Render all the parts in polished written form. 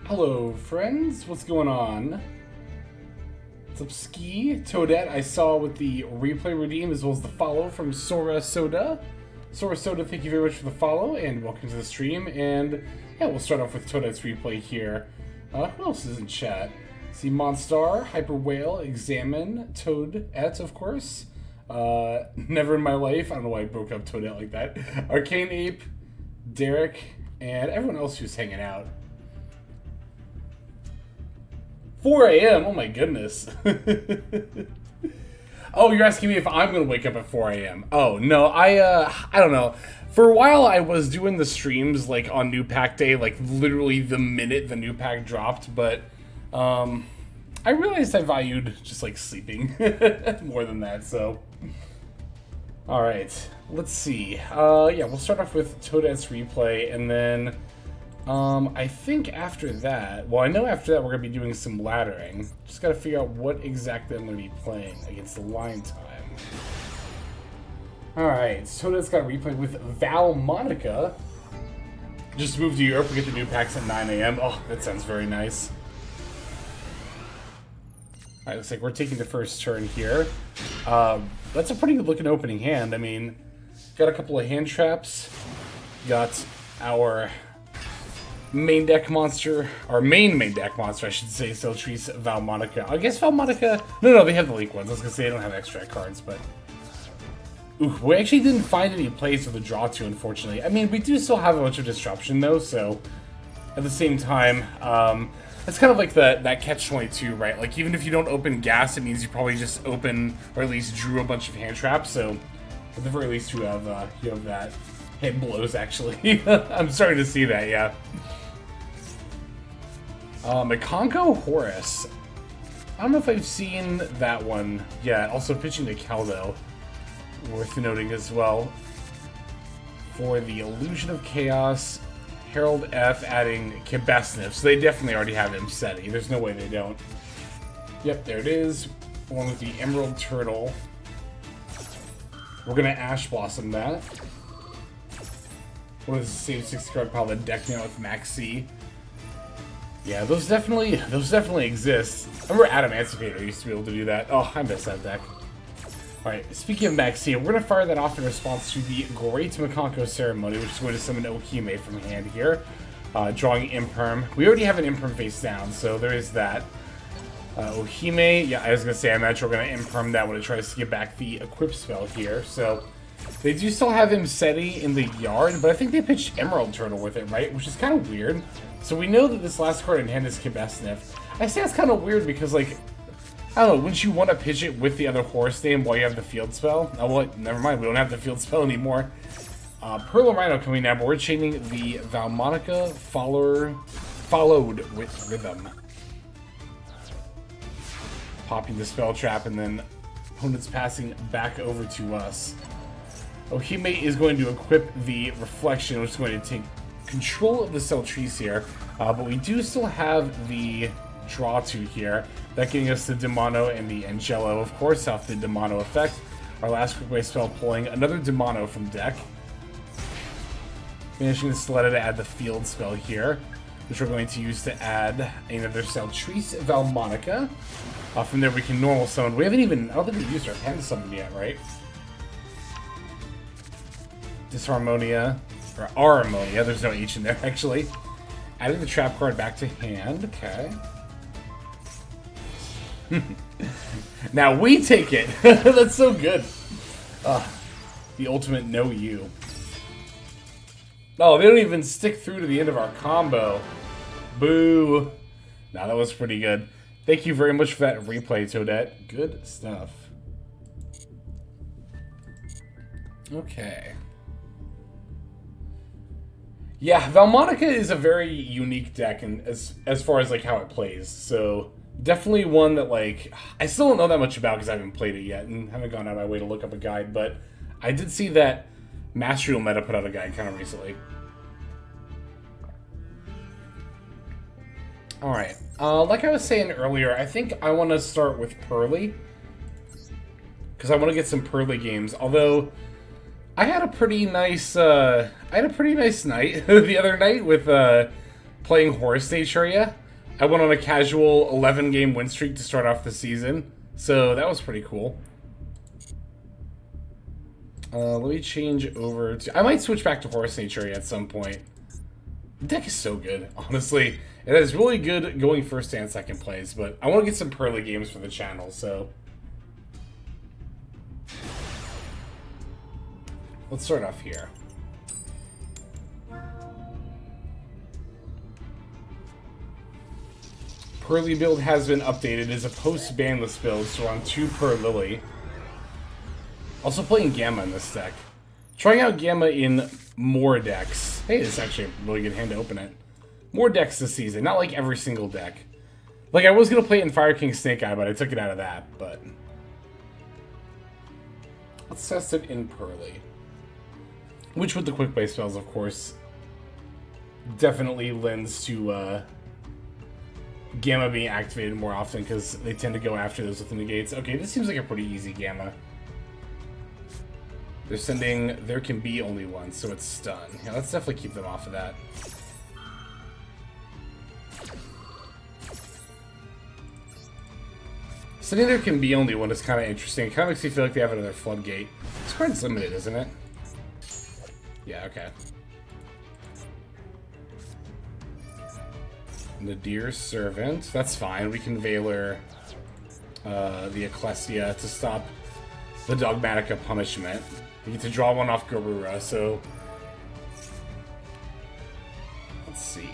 Hello, friends. What's going on? What's up, Ski? Toadette, I saw with the replay redeem as well as the follow from Sora Soda. Sora Soda, thank you very much for the follow and welcome to the stream. And yeah, we'll start off with Toadette's replay here. Who else is in chat? See Monstar, Hyper Whale, Examine, Toadette, of course. Never in my life. I don't know why I broke up Toadette like that. Arcane Ape, Derek, and everyone else who's hanging out. 4 a.m. Oh my goodness. Oh, you're asking me if I'm gonna wake up at 4 a.m. Oh no, I don't know. For a while, I was doing the streams like on new pack day, like literally the minute the new pack dropped. But I realized I valued just like sleeping more than that. So, all right, let's see. Yeah, we'll start off with Toadette's replay, and then. I think after that, well, I know after that we're going to be doing some laddering. Just got to figure out what exactly I'm going to be playing against the line time. Alright, so Toadette's got a replay with Val Monica. Just moved to Europe, we get the new packs at 9 a.m. Oh, that sounds very nice. Alright, looks like we're taking the first turn here. That's a pretty good looking opening hand. I mean, got a couple of hand traps. Got our main deck monster, or main deck monster, I should say, Celtrice, Valmonica. I guess Valmonica, no, they have the leak ones. I was gonna say they don't have extract cards, but ooh, we actually didn't find any plays for the draw to, unfortunately. I mean, we do still have a bunch of disruption though, so at the same time, it's kind of like that catch-22, right? Like even if you don't open gas, it means you probably just open or at least drew a bunch of hand traps. So at the very least, you have that. Head blows, actually. I'm starting to see that, yeah. Makonko Horus. I don't know if I've seen that one yet. Also pitching to Caldo. Worth noting as well. For the Illusion of Chaos, Herald F adding Kibesnif. So they definitely already have Imseti. There's no way they don't. Yep, there it is. Along with the Emerald Turtle. We're going to Ash Blossom that. What is the same 6 card pile that deck now with Maxi? Yeah, those definitely exist. I remember Adamantipator used to be able to do that. Oh, I miss that deck. Alright, speaking of Maxi, we're going to fire that off in response to the Great Makonko Ceremony, which is going to summon Ohime from hand here. Drawing Imperm. We already have an Imperm face down, so there is that. Ohime, yeah, I was going to say, I imagine we're going to Imperm that when it tries to get back the Equip spell here, so. They do still have Imseti in the yard, but I think they pitched Emerald Turtle with it, right? Which is kind of weird. So we know that this last card in hand is Kibesnif. I say that's kind of weird because, like, I don't know, wouldn't you want to pitch it with the other Horus name while you have the field spell? Oh, well, never mind, we don't have the field spell anymore. Purrely Rhino coming now, but we're chaining the Valmonica followed with Rhythm. Popping the spell trap, and then opponent's passing back over to us. Ohime is going to equip the Reflection, which is going to take control of the Celtrice here. But we do still have the Draw 2 here. That getting us the Demano and the Angelo, of course, off the Demano effect. Our last quick way spell pulling another Demano from deck. Managing to select it to add the field spell here, which we're going to use to add another Celtrice Valmonica. From there we can normal summon. We haven't even, I don't think we used our hand summon yet, right? Disharmonia, or Arharmonia, there's no H in there actually. Adding the trap card back to hand, okay. Now we take it! That's so good! The ultimate no you. Oh, they don't even stick through to the end of our combo. Boo! Nah, that was pretty good. Thank you very much for that replay, Toadette. Good stuff. Okay. Yeah, Valmonica is a very unique deck and as far as like how it plays. So definitely one that like I still don't know that much about because I haven't played it yet and haven't gone out of my way to look up a guide, but I did see that Mastery Meta put out a guide kind of recently. Alright, like I was saying earlier, I think I want to start with Purrely. Because I want to get some Purrely games, although I had a pretty nice night the other night with playing Horus Naturia. I went on a casual 11-game win streak to start off the season, so that was pretty cool. Let me change over to... I might switch back to Horus Naturia at some point. The deck is so good, honestly. It has really good going first and second plays, but I want to get some Purrely games for the channel, so... Let's start off here. Purrely build has been updated as a post-banless build, so we're on 2 Purrely. Also playing Gamma in this deck. Trying out Gamma in more decks. Hey, this is actually a really good hand to open it. More decks this season, not like every single deck. Like, I was going to play it in Fire King Snake Eye, but I took it out of that, but... Let's test it in Purrely. Which, with the quick play spells, of course, definitely lends to Gamma being activated more often, because they tend to go after those with the negates. Okay, this seems like a pretty easy Gamma. They're sending There Can Be Only One, so it's stun. Yeah, let's definitely keep them off of that. Sending There Can Be Only One is kind of interesting. It kind of makes me feel like they have another floodgate. This card's limited, isn't it? Yeah, okay. Nadir's Servant. That's fine. We can Valor the Ecclesia to stop the Dogmatica punishment. We get to draw one off Garura, so... Let's see.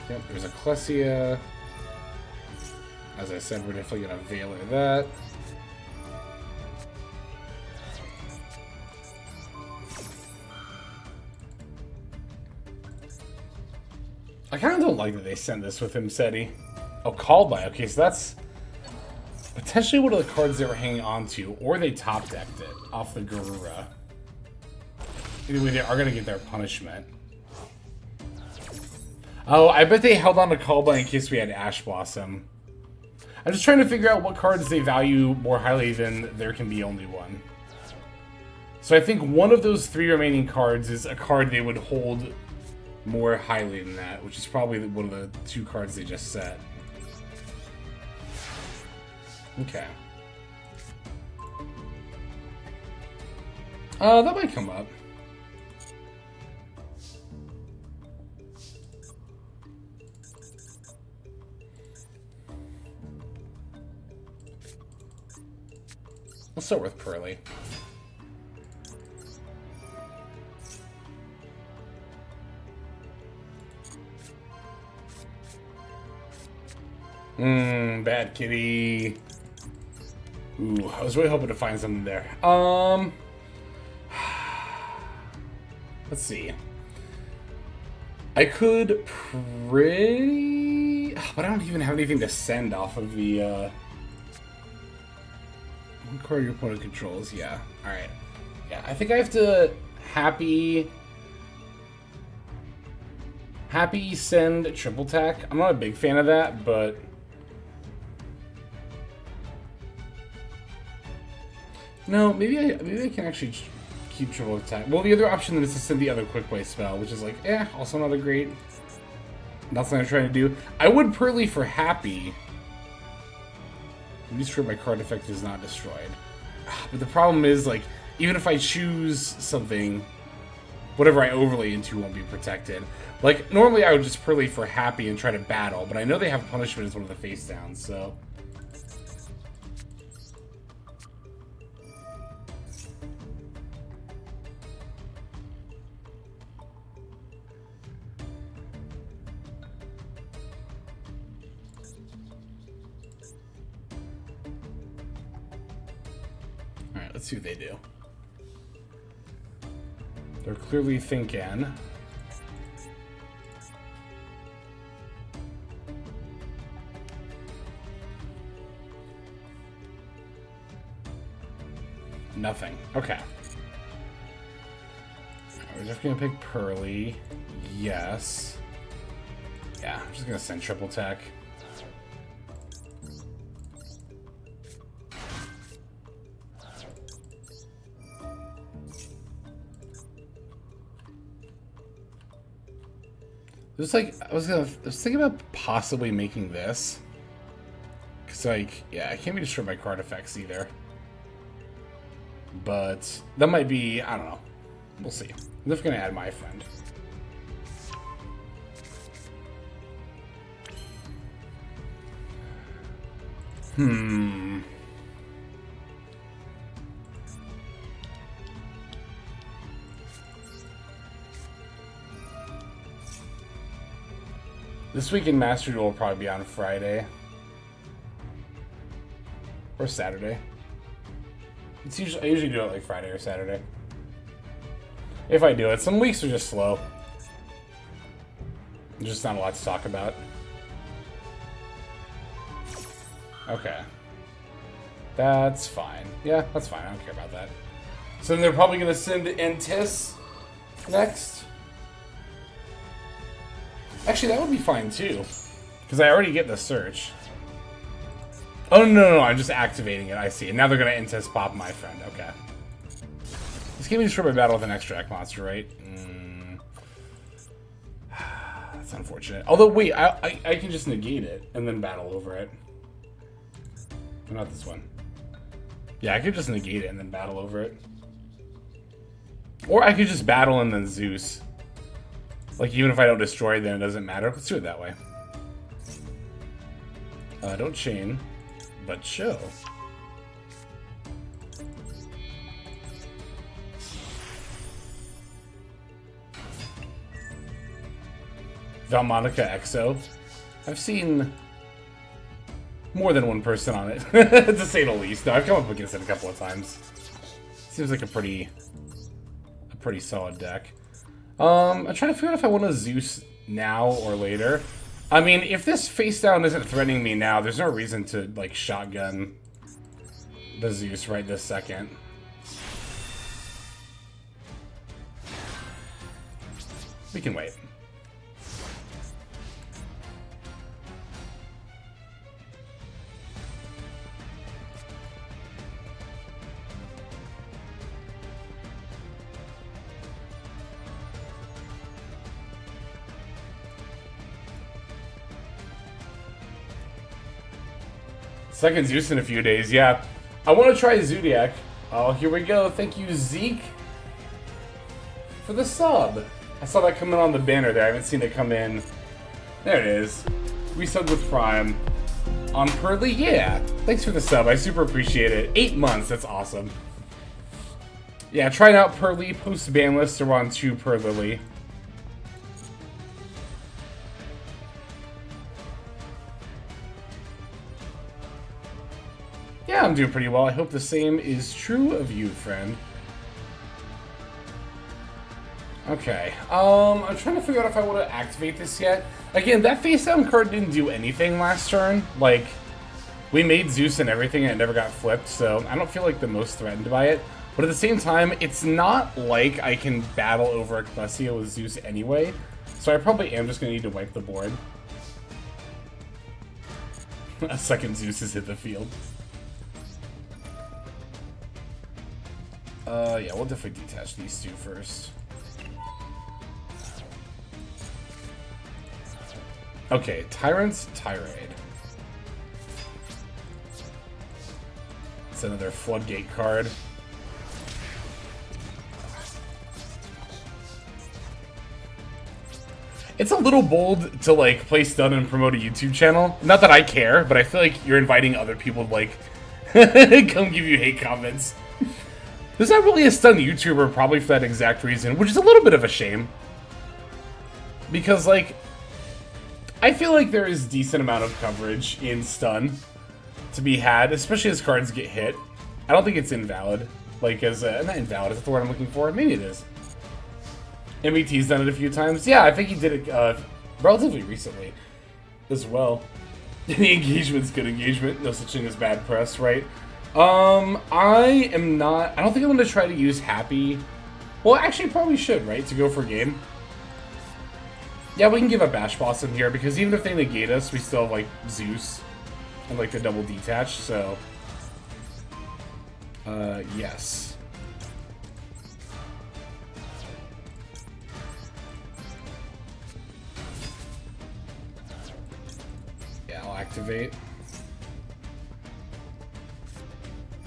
Yep, there's Ecclesia. As I said, we're definitely going to Valor that. I kind of don't like that they sent this with him, Seti. Oh, Called By. Okay, so that's potentially one of the cards they were hanging on to, or they top decked it off the Garura. Anyway, they are going to get their punishment. Oh, I bet they held on to Called By in case we had Ash Blossom. I'm just trying to figure out what cards they value more highly than There Can Be Only One. So I think one of those 3 remaining cards is a card they would hold more highly than that, which is probably one of the 2 cards they just set. Okay. That might come up. Let's start with Purrely. Bad kitty. Ooh, I was really hoping to find something there. Let's see. I could pretty... But I don't even have anything to send off of the, One card your opponent controls, yeah. Alright. Yeah, I think I have to happy send triple tack. I'm not a big fan of that, but... No, maybe I can actually keep triple attack. Well, the other option is to send the other quick play spell, which is like, also not a great... Not something I'm trying to do. I would Purrely for happy. Make sure my card effect is not destroyed. But the problem is, like, even if I choose something, whatever I overlay into won't be protected. Like, normally I would just Purrely for happy and try to battle, but I know they have punishment as one of the face downs, so... Let's see what they do. They're clearly thinking. Nothing. Okay. We're just gonna pick Purrely. Yes. Yeah, I'm just gonna send triple tech. Just like I was thinking about possibly making this. Cause like, yeah, I can't be destroyed by card effects either. But that might be, I don't know. We'll see. I'm just gonna add my friend. This week in Master Duel will probably be on Friday. Or Saturday. I usually do it like Friday or Saturday. If I do it. Some weeks are just slow. There's just not a lot to talk about. Okay. That's fine. Yeah, that's fine. I don't care about that. So then they're probably going to send Entis next. Actually, that would be fine too. Because I already get the search. Oh, no, I'm just activating it. I see. And now they're going to Entis pop my friend. Okay. This game is destroyed by battle with an extract monster, right? That's unfortunate. Although, wait, I can just negate it and then battle over it. Not this one. Yeah, I could just negate it and then battle over it. Or I could just battle and then Zeus. Like, even if I don't destroy it, then it doesn't matter. Let's do it that way. Don't chain, but show. Valmonica Exo. I've seen more than one person on it, to say the least. No, I've come up against it a couple of times. Seems like a pretty solid deck. I'm trying to figure out if I want to Zeus now or later. I mean, if this face down isn't threatening me now, there's no reason to like shotgun the Zeus right this second. We can wait. Second Zeus in a few days, yeah. I want to try Zodiac. Oh, here we go. Thank you, Zeke, for the sub. I saw that come in on the banner there. I haven't seen it come in. There it is. Resubbed with Prime. On Purrely, yeah. Thanks for the sub. I super appreciate it. 8 months. That's awesome. Yeah, trying out Purrely. Post-ban list are on 2 Purrely. Yeah, I'm doing pretty well. I hope the same is true of you, friend. Okay. I'm trying to figure out if I want to activate this yet. Again, that face down card didn't do anything last turn. Like, we made Zeus and everything and it never got flipped, so I don't feel like the most threatened by it. But at the same time, it's not like I can battle over Ecclesia with Zeus anyway, so I probably am just going to need to wipe the board. A second Zeus has hit the field. Yeah, we'll definitely detach these two first. Okay, Tyrant's Tirade. It's another Floodgate card. It's a little bold to, like, play stun and promote a YouTube channel. Not that I care, but I feel like you're inviting other people to, like, come give you hate comments. There's not really a stun YouTuber probably for that exact reason, which is a little bit of a shame. Because, like, I feel like there is decent amount of coverage in stun to be had, especially as cards get hit. I don't think it's invalid. Like, as not invalid, is that the word I'm looking for? Maybe it is. MET's done it a few times. Yeah, I think he did it relatively recently as well. The engagement's good engagement. No such thing as bad press, right? I don't think I'm going to try to use Happy. Well, actually, probably should, right? To go for game. Yeah, we can give up Bash Blossom here, because even if they negate us, we still have, like, Zeus and, like, the double detach, so... yes. activate.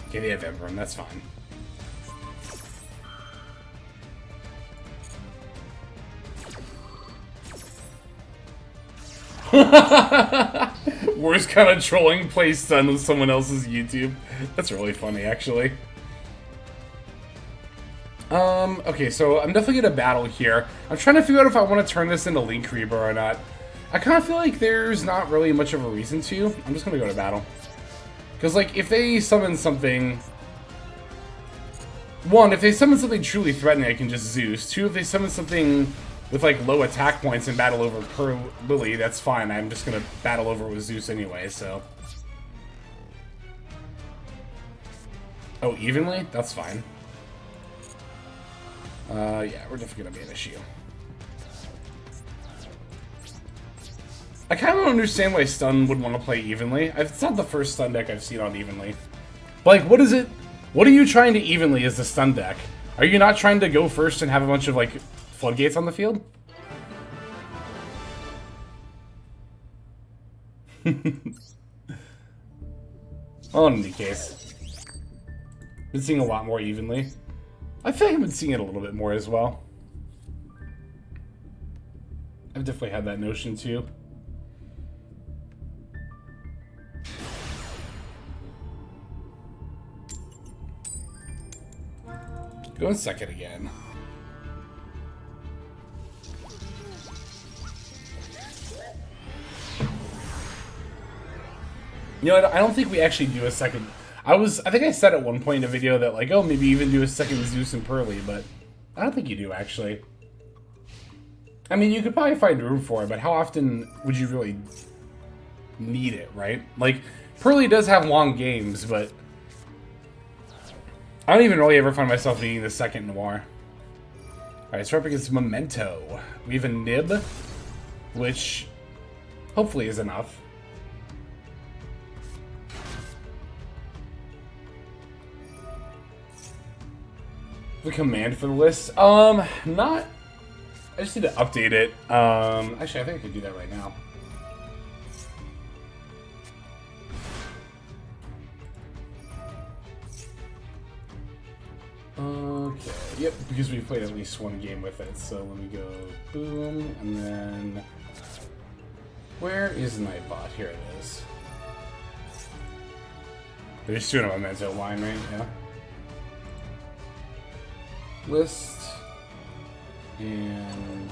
Okay, they have Ember, and that's fine. Worst kind of trolling play stun on someone else's YouTube. That's really funny, actually. Okay, so I'm definitely gonna battle here. I'm trying to figure out if I want to turn this into Link Reba or not. I kind of feel like there's not really much of a reason to. I'm just gonna go to battle. Because, like, if they summon something... One, if they summon something truly threatening, I can just Zeus. Two, if they summon something with, like, low attack points and battle over Purrely, that's fine. I'm just gonna battle over with Zeus anyway, so... Oh, evenly? That's fine. Yeah, we're definitely gonna be an issue. I kind of don't understand why Stun would want to play evenly. It's not the first Stun deck I've seen on evenly. But, like, what is it? What are you trying to evenly as the Stun deck? Are you not trying to go first and have a bunch of, like, floodgates on the field? Well, in any case. Been seeing a lot more evenly. I feel like I've been seeing it a little bit more as well. I've definitely had that notion too. Go in second again. You know, I don't think we actually do a second. I think I said at one point in a video that, like, oh, maybe even do a second Zeus and Purrely, but I don't think you do, actually. I mean, you could probably find room for it, but how often would you really need it, right? Like, Purrely does have long games, but I don't even really ever find myself needing the second Noir. Alright, so we're up against Memento. We have a Nib, which hopefully is enough. The command for the list? Not... I just need to update it. Actually, I think I could do that right now. Okay, yep, because we played at least one game with it. So let me go boom, and then... Where is Nightbot? Here it is. There's two in a Memento line, right? Yeah. List and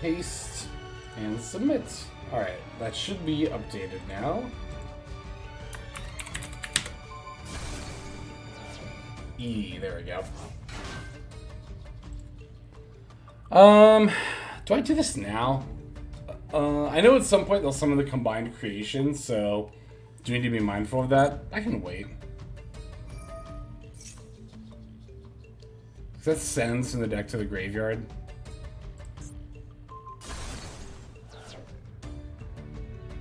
paste and submit. Alright, that should be updated now. There we go. Do I do this now? I know at some point they'll summon the combined creation, so do we need to be mindful of that? I can wait. That sends from the deck to the graveyard.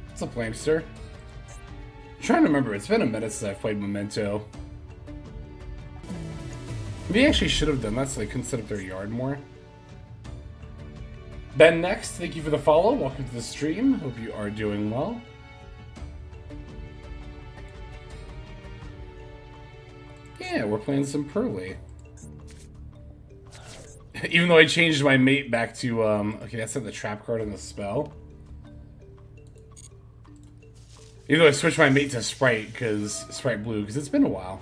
What's up, Flamester? I'm trying to remember. It's been a minute since I've played Memento. Maybe I actually should have done that so they couldn't set up their yard more. Ben next, thank you for the follow. Welcome to the stream. Hope you are doing well. Yeah, we're playing some Purrely. Even though I changed my mate back to, okay, that's not the trap card on the spell. Even though I switched my mate to Sprite, Sprite Blue, because it's been a while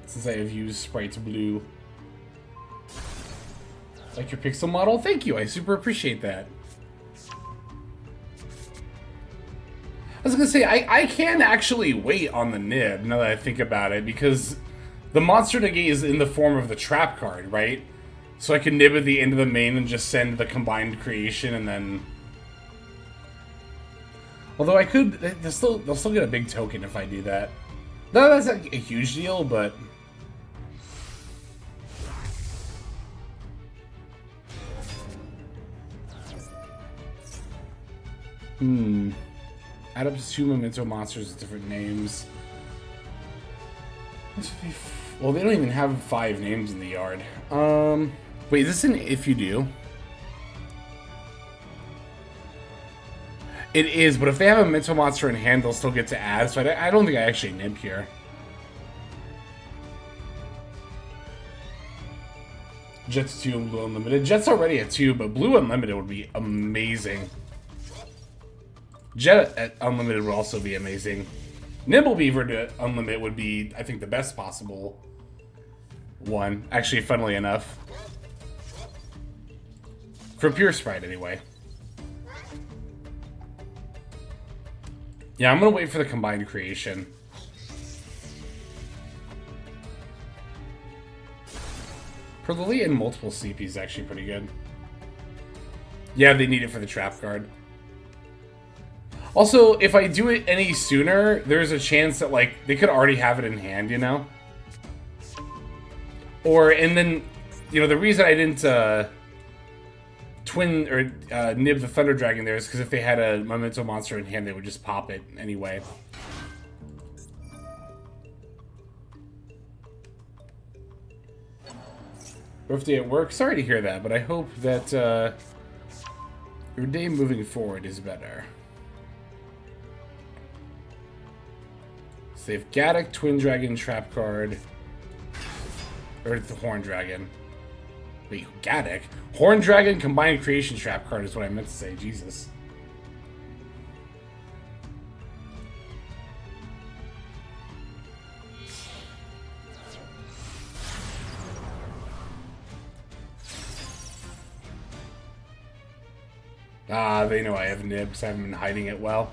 since I have used Sprite Blue. Like your pixel model? Thank you, I super appreciate that. I was gonna say, I can actually wait on the Nib, now that I think about it, because the monster negate is in the form of the trap card, right? So I can nib at the end of the main and just send the combined creation and then... Although I could... They'll still get a big token if I do that. No, that's not a huge deal, but... Add up to 2 Memento monsters with different names. Well, they don't even have 5 names in the yard. Wait, is this an if you do? It is, but if they have a mental monster in hand, they'll still get to add, so I don't think I actually nib here. Jet's 2 and Blue Unlimited. Jet's already at 2, but Blue Unlimited would be amazing. Jet at Unlimited would also be amazing. Nimble Beaver to Unlimited would be, I think, the best possible one. Actually, funnily enough. For Pure Sprite, anyway. Yeah, I'm gonna wait for the combined creation. Purrely and multiple CP is actually pretty good. Yeah, they need it for the trap card. Also, if I do it any sooner, there's a chance that, like, they could already have it in hand, you know? Or, and then, you know, the reason I didn't, twin, or, nib the Thunder Dragon there is because if they had a Memento Monster in hand, they would just pop it anyway. Rough day at work. Sorry to hear that, but I hope that, your day moving forward is better. So they have Gaddock, Twin Dragon, Trap card. Or the Horn Dragon. Wait, Gaddock? Horn Dragon, Combined Creation Trap card is what I meant to say. Jesus. Ah, they know I have nibs. I haven't been hiding it well.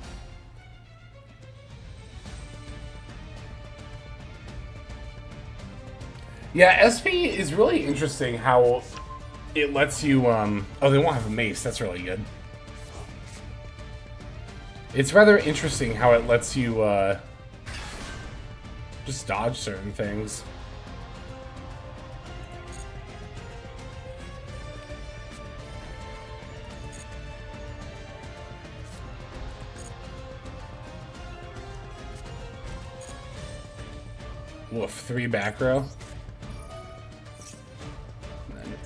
Yeah, SP is really interesting how it lets you, oh, they won't have a mace. That's really good. It's rather interesting how it lets you, just dodge certain things. Woof, 3 back row.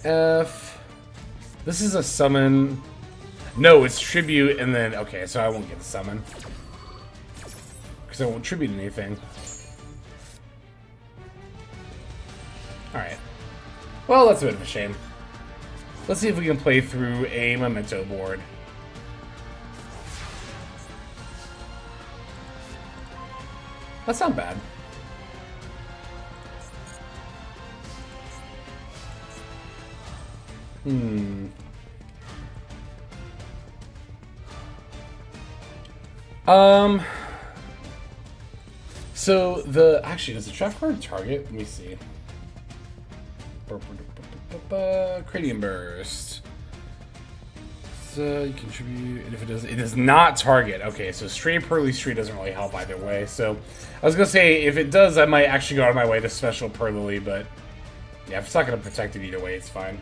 F. This is a summon. No, it's tribute, and then okay, so I won't get a summon because I won't tribute anything. All right. Well, that's a bit of a shame. Let's see if we can play through a Memento board. That's not bad. So the actually does the trap card target? Let me see. Cranium Burst. So you contribute, and if it does not target. Okay, so straight Purrely Street doesn't really help either way. So I was gonna say if it does, I might actually go out of my way to special Purrely, but yeah, if it's not gonna protect it either way, it's fine.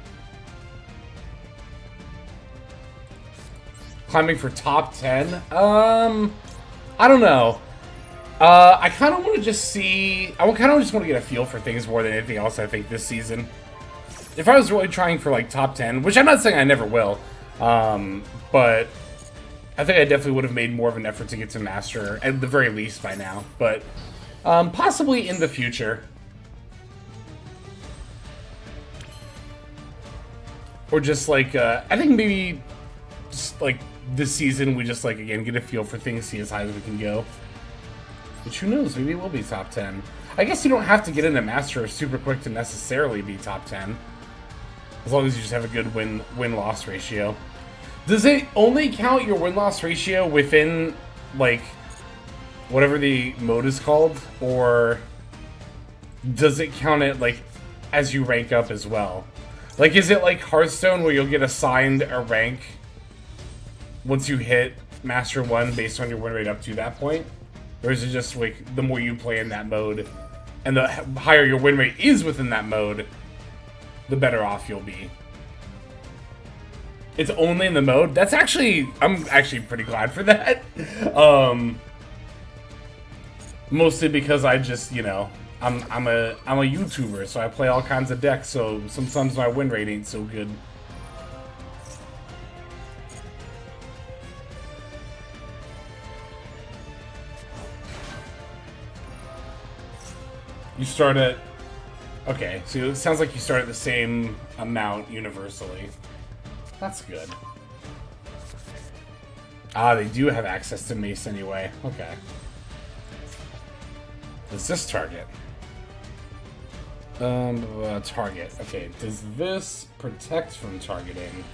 Climbing for top 10? I don't know. I kind of want to just see... I kind of just want to get a feel for things more than anything else, I think, this season. If I was really trying for, like, top 10, which I'm not saying I never will, but I think I definitely would have made more of an effort to get to Master, at the very least by now. But possibly in the future. Or just, like, I think maybe just, like... this season, we just, like, again, get a feel for things, see as high as we can go. Which, who knows, maybe it will be top 10. I guess you don't have to get into Master super quick to necessarily be top 10. As long as you just have a good win-loss ratio. Does it only count your win-loss ratio within, like, whatever the mode is called? Or does it count it, like, as you rank up as well? Like, is it like Hearthstone where you'll get assigned a rank once you hit Master 1 based on your win rate up to that point? Or is it just like the more you play in that mode and the higher your win rate is within that mode, the better off you'll be? It's only in the mode? That's actually, I'm actually pretty glad for that. Mostly because I just, you know, I'm a YouTuber, so I play all kinds of decks, so sometimes my win rate ain't so good. You start at... Okay, so it sounds like you start at the same amount universally. That's good. Ah, they do have access to mace anyway. Okay. Does this target? Target. Okay, does this protect from targeting?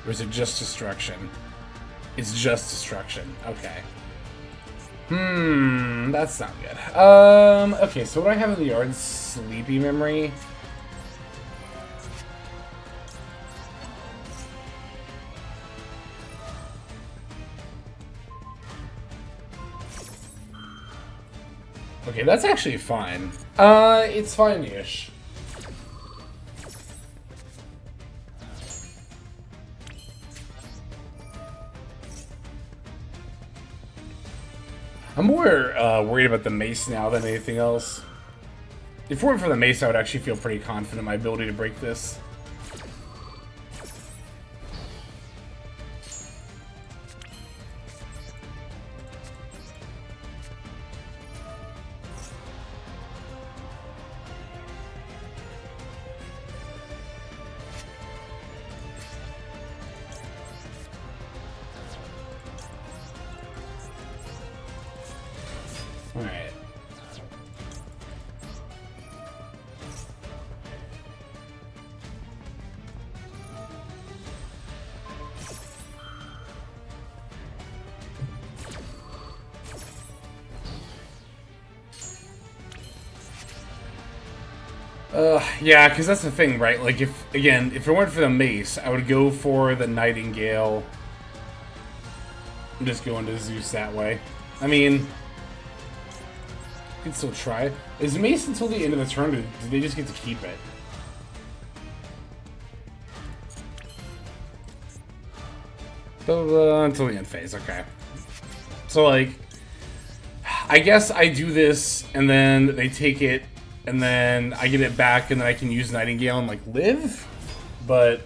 Or is it just destruction? It's just destruction. Okay. That's not good. Okay, so what do I have in the yard? Sleepy memory. Okay, that's actually fine. It's fine-ish. I'm more worried about the mace now than anything else. If it weren't for the mace, I would actually feel pretty confident in my ability to break this. Alright. Yeah, because that's the thing, right? Like, if it weren't for the mace, I would go for the Nightingale and just go into Zeus that way. I mean, you can still try. Is mace until the end of the turn, or do they just get to keep it? Until the end phase, okay. So, like, I guess I do this, and then they take it, and then I get it back, and then I can use Nightingale and, like, live? But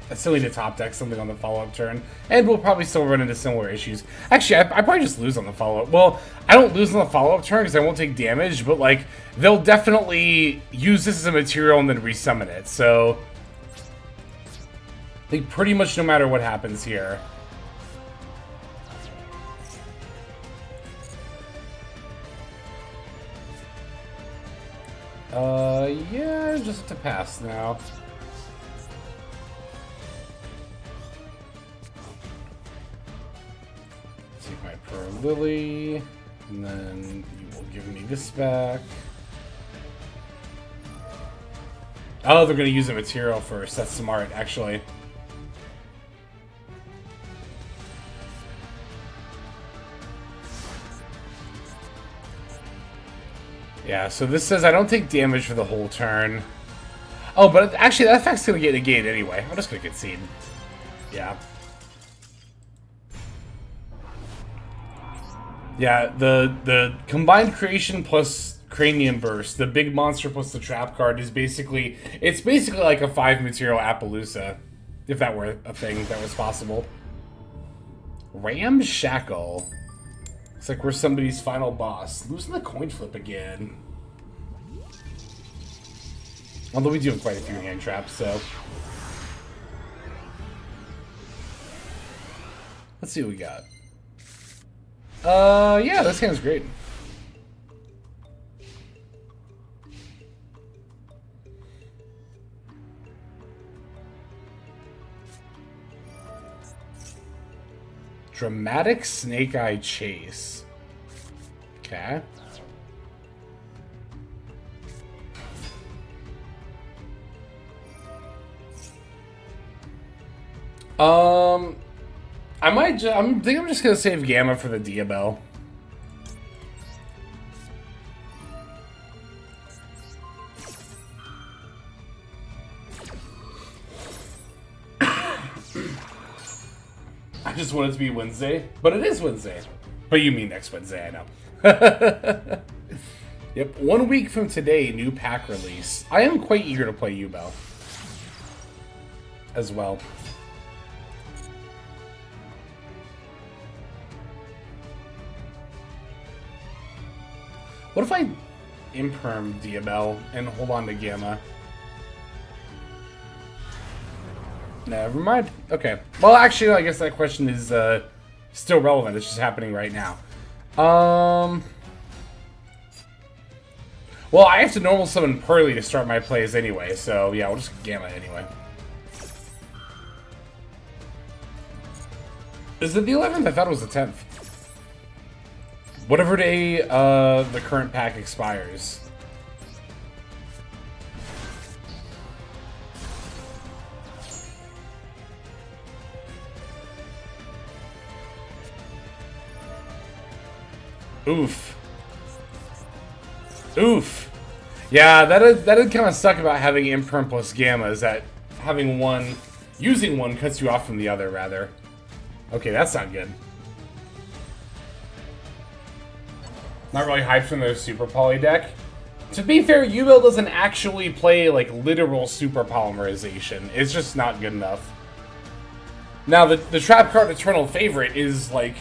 I still need to top deck something on the follow-up turn, and we'll probably still run into similar issues. Actually, I probably just lose on the follow-up. Well, I don't lose on the follow-up turn because I won't take damage, but, like, they'll definitely use this as a material and then resummon it, so I think pretty much no matter what happens here. Yeah, just have to pass now. Take my Purrely, and then you will give me this back. Oh, they're gonna use a material first. That's smart, actually. Yeah, so this says I don't take damage for the whole turn. Oh, but actually that effect's gonna get negated anyway. I'm just gonna concede. Yeah. Yeah, the combined creation plus cranium burst, the big monster plus the trap card is basically, it's basically like a 5 material Appaloosa, if that were a thing that was possible. Ramshackle. Looks like we're somebody's final boss. Losing the coin flip again. Although we do have quite a few hand traps, so. Let's see what we got. Yeah, this hand's great. Dramatic Snake Eye Chase. Okay. I think I'm just gonna save Gamma for the Diabell. I just want it to be Wednesday, but it is Wednesday. But you mean next Wednesday, I know. Yep, 1 week from today, new pack release. I am quite eager to play Yubel as well. What if I Imperm Diabell and hold on to Gamma. Never mind. Okay. Well, actually, I guess that question is still relevant. It's just happening right now. Well, I have to normal summon Purrely to start my plays anyway, so yeah, we'll just Gamma anyway. Is it the 11th? I thought it was the 10th. Whatever day the current pack expires. Oof. Oof. Yeah, that did kind of suck about having Imperm plus Gamma, is that having one, using one cuts you off from the other, rather. Okay, that's not good. Not really hyped from their Super Poly deck. To be fair, Duel doesn't actually play, like, literal super polymerization. It's just not good enough. Now, the trap card Eternal Favorite is, like,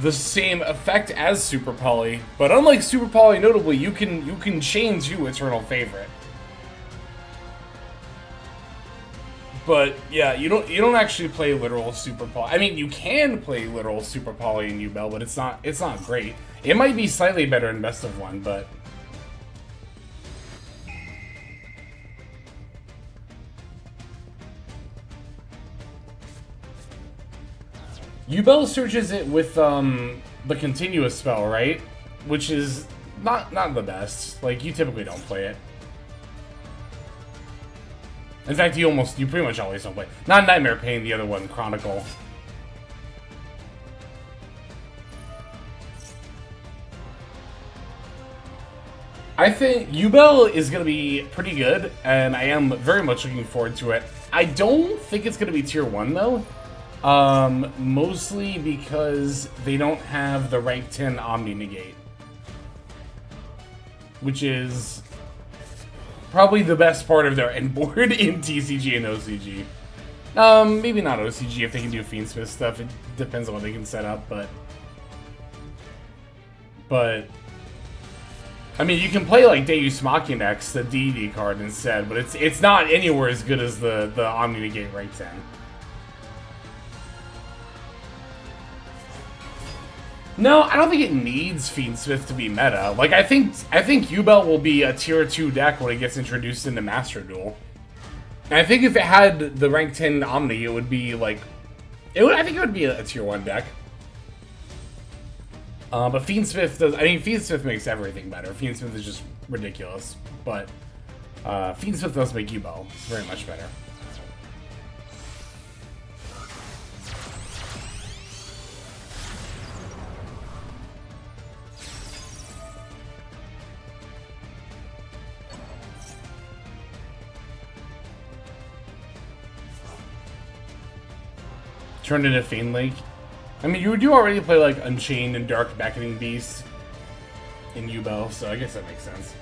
the same effect as Super Poly, but unlike Super Poly, notably, you can chain to Eternal Favorite. But yeah, you don't actually play literal Super Poly. I mean, you can play literal Super Poly in Duel, but it's not great. It might be slightly better in Best of One, but Duel searches it with the continuous spell, right? Which is not the best. Like, you typically don't play it. In fact, you pretty much always don't play. Not Nightmare Pain, the other one, Chronicle. I think Duel is going to be pretty good, and I am very much looking forward to it. I don't think it's going to be Tier 1, though. Mostly because they don't have the rank 10 Omni Negate. Which is probably the best part of their end board in TCG and OCG. Maybe not OCG if they can do Fiendsmith stuff. It depends on what they can set up, but I mean, you can play like Deus Machinex, the deity card instead, but it's not anywhere as good as the Omni Negate rank 10. No, I don't think it needs Fiendsmith to be meta. Like, I think Duel will be a tier 2 deck when it gets introduced into Master Duel. And I think if it had the rank 10 Omni, it would be like, I think it would be a tier 1 deck. But Fiendsmith does. I mean, Fiendsmith makes everything better. Fiendsmith is just ridiculous, but Fiendsmith does make Duel very much better. Turned into Fiend Lake. I mean, you do already play like Unchained and Dark Beckoning Beast in Duel, so I guess that makes sense.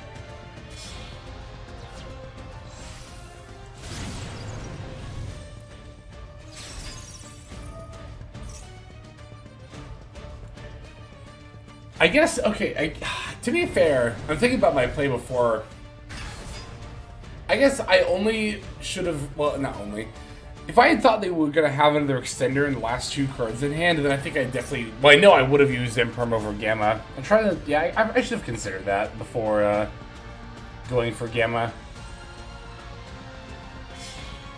I guess, okay, to be fair, I'm thinking about my play before. I guess I only should have, well, not only. If I had thought they were going to have another extender in the last 2 cards in hand, then I think I definitely... Well, I know I would have used Imperm over Gamma. I'm trying to... Yeah, I should have considered that before going for Gamma.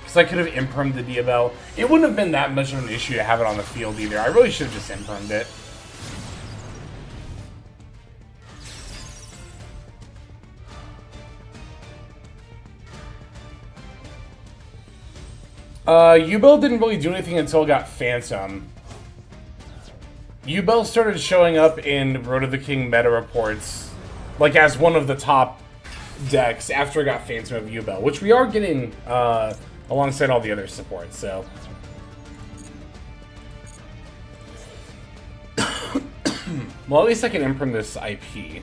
Because I could have Impermed the Diabell. It wouldn't have been that much of an issue to have it on the field either. I really should have just Impermed it. Duel didn't really do anything until it got Phantom. Duel started showing up in Road of the King meta reports, like as one of the top decks after it got Phantom of Duel, which we are getting alongside all the other supports, so. Well, at least I can imprint this IP.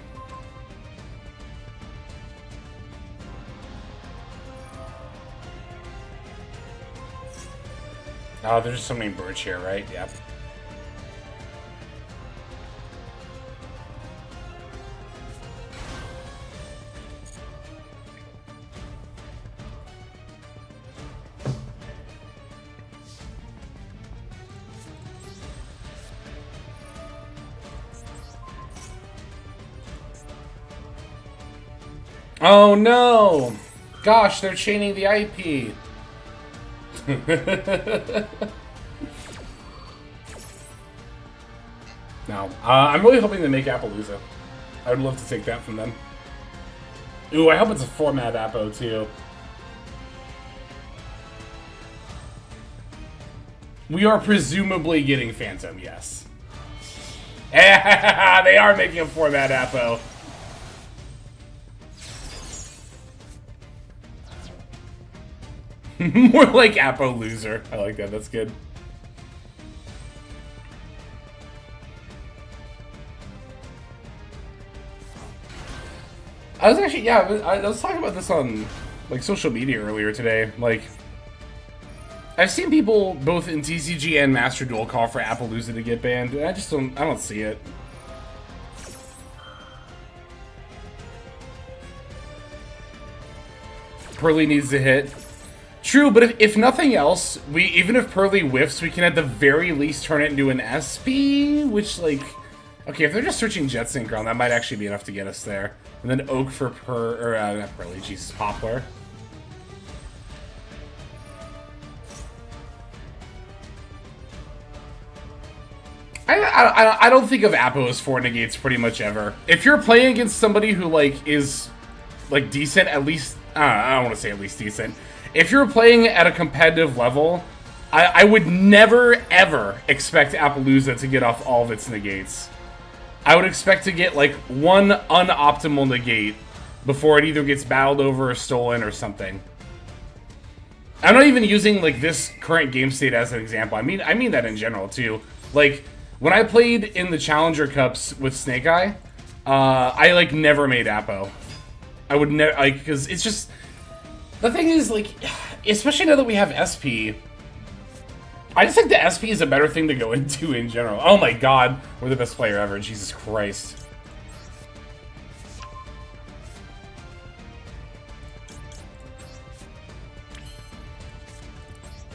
Oh, there's just so many birds here, right? Yep. Oh no! Gosh, they're chaining the IP. No, I'm really hoping they make Appaloosa. I would love to take that from them. Ooh, I hope it's a format Appo too. We are presumably getting Phantom, yes. They are making a format Appo. More like Appo loser. I like that, that's good. I was actually, yeah, I was talking about this on, like, social media earlier today. Like, I've seen people both in TCG and Master Duel call for Appaloosa to get banned, and I don't see it. Purrely needs to hit. True, but if nothing else, even if Purrely whiffs, we can at the very least turn it into an SP, which, like, okay, if they're just searching Jet Synchron, that might actually be enough to get us there. And then Oak for not Purrely, Jesus, Poplar. I don't think of Appo as 4 negates pretty much ever. If you're playing against somebody who, like, is, like, decent, at least, I don't want to say at least decent. If you're playing at a competitive level, I would never, ever expect Appaloosa to get off all of its negates. I would expect to get, like, one unoptimal negate before it either gets battled over or stolen or something. I'm not even using, like, this current game state as an example. I mean that in general, too. Like, when I played in the Challenger Cups with Snake Eye, I, like, never made Appo. I would never, like, because it's just... The thing is, like, especially now that we have SP, I just think the SP is a better thing to go into in general. Oh my god, we're the best player ever, Jesus Christ.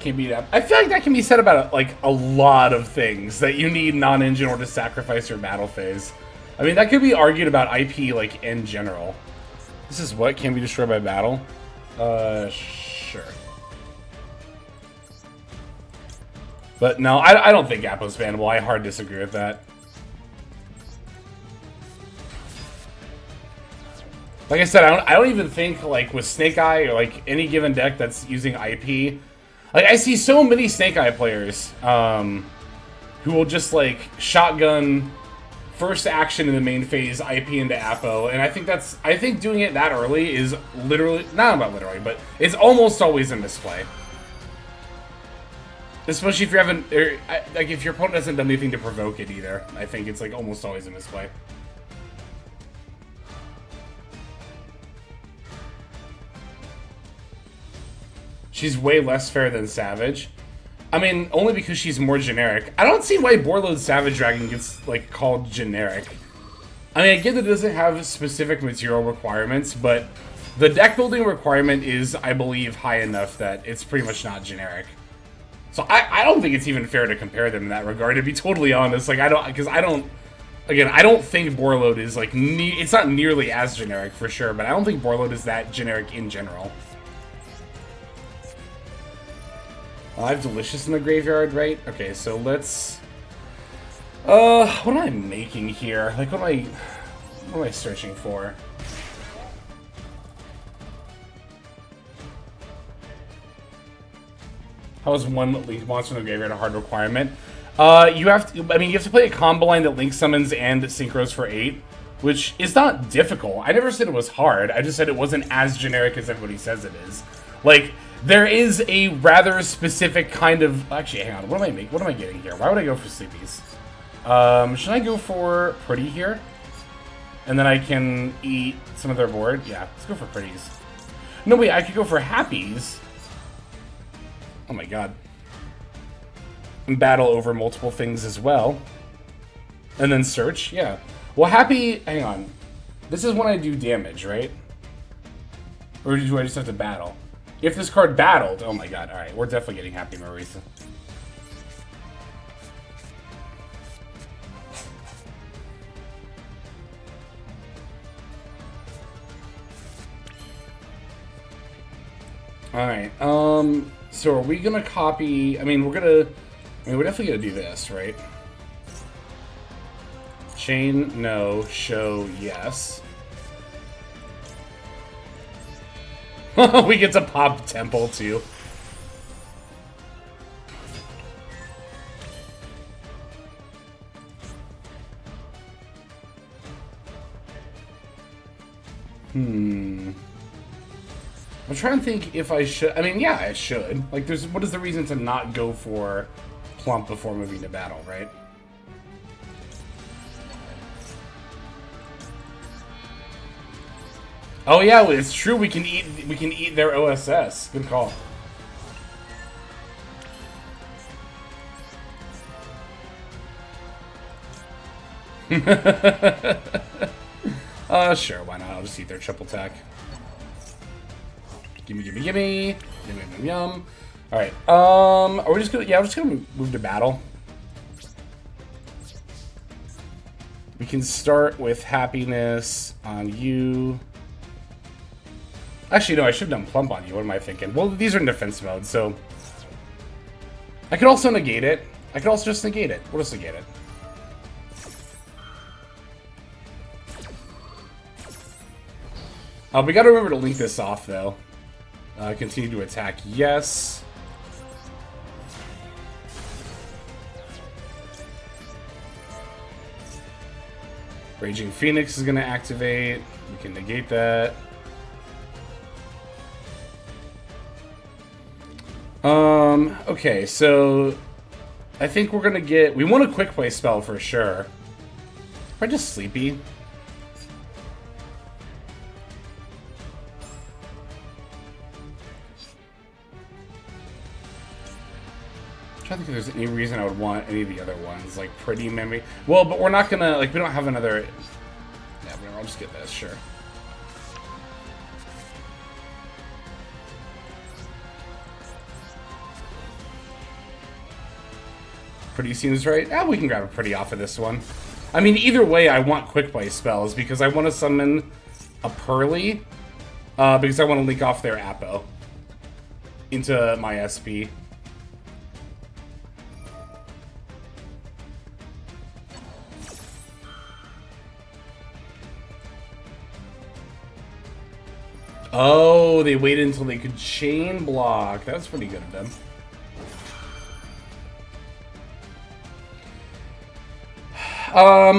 Can't beat up. I feel like that can be said about, like, a lot of things that you need non-engine or to sacrifice your battle phase. I mean, that could be argued about IP, like, in general. This is what can be destroyed by battle? Sure. But no, I don't think Appo's bannable. I hard disagree with that. Like I said, I don't even think, like, with Snake Eye or, like, any given deck that's using IP, like, I see so many Snake Eye players who will just, like, shotgun first action in the main phase, IP into Appo, and I think doing it that early is literally, not literally, but it's almost always a misplay. Especially if you haven't, like, if your opponent hasn't done anything to provoke it either. I think it's, like, almost always a misplay. She's way less fair than Savage. I mean, only because she's more generic. I don't see why Boarload Savage Dragon gets, like, called generic. I mean, I get that it doesn't have specific material requirements, but the deck building requirement is, I believe, high enough that it's pretty much not generic. So I don't think it's even fair to compare them in that regard, to be totally honest. Like, I don't think Boarload is, like, it's not nearly as generic, for sure, but I don't think Boarload is that generic in general. I have Delicious in the graveyard, right? Okay, so let's... what am I making here? Like, what am I searching for? How is one Link Monster in the graveyard a hard requirement? You have to play a combo line that Link summons and synchros for 8, which is not difficult. I never said it was hard. I just said it wasn't as generic as everybody says it is. Like, there is a rather specific kind of... Actually, hang on. What am I getting here? Why would I go for Sleepies? Should I go for Pretty here? And then I can eat some of their board? Yeah, let's go for Pretties. No, wait, I could go for Happies. Oh my god. And battle over multiple things as well. And then search? Yeah. Well, Happy... Hang on. This is when I do damage, right? Or do I just have to battle? If this card battled... Oh my god, alright. We're definitely getting Happy Marisa. Alright, so are we gonna copy... we're definitely gonna do this, right? Chain, no. Show, yes. We get to pop Temple, too. I'm trying to think if I should... yeah, I should. Like, what is the reason to not go for Plump before moving to battle, right? Oh yeah, it's true. We can eat their OSS. Good call. Sure, why not? I'll just eat their triple attack. Gimme, gimme, gimme. Yum, yum, yum, yum. Alright, are we just gonna... Yeah, we're just gonna move to battle. We can start with happiness on you. Actually, no, I should have done plump on you. What am I thinking? Well, these are in defense mode, so... I could also negate it. I could also just negate it. We'll just negate it. We gotta remember to link this off, though. Continue to attack, yes. Raging Phoenix is gonna activate. We can negate that. Okay, so... I think we're gonna get... We want a quick play spell for sure. Probably just Sleepy. I'm trying to think if there's any reason I would want any of the other ones, like Pretty Memory. Well, but we're not gonna, like, we don't have another... Yeah, I'll just get this, sure. Pretty seems right. Ah, we can grab a Pretty off of this one. Either way, I want quick play spells because I want to summon a Purrely, because I want to link off their Apo into my SP. Oh, they waited until they could chain block. That was pretty good of them.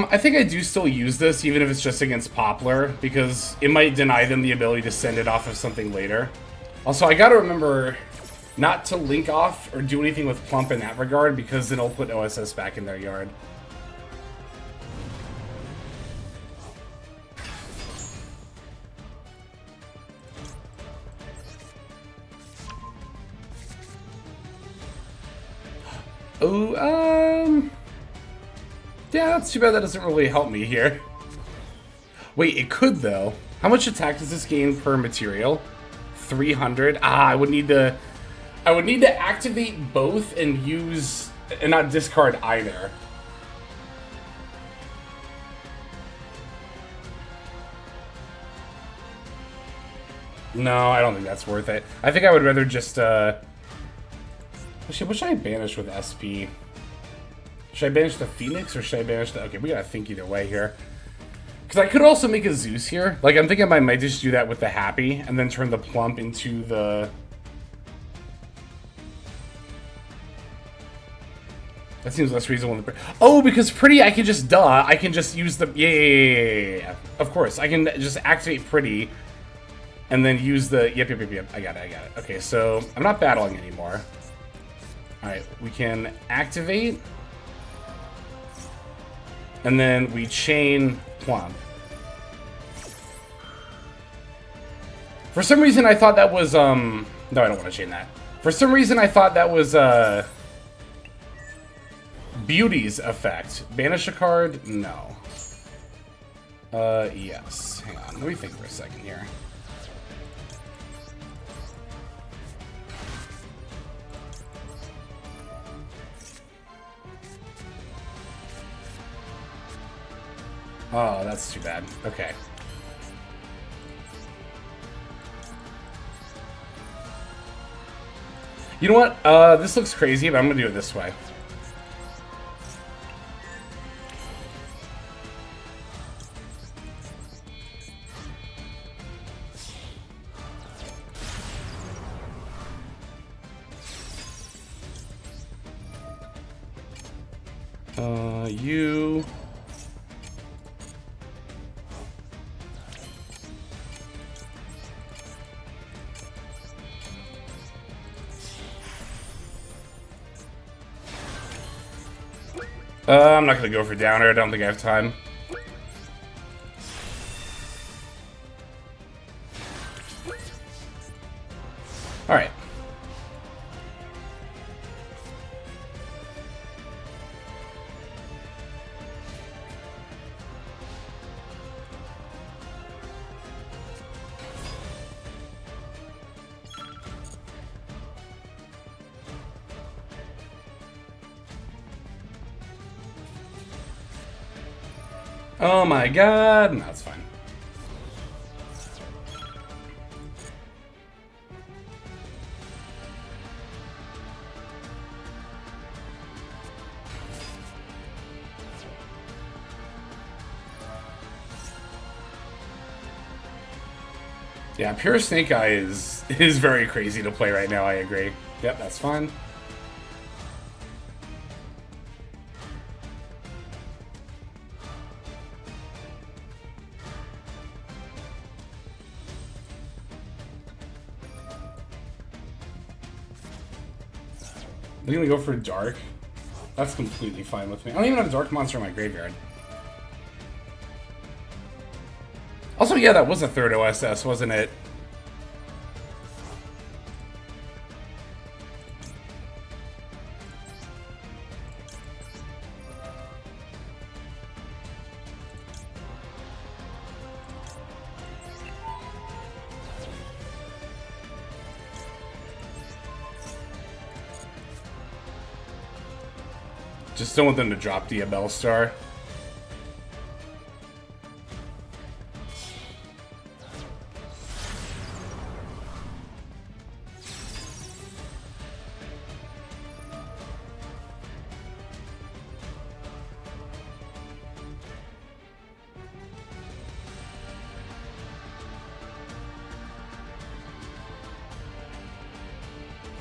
I think I do still use this, even if it's just against Poplar, because it might deny them the ability to send it off of something later. Also, I gotta remember not to link off or do anything with Plump in that regard, because then it'll put OSS back in their yard. Oh, yeah, that's too bad that doesn't really help me here. Wait, it could, though. How much attack does this gain per material? 300? Ah, I would need to activate both and use... and not discard either. No, I don't think that's worth it. I think I would rather just, Actually, what should I banish with SP? Should I banish the Phoenix or should I banish the... Okay, we gotta think either way here. Because I could also make a Zeus here. Like, I'm thinking I might just do that with the Happy and then turn the Plump into the... That seems less reasonable than... Oh, because Pretty, I can just... Duh, I can just use the... Yeah. Of course, I can just activate Pretty and then use the... Yep. I got it. Okay, so I'm not battling anymore. Alright, we can activate... And then we chain Plump. For some reason I thought that was, No, I don't want to chain that. For some reason I thought that was, Beauty's effect. Banish a card? No. Yes. Hang on, let me think for a second here. Oh, that's too bad. Okay. You know what? This looks crazy, but I'm gonna do it this way. You... I'm not gonna go for downer. I don't think I have time. All right. Oh my god. No, it's fine. Yeah, pure Snake Eye is very crazy to play right now, I agree. Yep, that's fine. I'm gonna go for Dark. That's completely fine with me. I don't even have a Dark monster in my graveyard. Also, yeah, that was a third OSS, wasn't it? Just don't want them to drop the Bellstar.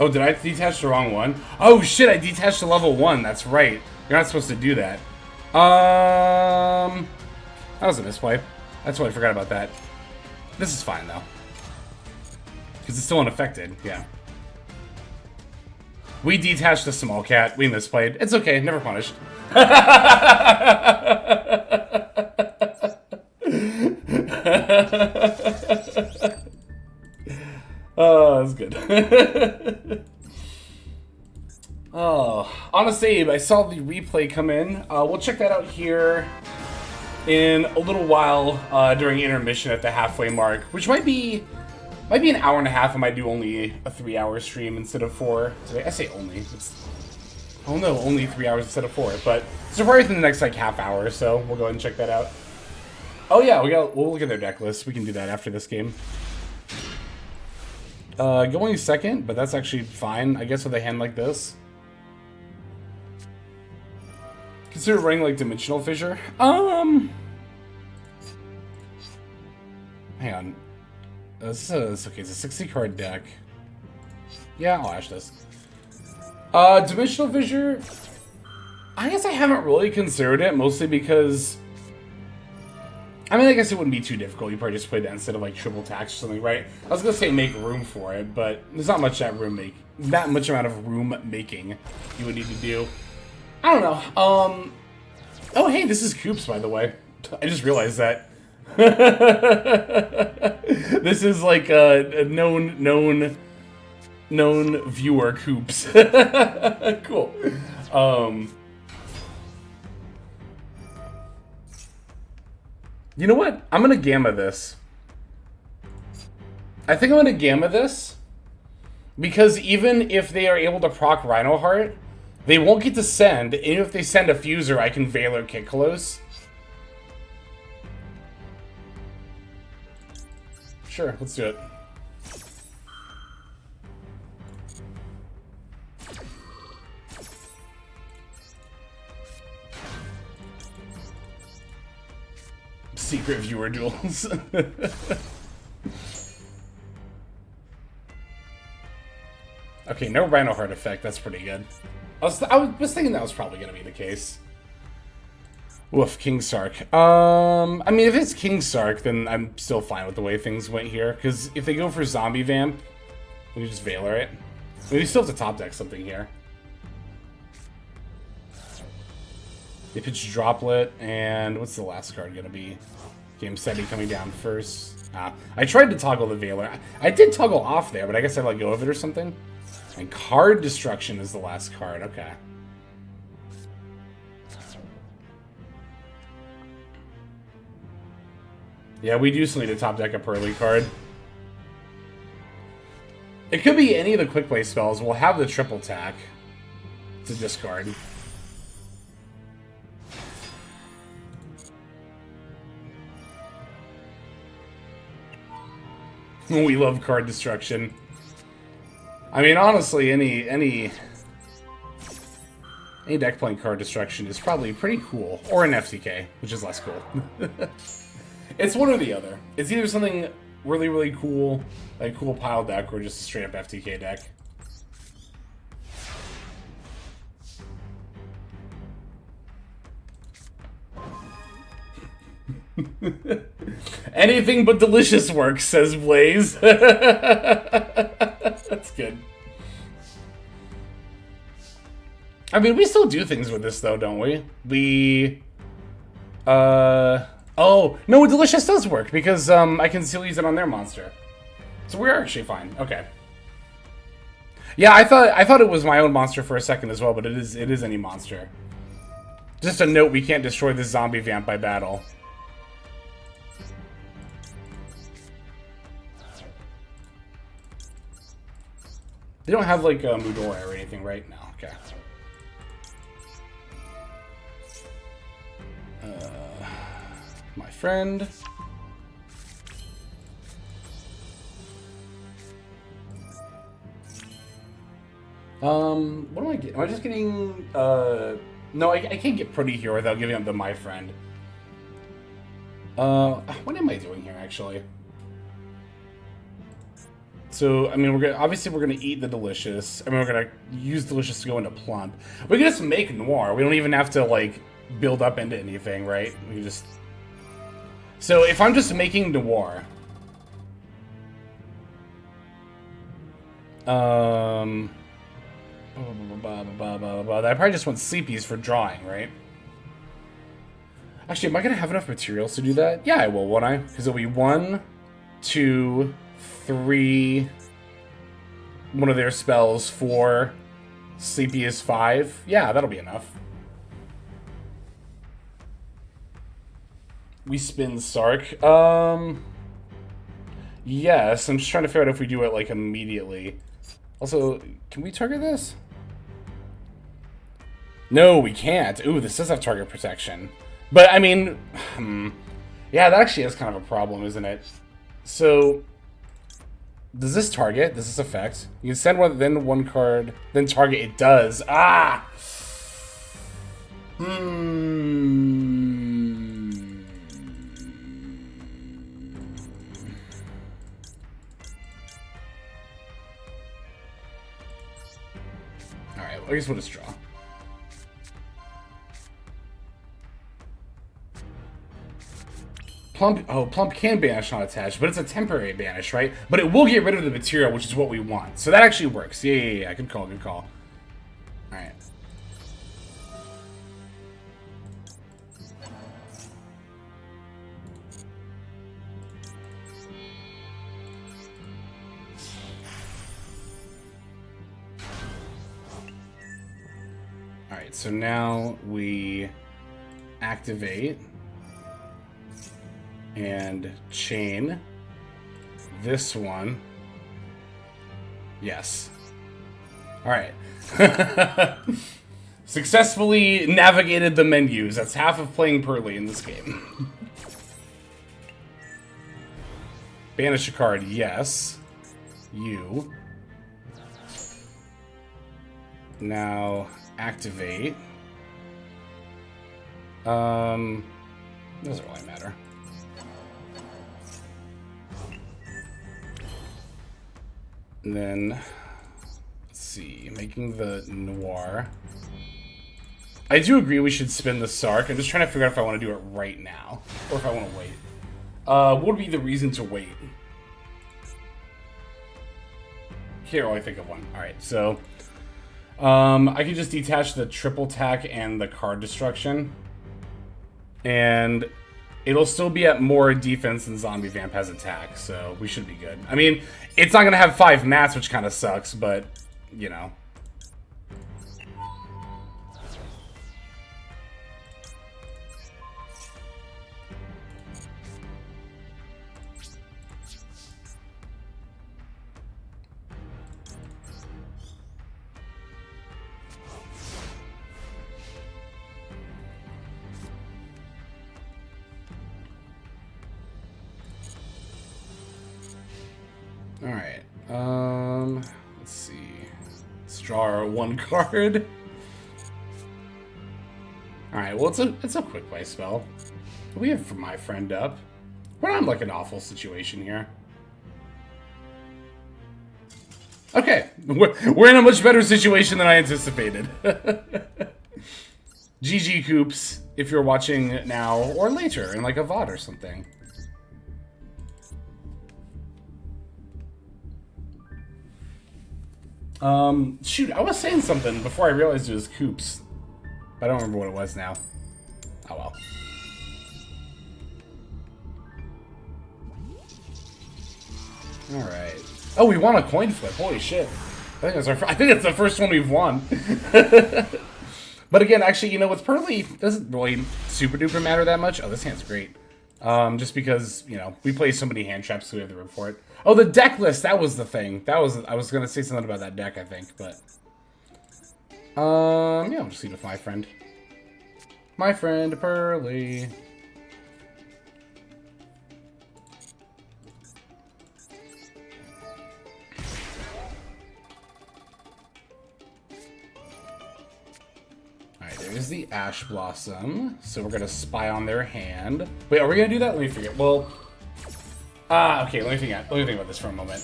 Oh, did I detach the wrong one? Oh shit, I detached the level 1, that's right. You're not supposed to do that. That was a misplay. I totally forgot about that. This is fine, though. Because it's still unaffected, yeah. We detached the small cat. We misplayed. It's okay, never punished. Oh, that's good. Oh, on a save, I saw the replay come in. We'll check that out here in a little while during intermission at the halfway mark, which might be an hour and a half. I might do only a 3-hour stream instead of 4 today. I say only. Oh no, only 3 hours instead of 4. But it's probably within the next like half hour, so we'll go ahead and check that out. Oh yeah, we'll look at their deck list. We can do that after this game. Going second, but that's actually fine, I guess, with a hand like this. Consider running like Dimensional Fissure. Hang on. It's okay. It's a 60 card deck. Yeah, I'll ash this. Dimensional Fissure. I guess I haven't really considered it, mostly because, I mean, I guess it wouldn't be too difficult. You probably just play that instead of like triple tax or something, right? I was gonna say make room for it, but there's not much that much amount of room making you would need to do. I don't know. Oh hey, this is Coops, by the way. I just realized that. This is like a known viewer, Coops. Cool. You know what? I'm gonna Gamma this. I think I'm gonna Gamma this because even if they are able to proc Rhinoheart, they won't get to send. Even if they send a Fuser, I can Valor Kick Close. Sure, let's do it. Secret viewer duels. Okay, no Rhino Heart effect. That's pretty good. I was thinking that was probably going to be the case. Woof, King Sark. I mean, if it's King Sark, then I'm still fine with the way things went here. Because if they go for Zombie Vamp, we can just Valor it. I mean, we still have to top deck something here. They pitch Droplet, and what's the last card going to be? Game Steady coming down first. I tried to toggle the Valor. I did toggle off there, but I guess I let go of it or something. And Card Destruction is the last card. Okay. Yeah, we do still need to top deck a Purrely card. It could be any of the quick play spells. We'll have the triple tack to discard. We love card destruction. I mean, honestly, any deck playing card destruction is probably pretty cool. Or an FTK, which is less cool. It's one or the other. It's either something really, really cool, like cool pile deck, or just a straight up FTK deck. Anything but delicious works, says Blaze. That's good. I mean, we still do things with this, though, don't we? Oh, no, delicious does work, because, I can still use it on their monster. So we're actually fine. Okay. Yeah, I thought it was my own monster for a second as well, but it is any monster. Just a note, we can't destroy this zombie vamp by battle. They don't have, like, Mudora or anything, right? No, okay. My friend. What am I getting? Am I just getting, no, I can't get Pretty here without giving up the My Friend. What am I doing here, actually? So, I mean, obviously we're gonna eat the Delicious. I mean, we're gonna use Delicious to go into Plump. We can just make Noir. We don't even have to, like, build up into anything, right? We can just... So, if I'm just making Noir... I probably just want Sleepies for drawing, right? Actually, am I gonna have enough materials to do that? Yeah, I will, won't I? Because it'll be 1, 2, 3, one of their spells, 4, Sleepy is 5. Yeah, that'll be enough. We spin Sark. Yes, I'm just trying to figure out if we do it, like, immediately. Also, can we target this? No, we can't. Ooh, this does have target protection. But, I mean, yeah, that actually is kind of a problem, isn't it? So, does this target? Does this affect? You can send then one card, then target. It does. Ah! Alright, well, I guess we'll just draw. Plump, oh, Plump can banish not attached, but it's a temporary banish, right? But it will get rid of the material, which is what we want. So that actually works. Yeah. Good call, good call. Alright. Alright, so now we activate and chain this one. Yes. Alright. Successfully navigated the menus. That's half of playing Purrely in this game. Banish a card, yes. You. Now activate. Doesn't really matter. And then, let's see, making the Noir. I do agree we should spin the Sark. I'm just trying to figure out if I want to do it right now, or if I want to wait. What would be the reason to wait? Here, I think of one. Alright, so... I can just detach the triple tack and the card destruction. And it'll still be at more defense than Zombie Vamp has attack, so we should be good. I mean, it's not going to have 5 mats, which kind of sucks, but, you know. Alright, let's see. Let's draw our 1 card. Alright, well, it's a quick play spell. What do we have for my friend up? We're not in, like, an awful situation here. Okay, we're in a much better situation than I anticipated. GG Coops, if you're watching now or later in, like, a VOD or something. Shoot, I was saying something before I realized it was Coops. I don't remember what it was now. Oh well. Alright. Oh, we won a coin flip. Holy shit. I think it's the first one we've won. But again, actually, you know, with Purrely, it doesn't really super duper matter that much. Oh, this hand's great. Just because, you know, we play so many hand traps, so we have the room for it. Oh, the deck list, that was the thing. I was gonna say something about that deck, I think, but... yeah, I'll just leave it with my friend. My friend, Purrely. Alright, there's the Ash Blossom. So we're gonna spy on their hand. Wait, are we gonna do that? Let me forget. Well... okay, let me think about this for a moment.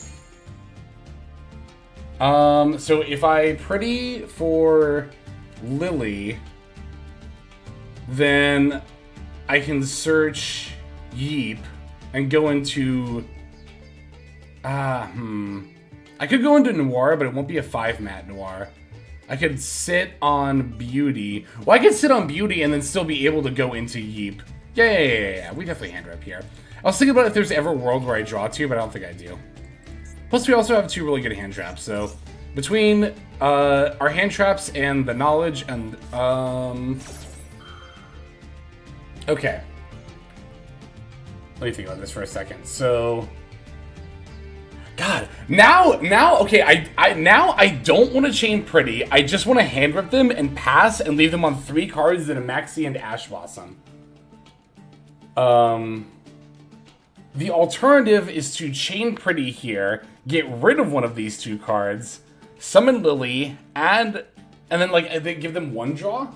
So if I pretty for Lily, then I can search Yeep and go into... I could go into Noir, but it won't be a 5-mat Noir. I could sit on Beauty. Well, I could sit on Beauty and then still be able to go into Yeep. Yeah. We definitely hand rep here. I was thinking about if there's ever a world where I draw 2, but I don't think I do. Plus, we also have 2 really good hand traps, so... Between our hand traps and the knowledge and... Okay. Let me think about this for a second. So... God, now, okay, now I don't want to chain Pretty. I just want to hand rip them and pass and leave them on 3 cards in a Maxi and Ash Blossom. The alternative is to chain Pretty here, get rid of one of these 2 cards, summon Lily, and then, like, they give them 1 draw?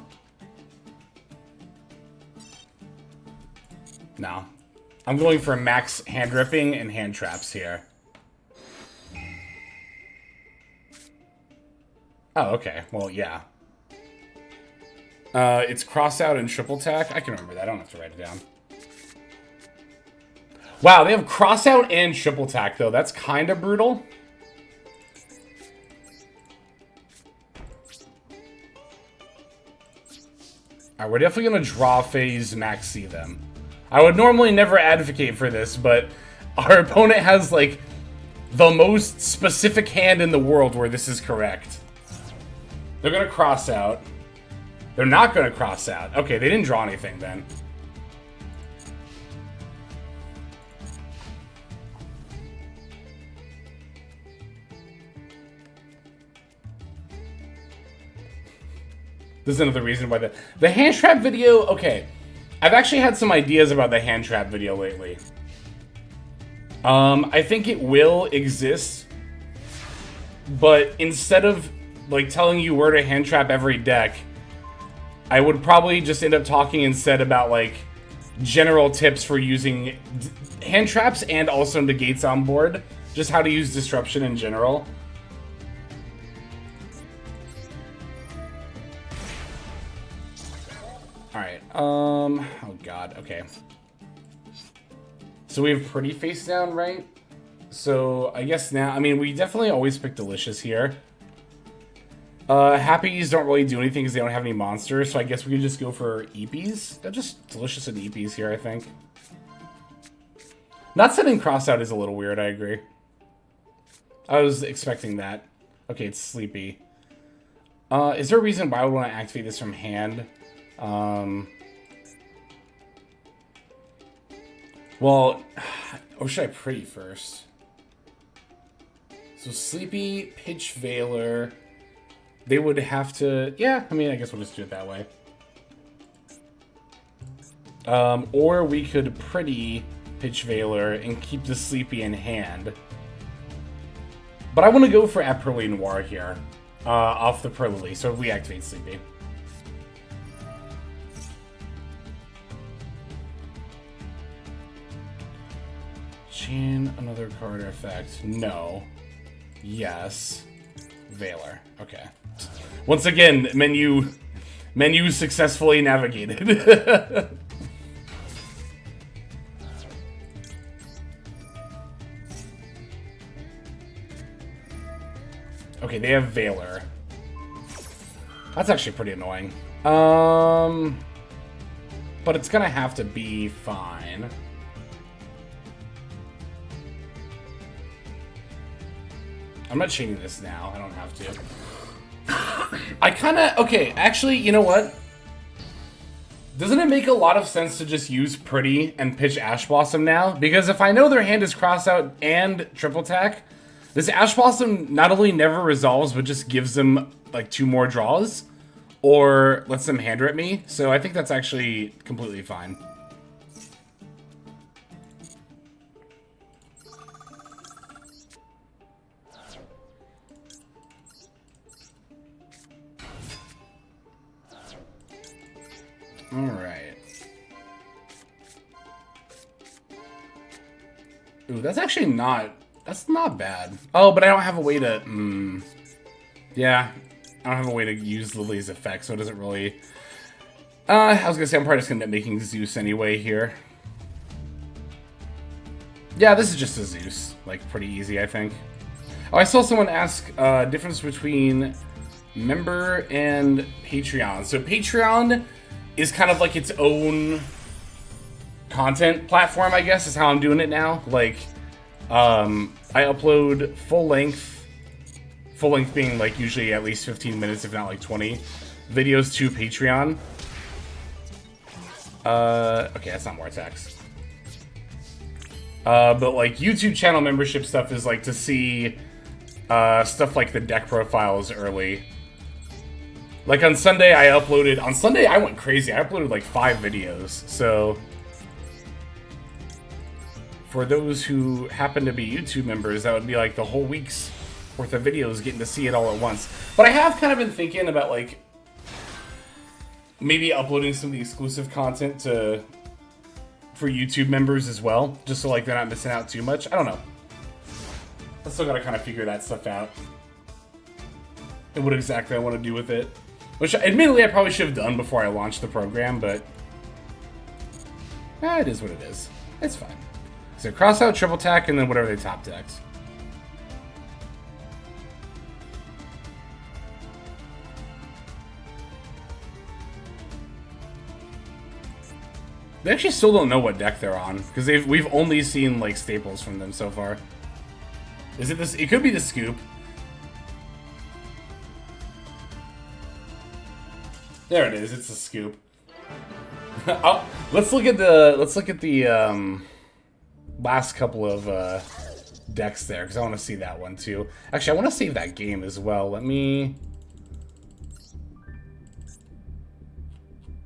No. I'm going for max hand ripping and hand traps here. Oh, okay. Well, yeah. It's cross out and triple tack. I can remember that. I don't have to write it down. Wow, they have cross out and triple tack, though. That's kind of brutal. Alright, we're definitely going to draw phase Maxi them. I would normally never advocate for this, but our opponent has, like, the most specific hand in the world where this is correct. They're going to cross out. They're not going to cross out. Okay, they didn't draw anything then. This is another reason why the hand trap video, okay. I've actually had some ideas about the hand trap video lately. I think it will exist, but instead of like telling you where to hand trap every deck, I would probably just end up talking instead about like general tips for using hand traps and also negates on board Just how to use Disruption in general. Alright, oh god, okay. So we have Pretty face down, right? So I guess now, I mean, we definitely always pick Delicious here. Happies don't really do anything because they don't have any monsters, so I guess we could just go for Eepies. They're just Delicious and Eepies here, I think. Not setting Cross out is a little weird, I agree. I was expecting that. Okay, it's Sleepy. Is there a reason why I would want to activate this from hand? Well, or should I Pretty first? So Sleepy, Pitch Veiler. They would have to... Yeah, I mean, I guess we'll just do it that way. Or we could Pretty Pitch Veiler and keep the Sleepy in hand. But I want to go for Purrely Noir here. Off the Purrely, so we activate Sleepy. Chain another card effect. No. Yes. Veiler. Okay. Once again, menu successfully navigated. Okay, they have Veiler. That's actually pretty annoying. But it's gonna have to be fine. I'm not chaining this now. I don't have to. I kind of... Okay, actually, you know what? Doesn't it make a lot of sense to just use Pretty and pitch Ash Blossom now? Because if I know their hand is cross out and triple attack, this Ash Blossom not only never resolves, but just gives them, like, 2 more draws. Or lets them hand rip me. So I think that's actually completely fine. Alright. Ooh, that's actually not... That's not bad. Oh, but I don't have a way to... Yeah. I don't have a way to use Lily's effect, so it doesn't really... I was gonna say, I'm probably just gonna end up making Zeus anyway here. Yeah, this is just a Zeus. Like, pretty easy, I think. Oh, I saw someone ask difference between member and Patreon. So Patreon is kind of like its own content platform, I guess, is how I'm doing it now. Like, I upload full length being like usually at least 15 minutes, if not like 20, videos to Patreon. Okay, that's not more attacks. But like YouTube channel membership stuff is like to see stuff like the deck profiles early. Like on Sunday I went crazy. I uploaded like 5 videos. So for those who happen to be YouTube members, that would be like the whole week's worth of videos getting to see it all at once. But I have kind of been thinking about like maybe uploading some of the exclusive content for YouTube members as well, just so like they're not missing out too much. I don't know. I still gotta kind of figure that stuff out and what exactly I want to do with it. Which, admittedly, I probably should have done before I launched the program, but it is what it is. It's fine. So cross out, triple attack, and then whatever they top decks. They actually still don't know what deck they're on, because we've only seen like staples from them so far. Is it this? It could be the Scoop. There it is. It's a Scoop. Oh, let's look at the last couple of decks there, because I want to see that one too. Actually, I want to save that game as well. Let me.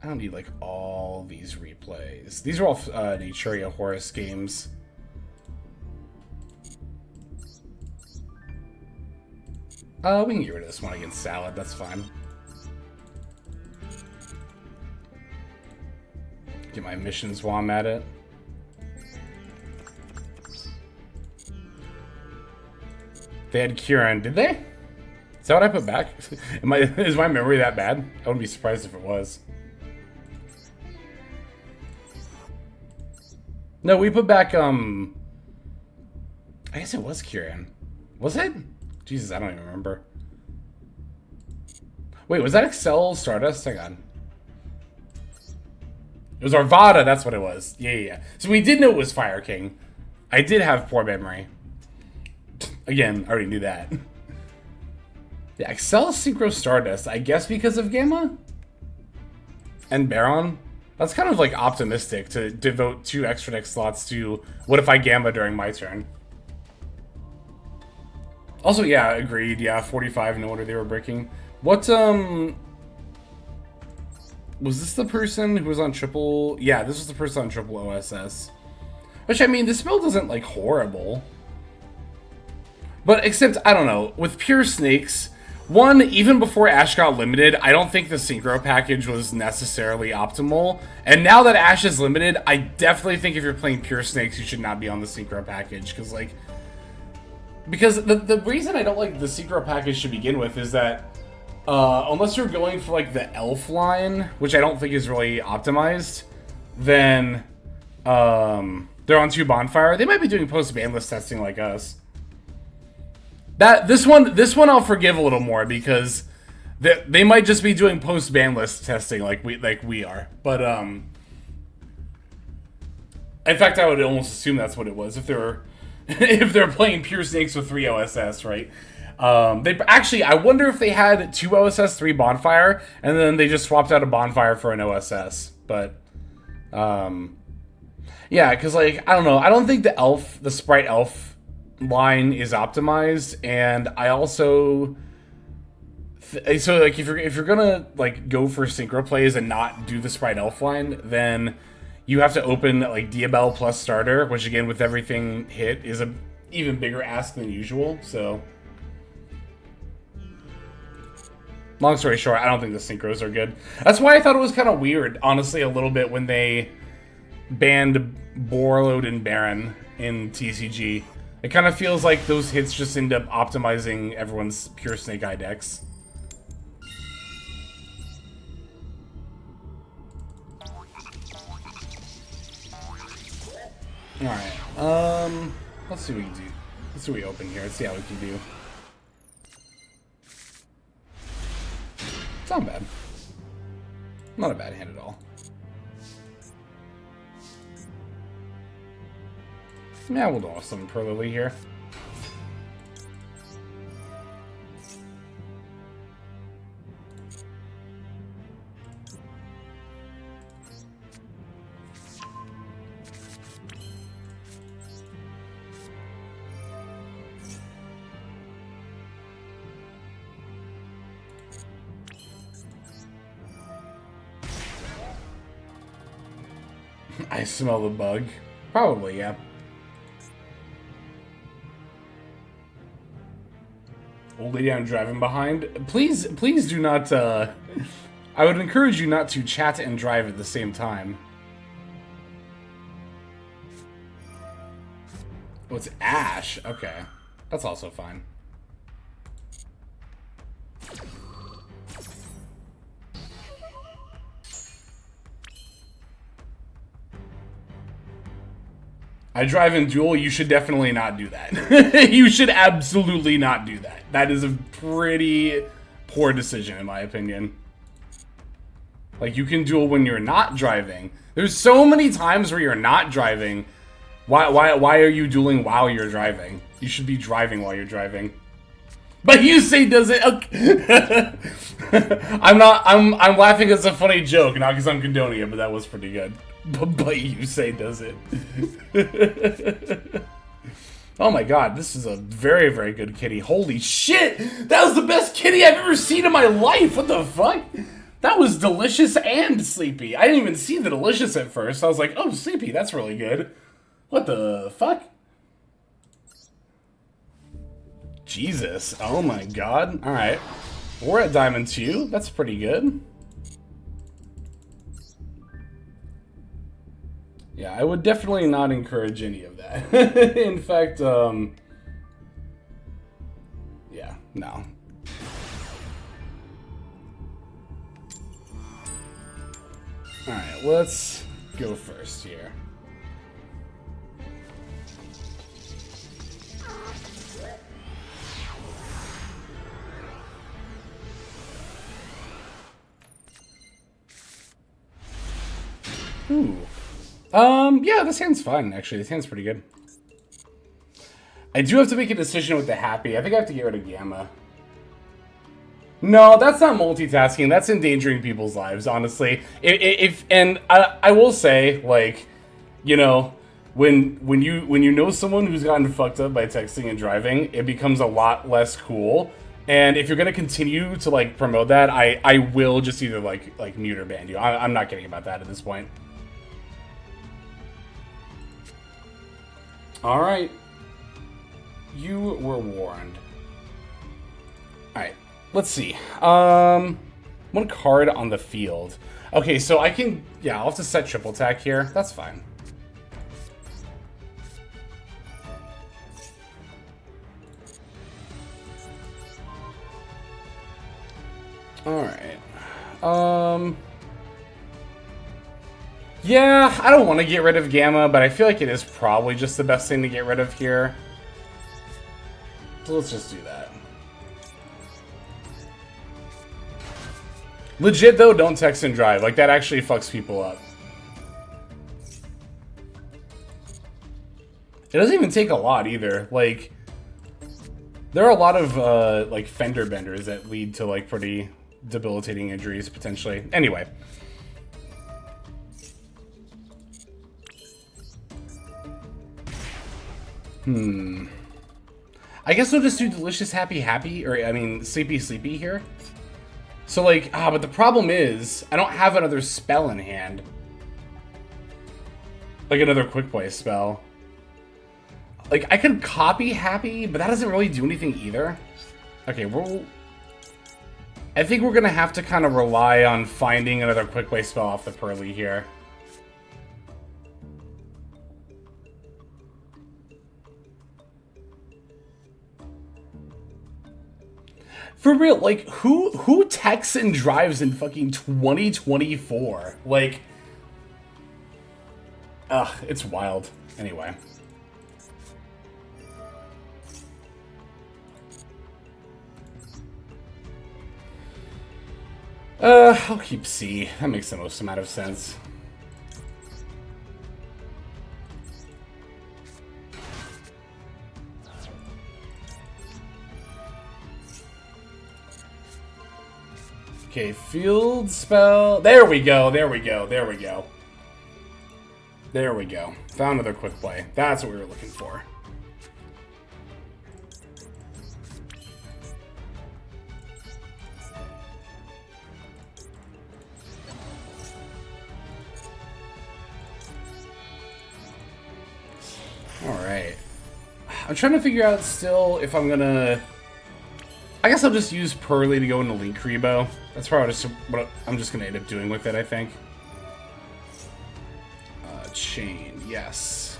I don't need like all these replays. These are all Naturia Horus games. We can get rid of this one against Salad. That's fine. Get my missions while I'm at it. They had Kieran. Did they? Is that what I put back? Is my memory that bad? I wouldn't be surprised if it was. No, we put back, I guess it was Kieran. Was it? Jesus, I don't even remember. Wait, was that Excel Stardust? Hang on. It was Arvada, that's what it was. Yeah. So we did know it was Fire King. I did have poor memory. Again, I already knew that. Yeah, Excel Synchro Stardust, I guess because of Gamma? And Baron? That's kind of like optimistic to devote 2 extra deck slots to what if I Gamma during my turn. Also, yeah, agreed. Yeah, 45, no wonder they were breaking. What, was this the person who was on triple? Yeah, this was the person on triple OSS. Which, I mean, this build isn't, like, horrible. But, except, I don't know, with pure snakes, one, even before Ash got limited, I don't think the Synchro package was necessarily optimal. And now that Ash is limited, I definitely think if you're playing pure snakes, you should not be on the Synchro package. Because the reason I don't like the Synchro package to begin with is that unless you're going for like the elf line, which I don't think is really optimized, then they're on 2 bonfire. They might be doing post-ban list testing like us. This one I'll forgive a little more because they might just be doing post-ban list testing like we are. But in fact, I would almost assume that's what it was if they're playing pure snakes with 3 OSS, right? They actually, I wonder if they had 2 OSS, 3 bonfire, and then they just swapped out a bonfire for an OSS. But yeah, because like I don't know, I don't think the sprite elf line is optimized, and I also so like if you're gonna like go for synchro plays and not do the sprite elf line, then you have to open like Diabell plus starter, which again with everything hit is a even bigger ask than usual. So long story short, I don't think the synchros are good. That's why I thought it was kind of weird, honestly, a little bit when they banned Borload and Baron in TCG. It kind of feels like those hits just end up optimizing everyone's pure Snake Eye decks. Alright, let's see what we can do. Let's see what we open here. Let's see how we can do. It's not bad. Not a bad hand at all. Yeah, we'll do some Purrely here. I smell the bug. Probably, yeah. Old lady I'm driving behind. Please do not, I would encourage you not to chat and drive at the same time. Oh, it's Ash. Okay. That's also fine. I drive in Duel, you should definitely not do that. You should absolutely not do that. That is a pretty poor decision, in my opinion. Like, you can Duel when you're not driving. There's so many times where you're not driving. Why are you dueling while you're driving? You should be driving while you're driving. But you say does it? Okay. I'm laughing as a funny joke, not because I'm condoning it, but that was pretty good. But you say does it? Oh my god, this is a very, very good kitty. Holy shit! That was the best kitty I've ever seen in my life! What the fuck? That was delicious and sleepy. I didn't even see the delicious at first. I was like, oh, sleepy, that's really good. What the fuck? Jesus. Oh my god. Alright. We're at Diamond 2. That's pretty good. Yeah, I would definitely not encourage any of that. In fact, No. Alright, let's go first here. Ooh. Yeah, this hand's fine, actually. This hand's pretty good. I do have to make a decision with the Happy. I think I have to get rid of Gamma. No, that's not multitasking. That's endangering people's lives, honestly. I will say, like, you know, when you know someone who's gotten fucked up by texting and driving, it becomes a lot less cool. And if you're gonna continue to like promote that, I will just either like mute or ban you. I'm not kidding about that at this point. All right, you were warned. All right. Let's see. One card on the field. Okay, so I can... Yeah, I'll have to set triple attack here. That's fine. Alright. Yeah, I don't want to get rid of Gamma, but I feel like it is probably just the best thing to get rid of here. So let's just do that. Legit, though, don't text and drive. Like, that actually fucks people up. It doesn't even take a lot, either. Like, there are a lot of, like, fender benders that lead to, like, pretty debilitating injuries, potentially. Anyway. I guess we'll just do Delicious Happy Happy, or, I mean, Sleepy Sleepy here. So, like, but the problem is, I don't have another spell in hand. Like, another quick play spell. Like, I could copy Happy, but that doesn't really do anything either. Okay, I think we're gonna have to kind of rely on finding another quick play spell off the Purrely here. For real, like, who texts and drives in fucking 2024? Like, ugh, it's wild. Anyway. I'll keep C. That makes the most amount of sense. Okay, field spell. There we go, there we go, there we go. There we go. Found another quick play. That's what we were looking for. Alright. I'm trying to figure out still if I'm gonna... I guess I'll just use Purrely to go into Link Rebo. That's probably just what I'm just going to end up doing with it, I think. Chain, yes.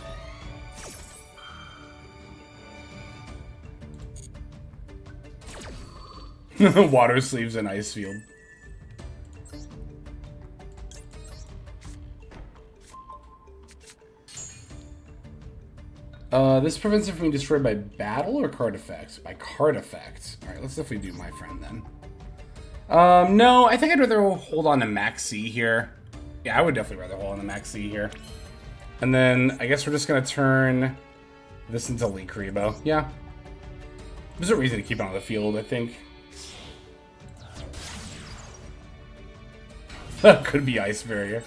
Water sleeves and ice field. This prevents it from being destroyed by battle or card effect? By card effect. Alright, let's definitely do my friend then. No, I think I'd rather hold on to Max C here. Yeah, I would definitely rather hold on to Max C here. And then, I guess we're just gonna turn this into Link Rebo. Yeah. There's a reason to keep it on the field, I think. Could be Ice Barrier.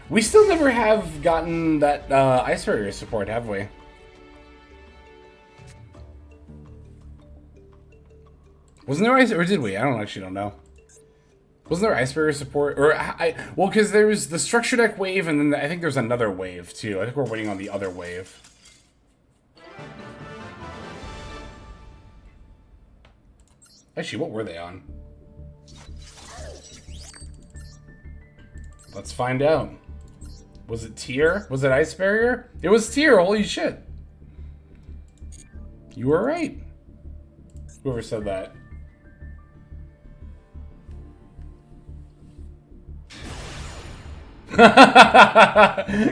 We still never have gotten that Ice Barrier support, have we? Wasn't there Ice, or did we? I don't know. Wasn't there Ice Barrier support? Or well, because there was the Structure Deck wave, and then I think there's another wave too. I think we're waiting on the other wave. Actually, what were they on? Let's find out. Was it Tier? Was it Ice Barrier? It was Tier, holy shit. You were right. Whoever said that.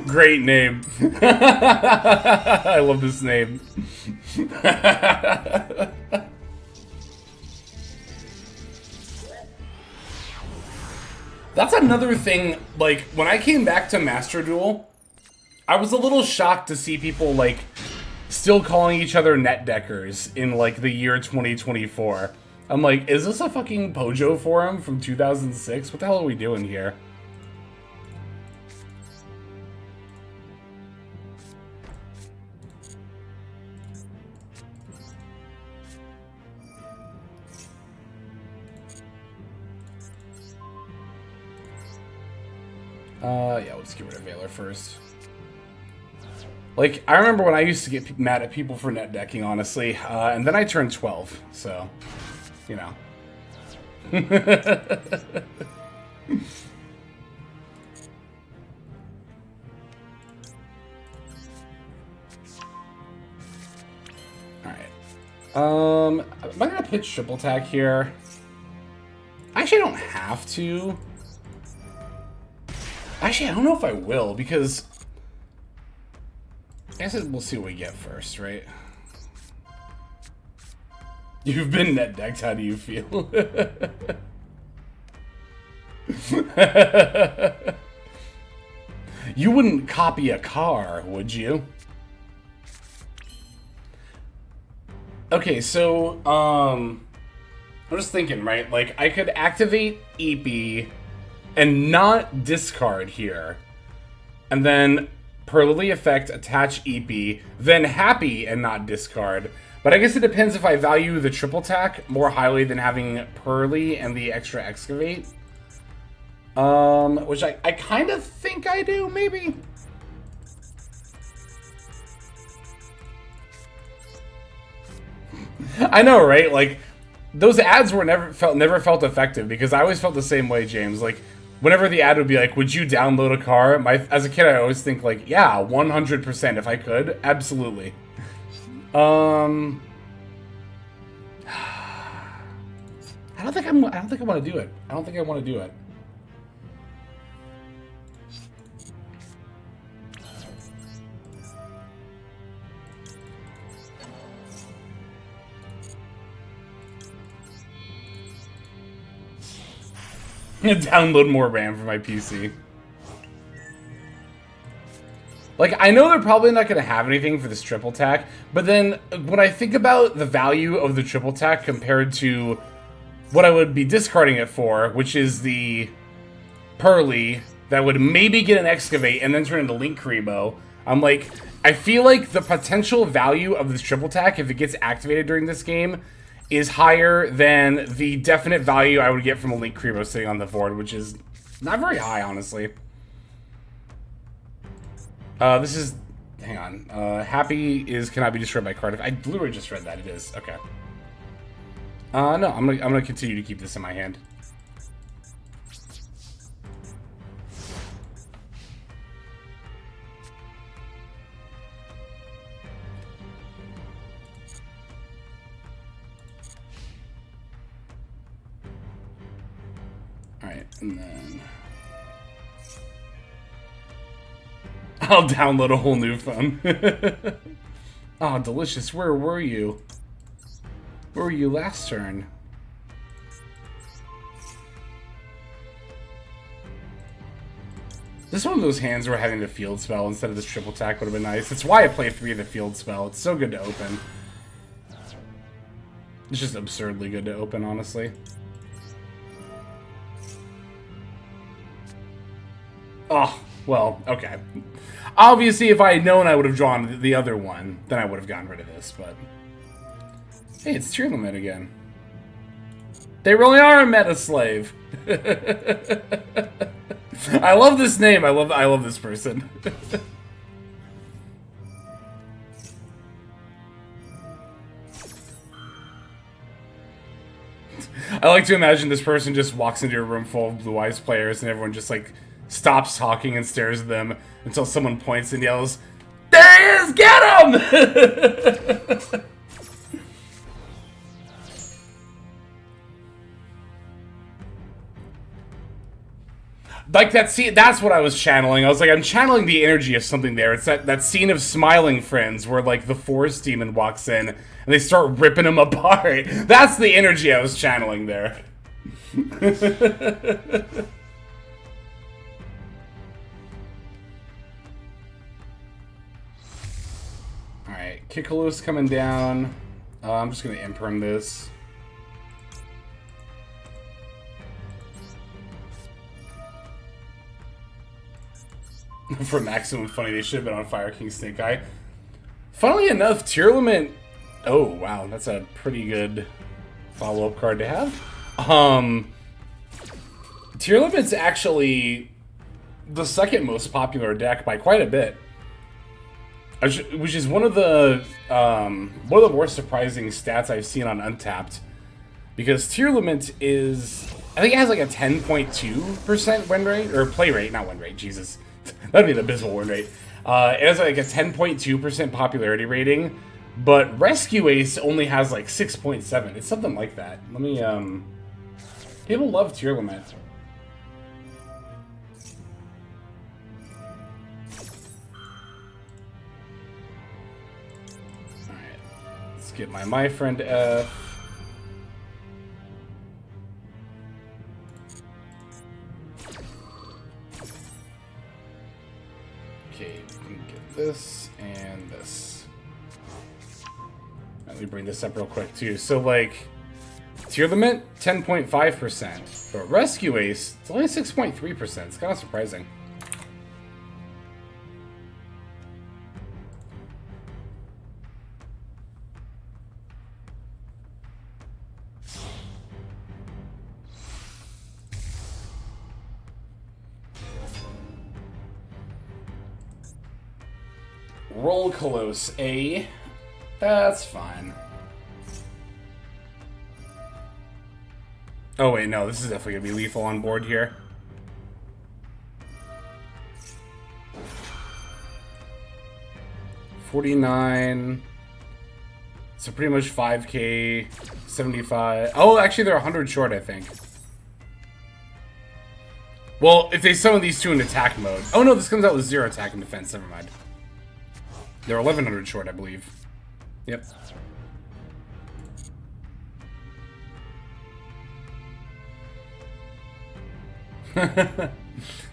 Great name. I love this name. That's another thing, like, when I came back to Master Duel, I was a little shocked to see people, like, still calling each other net deckers in, like, the year 2024. I'm like, is this a fucking Pojo forum from 2006? What the hell are we doing here? Yeah, let's get rid of Valor first. Like, I remember when I used to get mad at people for net decking, honestly, and then I turned 12, so, you know. Alright. Am I gonna pitch triple attack here? Actually, I don't have to. Actually, I don't know if I will, because I guess we'll see what we get first, right? You've been net decked, how do you feel? You wouldn't copy a car, would you? Okay, so, I'm just thinking, right? Like, I could activate EP and not discard here. And then Purrely effect, attach EP, then happy and not discard. But I guess it depends if I value the triple attack more highly than having Purrely and the extra excavate. Which I kind of think I do, maybe? I know, right? Like, those ads were never felt effective, because I always felt the same way, James. Like, whenever the ad would be like, would you download a car? As a kid, I always think like, yeah, 100% if I could. Absolutely. I don't think I want to do it. I don't think I want to do it. Download more RAM for my PC. Like, I know they're probably not going to have anything for this triple tack, but then when I think about the value of the triple tack compared to what I would be discarding it for, which is the Purrely that would maybe get an excavate and then turn into Link Kribo, I'm like, I feel like the potential value of this triple tack, if it gets activated during this game, is higher than the definite value I would get from a Link Kribo sitting on the board, which is not very high, honestly. This is... Hang on. Happy is cannot be destroyed by card. I literally just read that. It is. Okay. No, I'm gonna continue to keep this in my hand. Alright, and then... I'll download a whole new phone. Oh, delicious. Where were you? Where were you last turn? This is one of those hands where having the field spell instead of this triple attack would have been nice. That's why I play 3 of the field spell. It's so good to open. It's just absurdly good to open, honestly. Oh, well, okay. Obviously, if I had known I would have drawn the other one, then I would have gotten rid of this, but... Hey, it's Tier Limit again. They really are a meta slave. I love this name. I love this person. I like to imagine this person just walks into a room full of Blue Eyes players and everyone just like stops talking and stares at them until someone points and yells, "There he is! Get him!" Like that scene, that's what I was channeling. I was like, I'm channeling the energy of something there. It's that scene of Smiling Friends where like the Forest Demon walks in and they start ripping him apart. That's the energy I was channeling there. Alright, Kikalo's coming down. I'm just gonna imperm this. For maximum funny, they should have been on Fire King Snake Eye. Funnily enough, Tearlament... Oh, wow, that's a pretty good follow-up card to have. Tearlament's actually the second most popular deck by quite a bit. Which is one of the more surprising stats I've seen on Untapped. Because Tearlament is... I think it has like a 10.2% win rate, or play rate, not win rate, Jesus. That'd be an abysmal win rate. It has like a 10.2% popularity rating, but Rescue Ace only has like 6.7. It's something like that. Let me, people love Tearlament. Alright, let's get my friend F. Okay, we can get this and this. Let me bring this up real quick too. So like, Tearlament, 10.5%, but Rescue Ace, it's only 6.3%. It's kind of surprising. Roll Colosse A. That's fine. Oh wait, no, this is definitely gonna be lethal on board here. $49. So pretty much 5k, 75. Oh, actually they're 100 short, I think. Well, if they summon these two in attack mode. Oh no, this comes out with 0 attack and defense, never mind. They're 1100 short, I believe. Yep.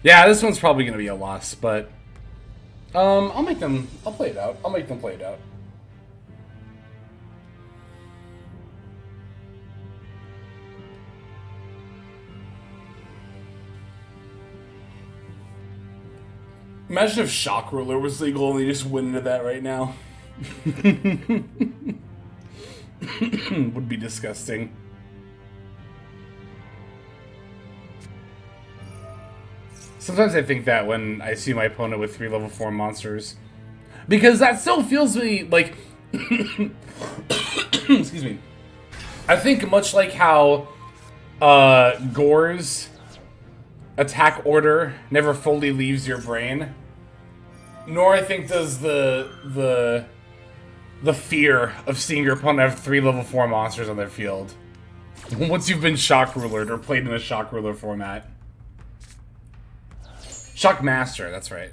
Yeah, this one's probably gonna be a loss, but I'll play it out. I'll make them play it out. Imagine if Shock Ruler was legal and they just went into that right now. Would be disgusting. Sometimes I think that when I see my opponent with 3 level 4 monsters. Because that still feels me like... Excuse me. I think much like how Gore's attack order never fully leaves your brain, nor I think does the fear of seeing your opponent have 3 level 4 monsters on their field. Once you've been Shock Rulered or played in a Shock Ruler format. Shock Master, that's right.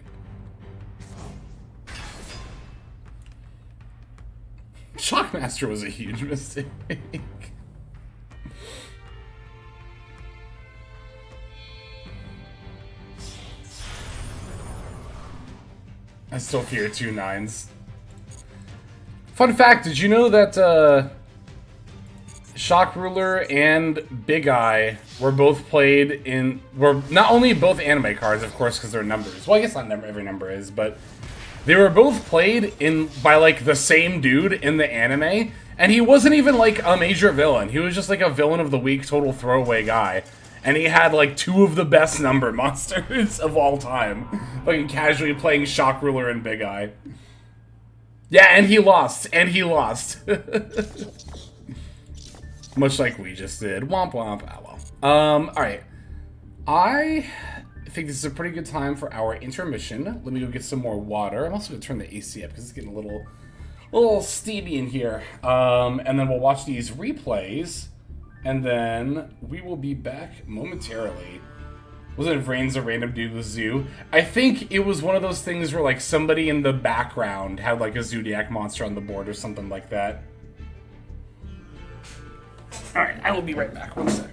Shock Master was a huge mistake. I still fear 2 9s. Fun fact, did you know that Shock Ruler and Big Eye were both played in... were not only both anime cards, of course, because they're numbers. Well, I guess not every number is, but... they were both played in by, like, the same dude in the anime, and he wasn't even, like, a major villain. He was just, like, a villain of the week, total throwaway guy. And he had, like, 2 of the best number monsters of all time. Like, casually playing Shock Ruler and Big Eye. Yeah, and he lost. And he lost. Much like we just did. Womp womp. Oh well. Alright. I think this is a pretty good time for our intermission. Let me go get some more water. I'm also going to turn the AC up because it's getting a little steamy in here. And then we'll watch these replays. And then we will be back momentarily. Wasn't Vrains a random dude with Zoo? I think it was one of those things where, like, somebody in the background had, like, a Zodiac monster on the board or something like that. Alright, I will be right back. 1 sec.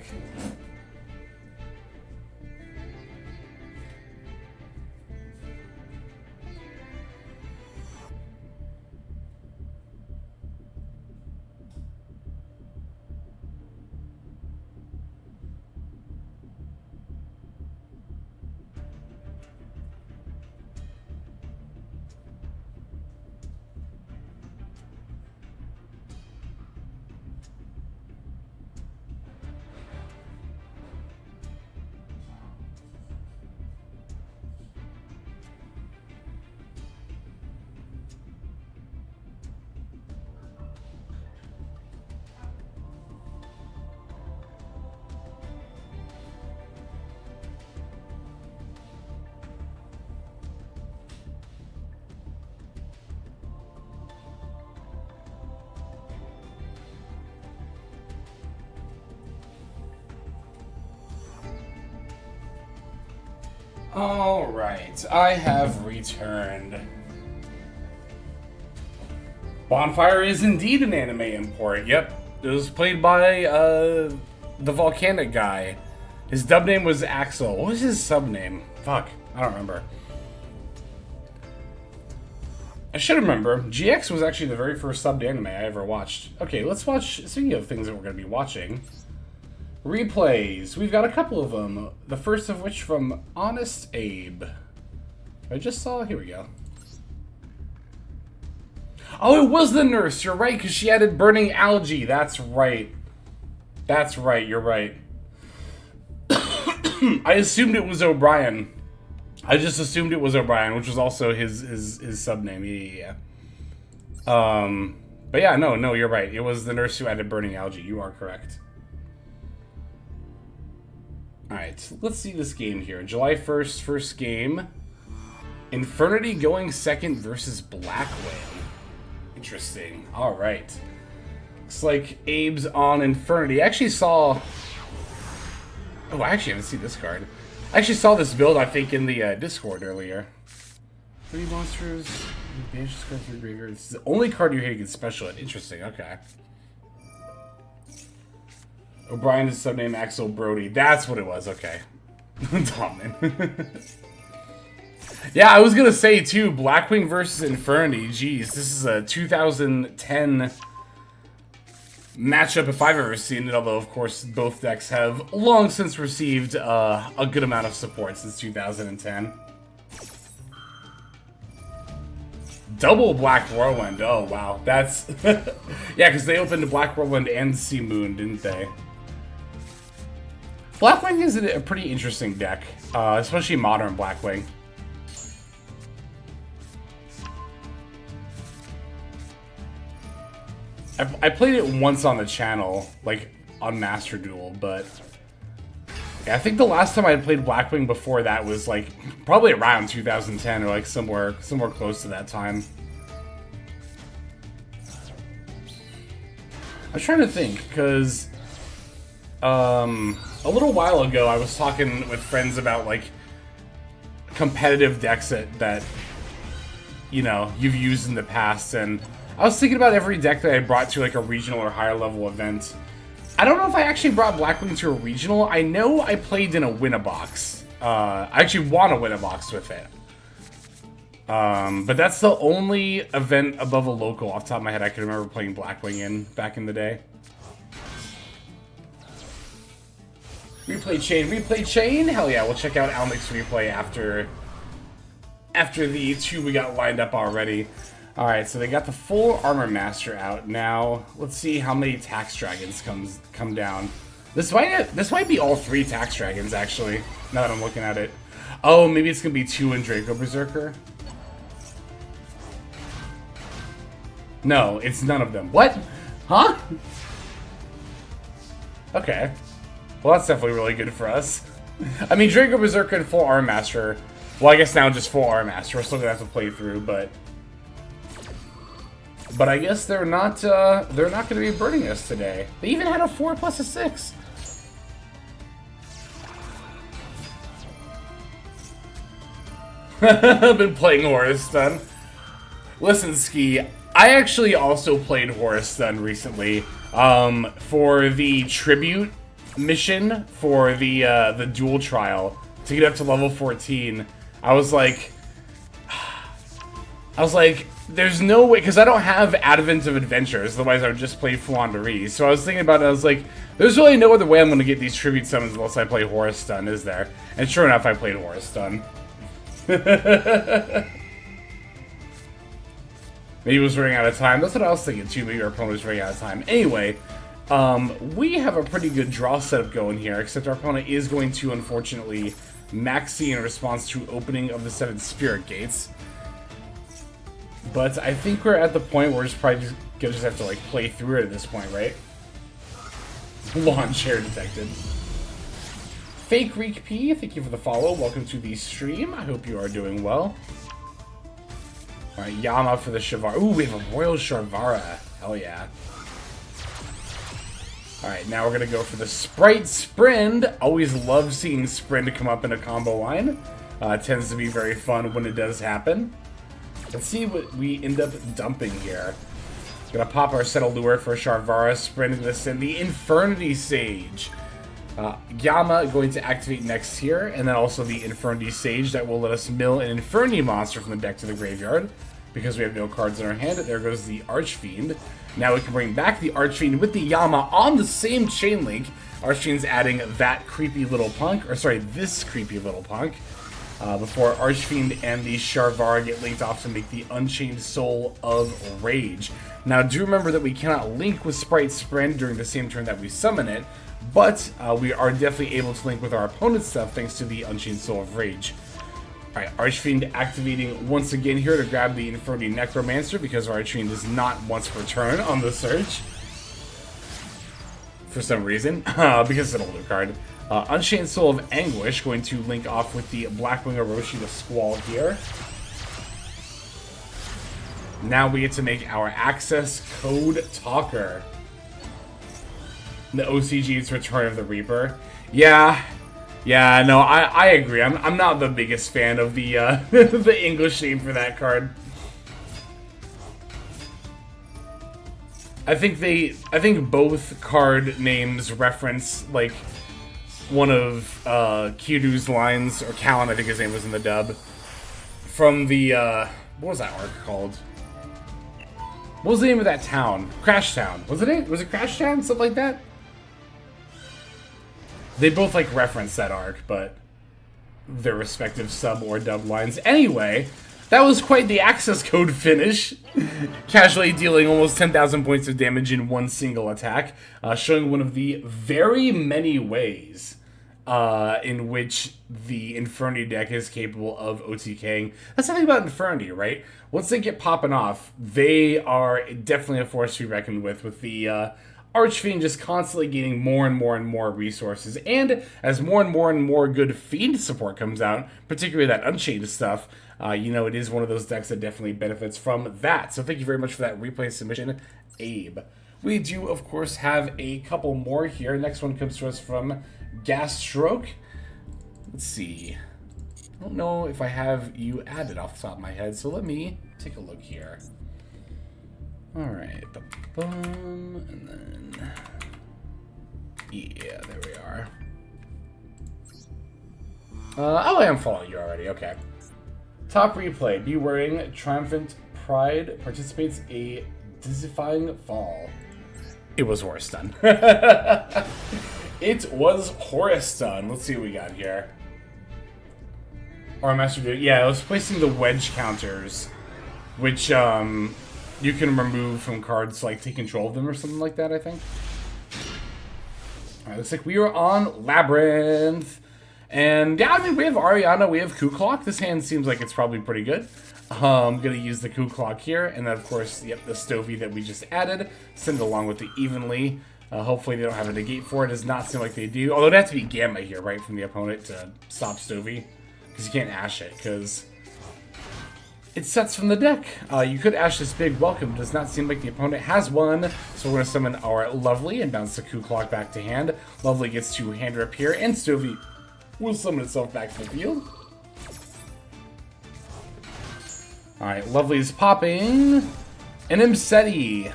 Alright, I have returned. Bonfire is indeed an anime import, yep. It was played by, the volcanic guy. His dub name was Axel. What was his sub name? Fuck, I don't remember. I should remember. GX was actually the very first subbed anime I ever watched. Okay, let's watch, speaking of things that we're going to be watching. Replays. We've got a couple of them. The first of which from Honest Abe. I just saw. Here we go. Oh, it was the nurse. You're right, because she added burning algae. That's right. That's right. You're right. I assumed it was O'Brien. I just assumed it was O'Brien, which was also his sub name. Yeah. But yeah, no, you're right. It was the nurse who added burning algae. You are correct. Alright, let's see this game here. July 1st, first game. Infernity going second versus Blackwing. Interesting. Alright. Looks like Abe's on Infernity. I actually saw... Oh, I actually haven't seen this card. I actually saw this build, I think, in the Discord earlier. 3 monsters. Banish this card through graveyard. This is the only card you're hitting in special hit. Interesting, okay. O'Brien is subname Axel Brody. That's what it was. Okay. Domin. Yeah, I was gonna say too. Blackwing versus Infernity. Jeez, this is a 2010 matchup if I've ever seen it. Although, of course, both decks have long since received a good amount of support since 2010. Double Black Whirlwind. Oh wow, that's yeah, because they opened Black Whirlwind and Sea Moon, didn't they? Blackwing is a pretty interesting deck, especially modern Blackwing. I played it once on the channel, like on Master Duel, but yeah, I think the last time I had played Blackwing before that was like probably around 2010 or like somewhere close to that time. I was trying to think, because a little while ago, I was talking with friends about, like, competitive decks that you know, you've used in the past, and I was thinking about every deck that I brought to, like, a regional or higher level event. I don't know if I actually brought Blackwing to a regional. I know I played in a win-a-box. I actually won a win-a-box with it. But that's the only event above a local off the top of my head I can remember playing Blackwing in back in the day. Replay chain? Hell yeah, we'll check out Almic's replay after the 2 we got lined up already. Alright, so they got the full Armor Master out. Now, let's see how many Tax Dragons come down. This might be all 3 Tax Dragons, actually, now that I'm looking at it. Oh, maybe it's gonna be 2 in Draco Berserker? No, it's none of them. What? Huh? Okay. Well, that's definitely really good for us. I mean, Draco Berserker and full Arm Master. Well, I guess now just full Arm Master. We're still gonna have to play through, but I guess they're not gonna be burning us today. They even had a 4 plus a 6. I've been playing Horus Stun. Listen, Ski, I actually also played Horus Stun recently for the tribute mission for the Duel trial to get up to level 14. I was like, there's no way, because I don't have Advent of Adventures, otherwise I would just play Flandre. So I was thinking about it, I was like, there's really no other way I'm going to get these tribute summons unless I play Horus Stun, is there? And sure enough, I played Horus Stun. Maybe it was running out of time. That's what I was thinking too, maybe our opponent was running out of time. Anyway, we have a pretty good draw setup going here, except our opponent is going to, unfortunately, maxi in response to opening of the 7 Spirit Gates. But I think we're at the point where we're just probably gonna have to like play through it at this point, right? Lawn chair detected. Fake Reek P, thank you for the follow. Welcome to the stream. I hope you are doing well. Alright, Yama for the Shavara. Ooh, we have a Royal Shavara. Hell yeah. Alright, now we're gonna go for the Sprite Sprint. Always love seeing Sprint come up in a combo line. Tends to be very fun when it does happen. Let's see what we end up dumping here. Gonna pop our Settle Lure for Sharvara, Sprint into send the Infernity Sage. Yama going to activate next here, and then also the Infernity Sage that will let us mill an Infernity monster from the deck to the graveyard. Because we have no cards in our hand, there goes the Archfiend. Now we can bring back the Archfiend with the Yama on the same chain link. Archfiend's adding that creepy little punk, or sorry, this creepy little punk. Before Archfiend and the Sharvara get linked off to make the Unchained Soul of Rage. Now, do remember that we cannot link with Sprite Sprint during the same turn that we summon it, but we are definitely able to link with our opponent's stuff thanks to the Unchained Soul of Rage. Alright, Archfiend activating once again here to grab the Infernity Necromancer because Archfiend is not once per turn on the search. For some reason, because it's an older card. Unchained Soul of Anguish going to link off with the Blackwing Orochi the Squall here. Now we get to make our access code talker. The OCG's Return of the Reaper. Yeah, no, I agree. I'm not the biggest fan of the the English name for that card. I think both card names reference like one of Kiryu's lines, or Callan, I think his name was in the dub, from the what was that arc called? What was the name of that town? Crash Town, wasn't it? Was it Crash Town? Something like that? They both like reference that arc, but their respective sub or dub lines. Anyway, that was quite the access code finish. Casually dealing almost 10,000 points of damage in one single attack, showing one of the very many ways in which the Infernity deck is capable of OTKing. That's the thing about Infernity, right? Once they get popping off, they are definitely a force to be reckoned with the Archfiend just constantly gaining more and more and more resources. And as more and more good Fiend support comes out, particularly that Unchained stuff, you know, it is one of those decks that definitely benefits from that. So thank you very much for that replay submission, Abe. We do, of course, have a couple more here. Next one comes to us from Gasstroke. Let's see. I don't know if I have you added off the top of my head, so let me take a look here. Alright. And then... yeah, there we are. Oh, I am following you already. Okay. Top replay. Be wearing Triumphant Pride. Participates a dizzyfying fall. It was Horus Stun. It was Horus Stun. Let's see what we got here. Our Master Duel. Yeah, I was placing the wedge counters, which you can remove from cards to, like, take control of them or something like that, I think. Alright, looks like we are on Labyrinth. And yeah, I mean, we have Ariana, we have Ku-Clock. This hand seems like it's probably pretty good. I'm going to use the Ku-Clock here. And then, of course, yep, the Stovey that we just added. Send it along with the Evenly. Hopefully they don't have a negate for it. It does not seem like they do. Although it has to be Gamma here, right, from the opponent to stop Stovey. Because you can't Ash it, because it sets from the deck. You could Ash this big welcome. It does not seem like the opponent has one. So we're going to summon our Lovely and bounce the Ku-Clock back to hand. Lovely gets to hand rip here, and Stovey will summon itself back to the field. Alright, Lovely's popping. An Imseti.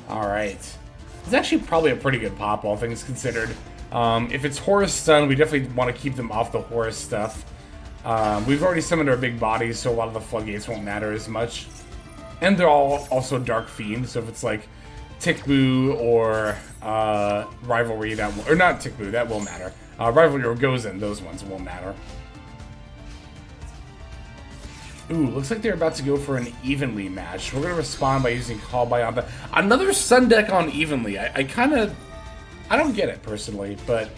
Alright. It's actually probably a pretty good pop, all things considered. If it's Horus stun, we definitely want to keep them off the Horus stuff. We've already summoned our big bodies, so a lot of the floodgates won't matter as much. And they're all also Dark Fiend, so if it's like Tickboo or Rivalry, that will, or not Tickboo, that will matter. Rivalry or Gozen, those ones won't matter. Ooh, looks like they're about to go for an Evenly match. We're going to respond by using Call by Yonta. Another Sun deck on Evenly. I don't get it, personally, but...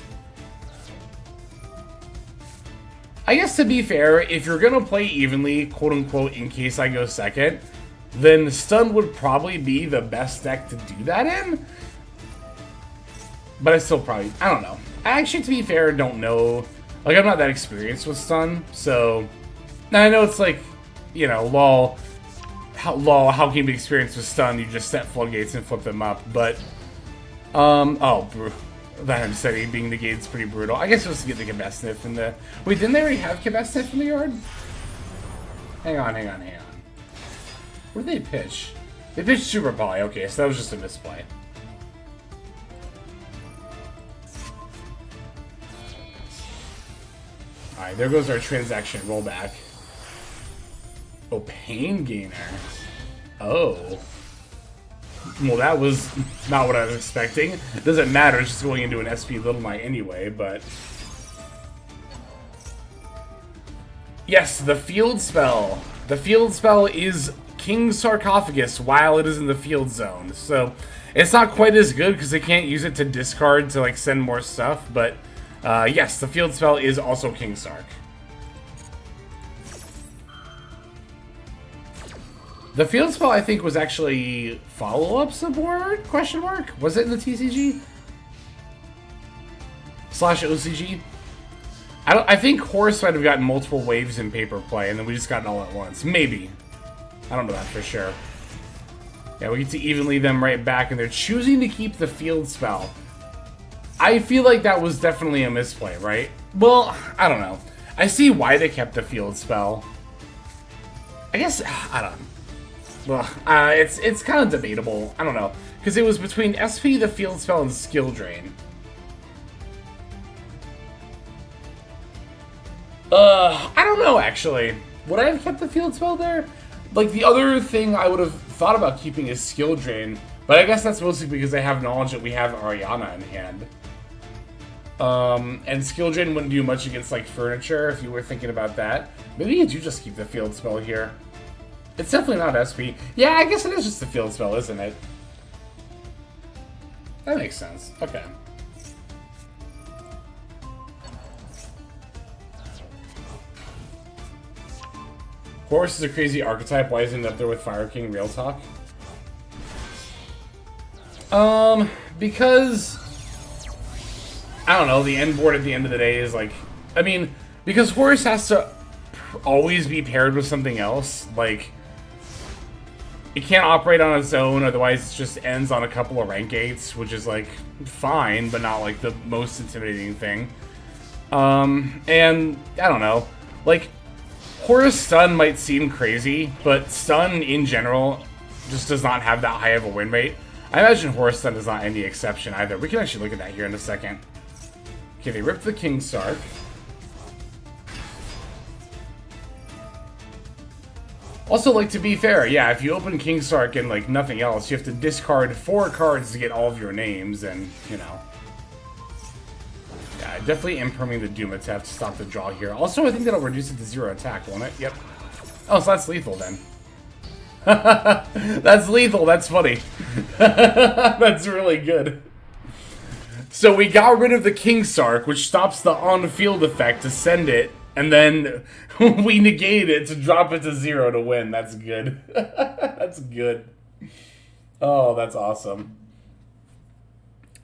I guess to be fair, if you're going to play Evenly, quote-unquote, in case I go second, then Stun would probably be the best deck to do that in. But I still probably... I don't know. Actually, to be fair, don't know. Like, I'm not that experienced with Stun, so... Now, I know it's like... You know, lol, how can you be experienced with stun? You just set floodgates and flip them up, but, that Imseti being negated is pretty brutal. I guess just to get the Kabesnif in the... Wait, didn't they already have Kabesnif in the yard? Hang on. Where did they pitch? They pitched Super Poly, okay, so that was just a misplay. Alright, there goes our transaction rollback. Oh, Pain Gainer. Oh. Well, that was not what I was expecting. It doesn't matter, it's just going into an SP Little Knight anyway, but... Yes, the field spell. The field spell is King's Sarcophagus while it is in the field zone. So, it's not quite as good because they can't use it to discard to, like, send more stuff, but... yes, the field spell is also King's Sarc. The field spell, I think, was actually follow-up support? Question mark? Was it in the TCG? / OCG? I think Horus might have gotten multiple waves in paper play, and then we just got it all at once. Maybe. I don't know that for sure. Yeah, we get to evenly them right back, and they're choosing to keep the field spell. I feel like that was definitely a misplay, right? Well, I don't know. I see why they kept the field spell. I guess, I don't know. Well, it's kind of debatable. I don't know. Because it was between SP, the field spell, and skill drain. I don't know, actually. Would I have kept the field spell there? Like, the other thing I would have thought about keeping is skill drain. But I guess that's mostly because I have knowledge that we have Ariana in hand. And skill drain wouldn't do much against, like, furniture, if you were thinking about that. Maybe you do just keep the field spell here. It's definitely not SP. Yeah, I guess it is just the field spell, isn't it? That makes sense. Okay. Horus is a crazy archetype. Why isn't it up there with Fire King? Real talk. Because... I don't know, the end board at the end of the day is like... I mean, because Horus has to always be paired with something else. Like... It can't operate on its own, otherwise it just ends on a couple of rank 8s, which is, like, fine, but not, like, the most intimidating thing. And, I don't know, like, Horus Stun might seem crazy, but Stun, in general, just does not have that high of a win rate. I imagine Horus Stun is not any exception either. We can actually look at that here in a second. Okay, they ripped the King's Sarc. Also, like, to be fair, yeah, if you open King's Sarc and, like, nothing else, you have to discard 4 cards to get all of your names, and, you know. Yeah, I definitely am perming the Dumatef to stop the draw here. Also, I think that'll reduce it to 0 attack, won't it? Yep. Oh, so that's lethal, then. That's lethal, that's funny. That's really good. So we got rid of the King's Sarc, which stops the on-field effect to send it, and then we negate it to drop it to 0 to win. That's good. That's good. Oh, that's awesome.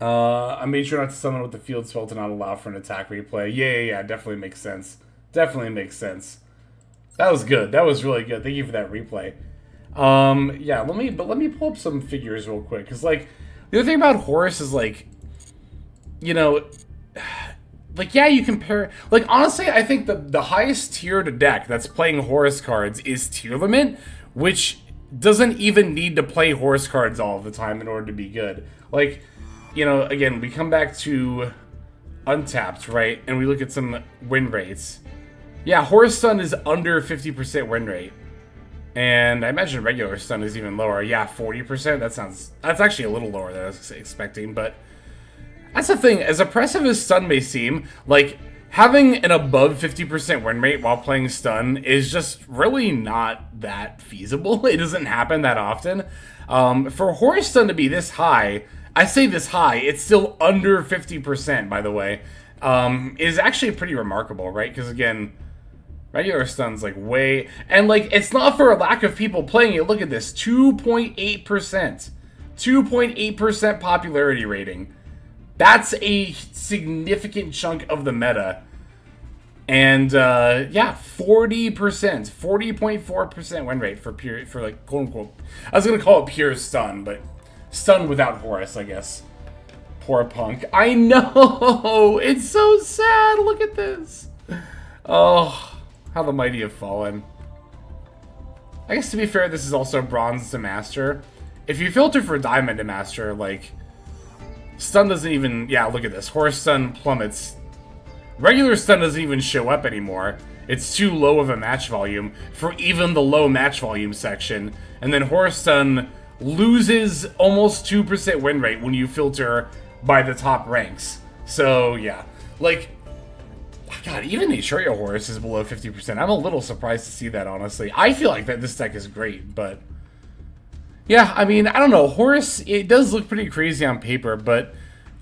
I made sure not to summon with the field spell to not allow for an attack replay. Yeah, definitely makes sense. Definitely makes sense. That was good. That was really good. Thank you for that replay. Yeah, let me pull up some figures real quick, because, like, the other thing about Horus is, like, you know, like, yeah, you compare... Like, honestly, I think the highest tiered deck that's playing Horus cards is Tier Limit, which doesn't even need to play Horus cards all the time in order to be good. Like, you know, again, we come back to Untapped, right? And we look at some win rates. Yeah, Horus Stun is under 50% win rate. And I imagine regular stun is even lower. Yeah, 40%. That's actually a little lower than I was expecting, but that's the thing. As oppressive as stun may seem, like, having an above 50% win rate while playing stun is just really not that feasible. It doesn't happen that often. For Horus Stun to be this high, I say this high, it's still under 50%, by the way, is actually pretty remarkable, right? Because, again, regular stun's like way... And, like, it's not for a lack of people playing it. Look at this. 2.8%. 2.8% popularity rating. That's a significant chunk of the meta. And, yeah, 40%. 40.4% win rate for pure... For, like, quote-unquote... I was going to call it pure stun, but... Stun without Horus, I guess. Poor Punk. I know! It's so sad! Look at this! Oh... How the mighty have fallen. I guess to be fair, this is also bronze to master. If you filter for diamond to master, like, stun doesn't even... Yeah, look at this. Horus Stun plummets. Regular stun doesn't even show up anymore. It's too low of a match volume for even the low match volume section. And then Horus Stun loses almost 2% win rate when you filter by the top ranks. So, yeah. Like... God, even Naturia Horus is below 50%. I'm a little surprised to see that, honestly. I feel like that this deck is great, but... Yeah, I mean, I don't know. Horus, it does look pretty crazy on paper, but...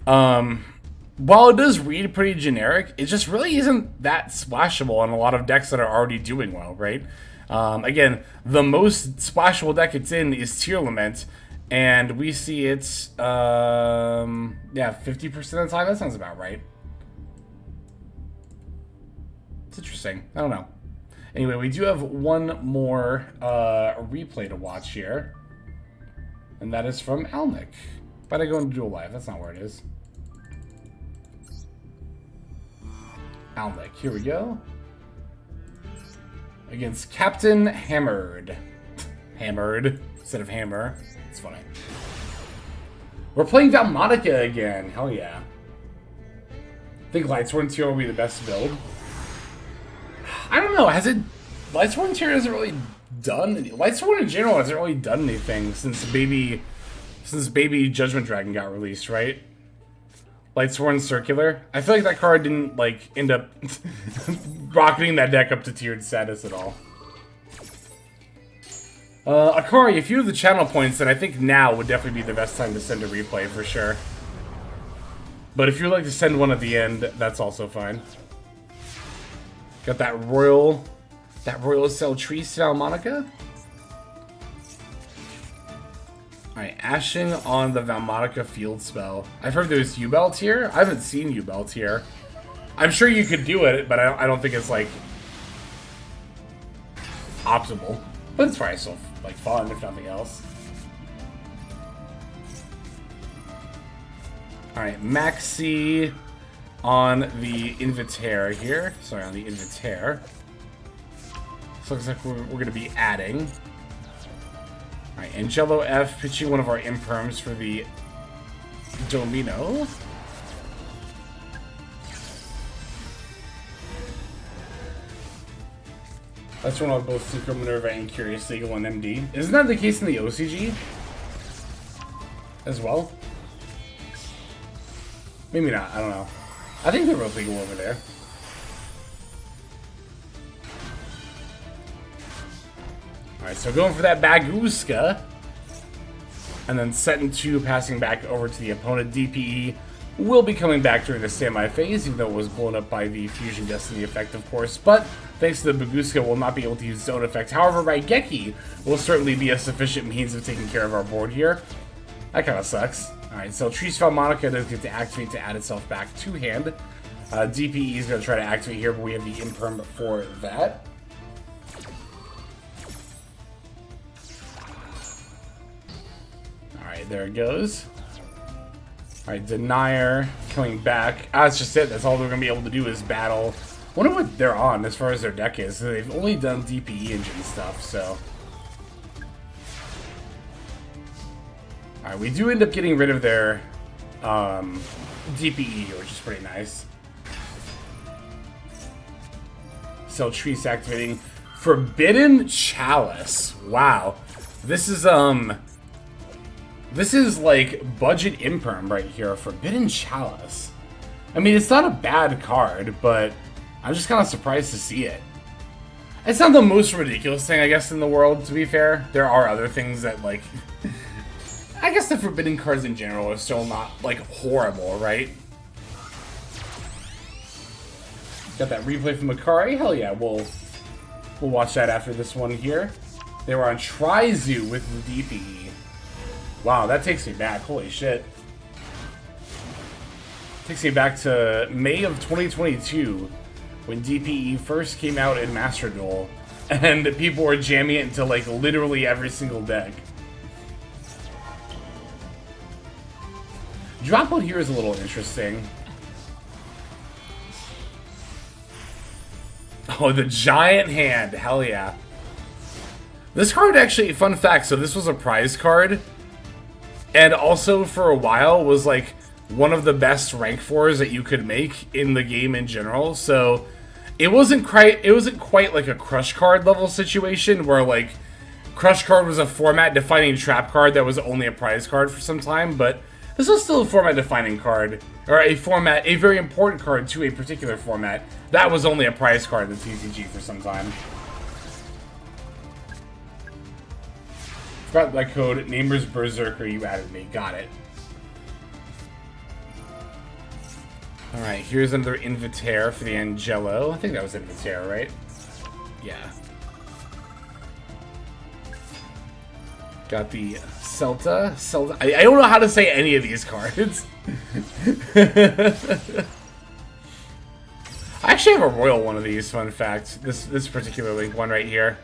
while it does read pretty generic, it just really isn't that splashable on a lot of decks that are already doing well, right? Again, the most splashable deck it's in is Tier Lament, and we see it's... yeah, 50% of the time. That sounds about right. It's interesting. I don't know. Anyway, we do have one more replay to watch here. And that is from Alnick. Why'd I go into Duel Live? That's not where it is. Alnick. Here we go. Against Captain Hammered. Hammered instead of Hammer. It's funny. We're playing Valmonica again. Hell yeah. I think Lightsworn Tier will be the best build. I don't know, has it... Lightsworn Tier hasn't really done... Lightsworn in general hasn't really done anything since Baby Judgment Dragon got released, right? Lightsworn Circular. I feel like that card didn't, like, end up rocketing that deck up to tiered status at all. Akari, if you have the channel points, then I think now would definitely be the best time to send a replay, for sure. But if you'd like to send one at the end, that's also fine. Got that Royal Celtrice Valmonica. Alright, Ashing on the Valmonica field spell. I've heard there's U-Belt here. I haven't seen U-Belt here. I'm sure you could do it, but I don't think it's, like, optimal. But it's probably still, like, fun, if nothing else. Alright, Maxi on the Invitaire here. Sorry, on the Invitaire. So looks like we're going to be adding. Alright, Angelo F pitching one of our imperms for the Domino. That's one of both Synchro Minerva and Curious Legal and MD. Isn't that the case in the OCG as well? Maybe not, I don't know. I think they're both legal over there. Alright, so going for that Baguska. And then setting 2, passing back over to the opponent. DPE will be coming back during the standby phase, even though it was blown up by the Fusion Destiny effect, of course. But thanks to the Baguska, we'll not be able to use its own effect. However, Raigeki will certainly be a sufficient means of taking care of our board here. That kind of sucks. Alright, so Trice Valmonica does get to activate to add itself back to hand. DPE is going to try to activate here, but we have the imperm for that. Alright, there it goes. Alright, Denier coming back. Ah, that's just it. That's all they're going to be able to do is battle. I wonder what they're on as far as their deck is. They've only done DPE engine stuff, so. Alright, we do end up getting rid of their DPE here, which is pretty nice. Cell Trees activating. Forbidden Chalice. Wow. This is like budget imperm right here. Forbidden Chalice. I mean, it's not a bad card, but I'm just kind of surprised to see it. It's not the most ridiculous thing, I guess, in the world, to be fair. There are other things that, like... I guess the forbidden cards in general are still not, like, horrible, right? Got that replay from Makari? Hell yeah, we'll watch that after this one here. They were on Trizu with the DPE. Wow, that takes me back. Holy shit. Takes me back to May of 2022 when DPE first came out in Master Duel. And people were jamming it into, like, literally every single deck. Dropout here is a little interesting. Oh, the Giant Hand. Hell yeah. This card actually, fun fact, so this was a prize card. And also, for a while, was like one of the best rank 4s that you could make in the game in general. So, it wasn't quite like a Crush card level situation where like Crush card was a format defining trap card that was only a prize card for some time, but this was still a format-defining card, or a very important card to a particular format. That was only a prize card in the TCG for some time. Forgot that code, Namers Berserker, you added me. Got it. Alright, here's another Invitaire for the Angelo. I think that was Invitaire, right? Yeah. Got the Celta. I don't know how to say any of these cards. I actually have a royal one of these, fun fact. This particular Link one right here.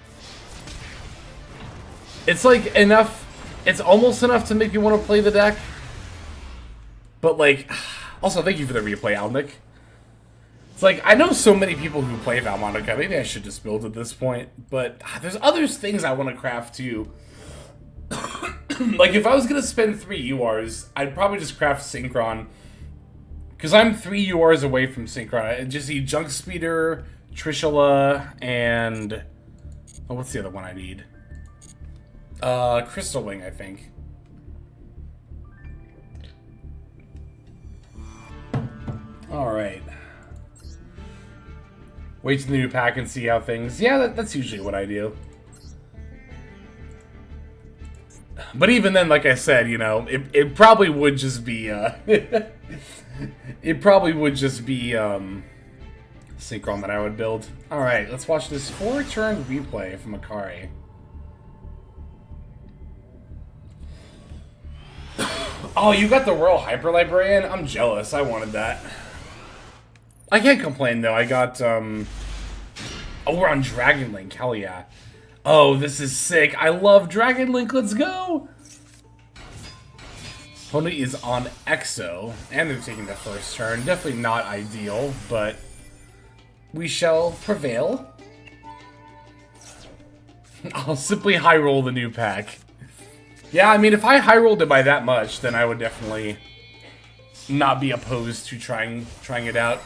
It's like enough, it's almost enough to make me want to play the deck. But like, also thank you for the replay, Alnick. It's like, I know so many people who play Valmonica, maybe I should just build at this point. But there's other things I want to craft too. Like, if I was going to spend 3 URs, I'd probably just craft Synchron. Because I'm 3 URs away from Synchron. I just need Junk Speeder, Trishula, and... oh, what's the other one I need? Crystal Wing, I think. Alright. Wait till the new pack and see how things... yeah, that's usually what I do. But even then, like I said, you know, it probably would just be, it probably would just be, Synchron that I would build. Alright, let's watch this 4-turn replay from Akari. Oh, you got the Royal Hyper Librarian? I'm jealous. I wanted that. I can't complain, though. I got, oh, we're on Dragon Link. Hell yeah. Oh, this is sick. I love Dragon Link. Let's go. Pony is on Exo, and they're taking the first turn. Definitely not ideal, but we shall prevail. I'll simply high roll the new pack. Yeah, I mean, if I high rolled it by that much, then I would definitely not be opposed to trying it out.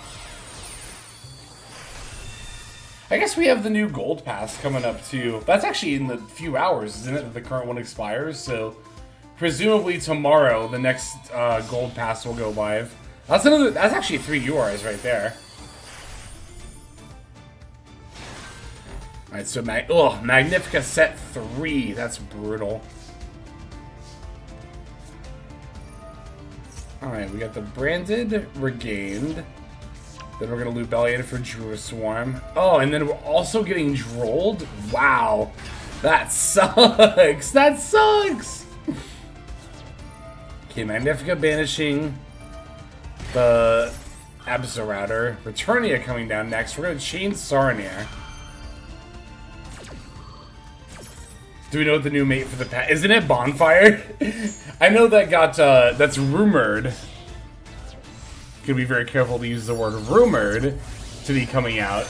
I guess we have the new Gold Pass coming up, too. That's actually in the few hours, isn't it, that the current one expires? So, presumably tomorrow, the next Gold Pass will go live. That's actually 3 URs right there. Alright, so Magnifica set 3. That's brutal. Alright, we got the Branded Regained. Then we're going to loot Bellion for Druid Swarm. Oh, and then we're also getting Drolled? Wow. That sucks. That sucks. Okay, Magnifica banishing the Absorouter. Returnia coming down next. We're going to chain Saronir. Do we know what the new mate for the pet? Isn't it Bonfire? I know that got, that's rumored gonna be very careful to use the word rumored to be coming out.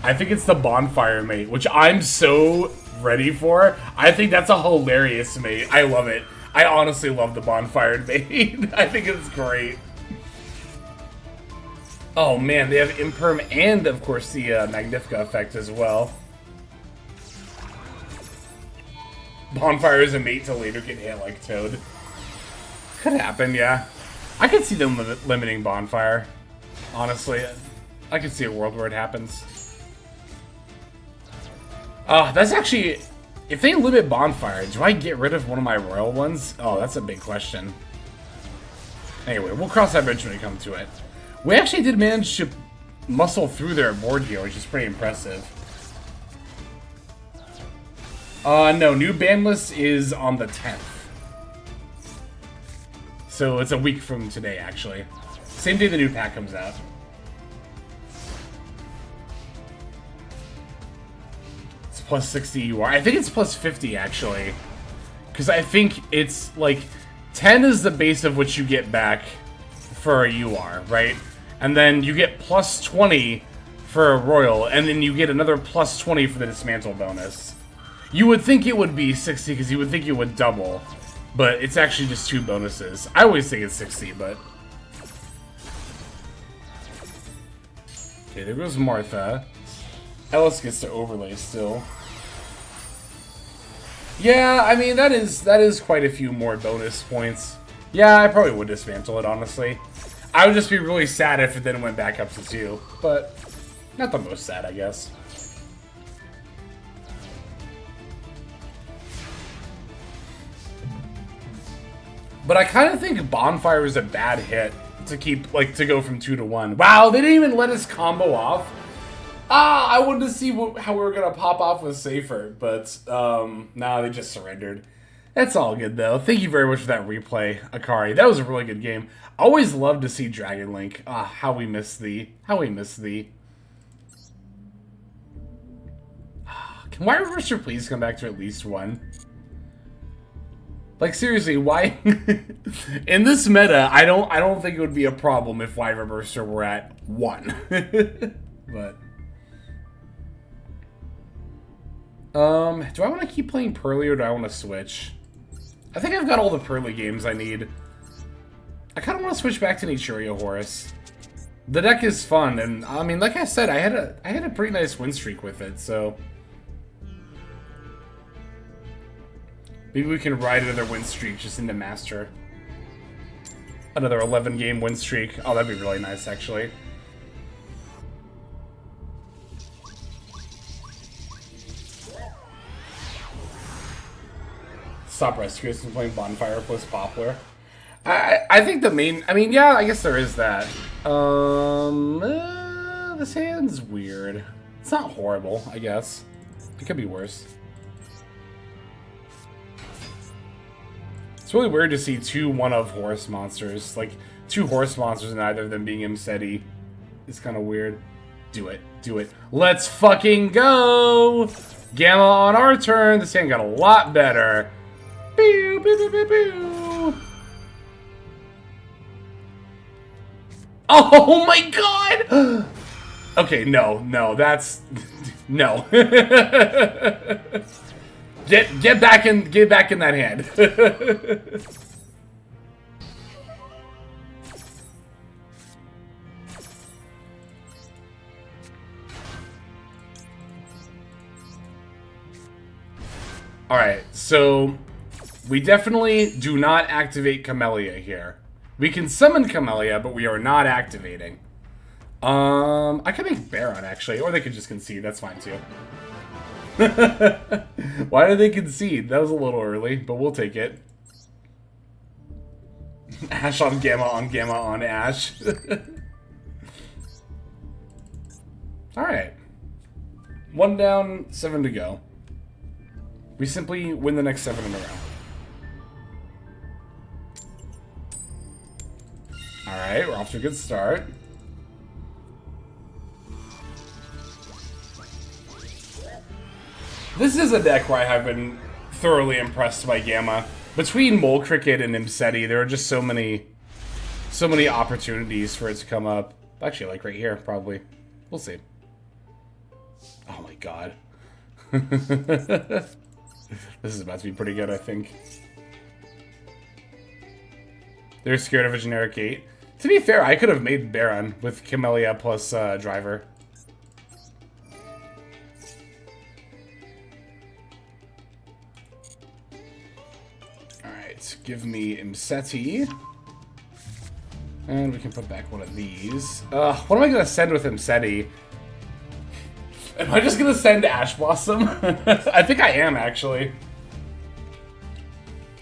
I think it's the bonfire mate, which I'm so ready for. I think that's a hilarious mate. I love it. I honestly love the bonfire mate. I think it's great. Oh man, they have Imperm and of course the Magnifica effect as well. Bonfire is a mate to later get hit like Toad. Could happen, yeah. I could see them limiting Bonfire. Honestly, I could see a world where it happens. That's actually... If they limit Bonfire, do I get rid of one of my royal ones? Oh, that's a big question. Anyway, we'll cross that bridge when we come to it. We actually did manage to muscle through their board here, which is pretty impressive. No, new ban list is on the 10th. So it's a week from today, actually. Same day the new pack comes out. It's plus 60 UR. I think it's plus 50, actually. Because I think it's, like, 10 is the base of which you get back for a UR, right? And then you get plus 20 for a royal, and then you get another plus 20 for the dismantle bonus. You would think it would be 60 because you would think it would double, but it's actually just 2 bonuses. I always think it's 60, but... Okay, there goes Martha. Ellis gets to overlay still. Yeah, I mean, that is quite a few more bonus points. Yeah, I probably would dismantle it, honestly. I would just be really sad if it then went back up to 2, but not the most sad, I guess. But I kind of think Bonfire is a bad hit to keep, like, to go from 2 to 1. Wow, they didn't even let us combo off. I wanted to see how we were going to pop off with Safer, but, nah, they just surrendered. That's all good, though. Thank you very much for that replay, Akari. That was a really good game. Always love to see Dragon Link. How we miss thee. How we miss thee. Can Wire Reverser please come back to at least 1? Like, seriously, why? In this meta, I don't think it would be a problem if Wire Reverser were at 1. But do I want to keep playing Purrely or do I want to switch? I think I've got all the Purrely games I need. I kind of want to switch back to Naturia Horus. The deck is fun, and I mean, like I said, I had a pretty nice win streak with it, so maybe we can ride another win streak just into Master. Another 11-game win streak. Oh, that'd be really nice, actually. Stop Rescuers from playing Bonfire plus Poplar. I think the main... I mean, yeah, I guess there is that. This hand's weird. It's not horrible, I guess. It could be worse. It's really weird to see 2 one-of Horus monsters. Like, 2 Horus monsters and neither of them being Imseti. It's kind of weird. Do it. Do it. Let's fucking go! Gamma on our turn. This hand got a lot better. Pew, pew, pew, pew, pew. Oh my god! Okay, no, that's... No. Get back in that hand. Alright, so we definitely do not activate Camellia here. We can summon Camellia, but we are not activating. I could make Baron, actually, or they could just concede. That's fine, too. Why did they concede? That was a little early, but we'll take it. Ash on Gamma on Ash. Alright. 1 down, 7 to go. We simply win the next 7 in a row. Alright, we're off to a good start. This is a deck where I have been thoroughly impressed by Gamma. Between Mole Cricket and Imseti, there are just so many so many opportunities for it to come up. Actually, like right here, probably. We'll see. Oh my god. This is about to be pretty good, I think. They're scared of a generic 8. To be fair, I could have made Baron with Camellia plus Driver. Alright, give me Imseti. And we can put back one of these. What am I going to send with Imseti? Am I just going to send Ash Blossom? I think I am, actually.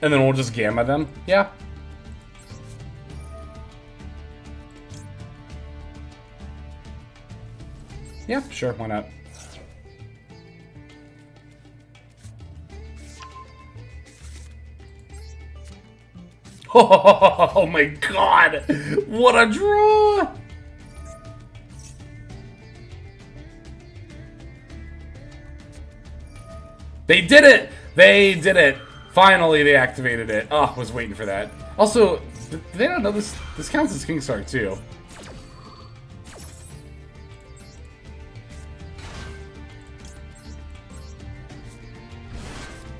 And then we'll just Gamma them. Yeah. Yeah, sure, why not? Oh my god! What a draw! They did it! They did it! Finally, they activated it. Oh, I was waiting for that. Also, did they not know this counts as Kingstar too?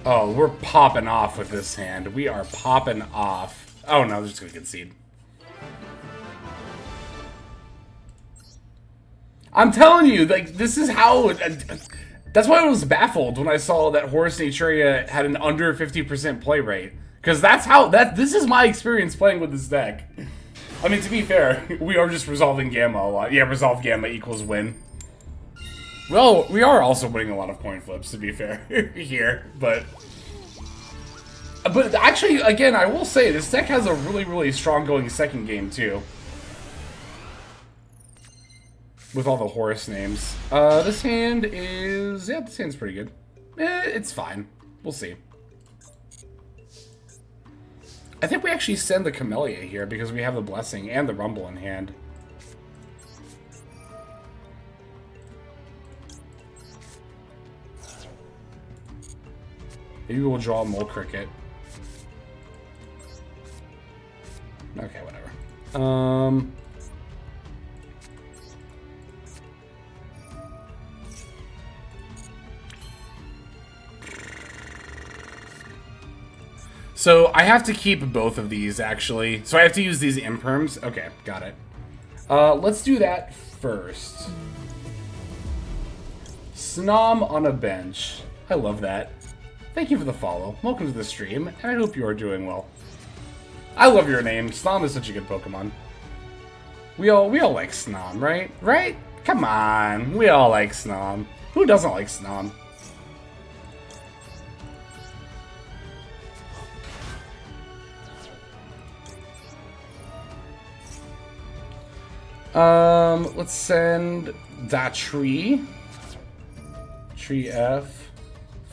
Oh, we're popping off with this hand. We are popping off. Oh no, they're just gonna concede. I'm telling you, like, this is how... That's why I was baffled when I saw that Horus Naturia had an under 50% play rate. Because that's how... This is my experience playing with this deck. I mean, to be fair, we are just resolving Gamma a lot. Yeah, resolve Gamma equals win. Well, we are also winning a lot of coin flips, to be fair, here, but actually, again, I will say, this deck has a really, really strong going second game, too. With all the Horus names. This hand is... Yeah, this hand's pretty good. It's fine. We'll see. I think we actually send the Camellia here, because we have the Blessing and the Rumble in hand. Maybe we'll draw a Mole Cricket. Okay, whatever. So I have to keep both of these, actually. So I have to use these imperms. Okay, got it. Let's do that first. Snom on a bench. I love that. Thank you for the follow. Welcome to the stream, and I hope you are doing well. I love your name. Snom is such a good Pokemon. We all like Snom, right? Right? Come on. We all like Snom. Who doesn't like Snom? Let's send that tree. Tree F.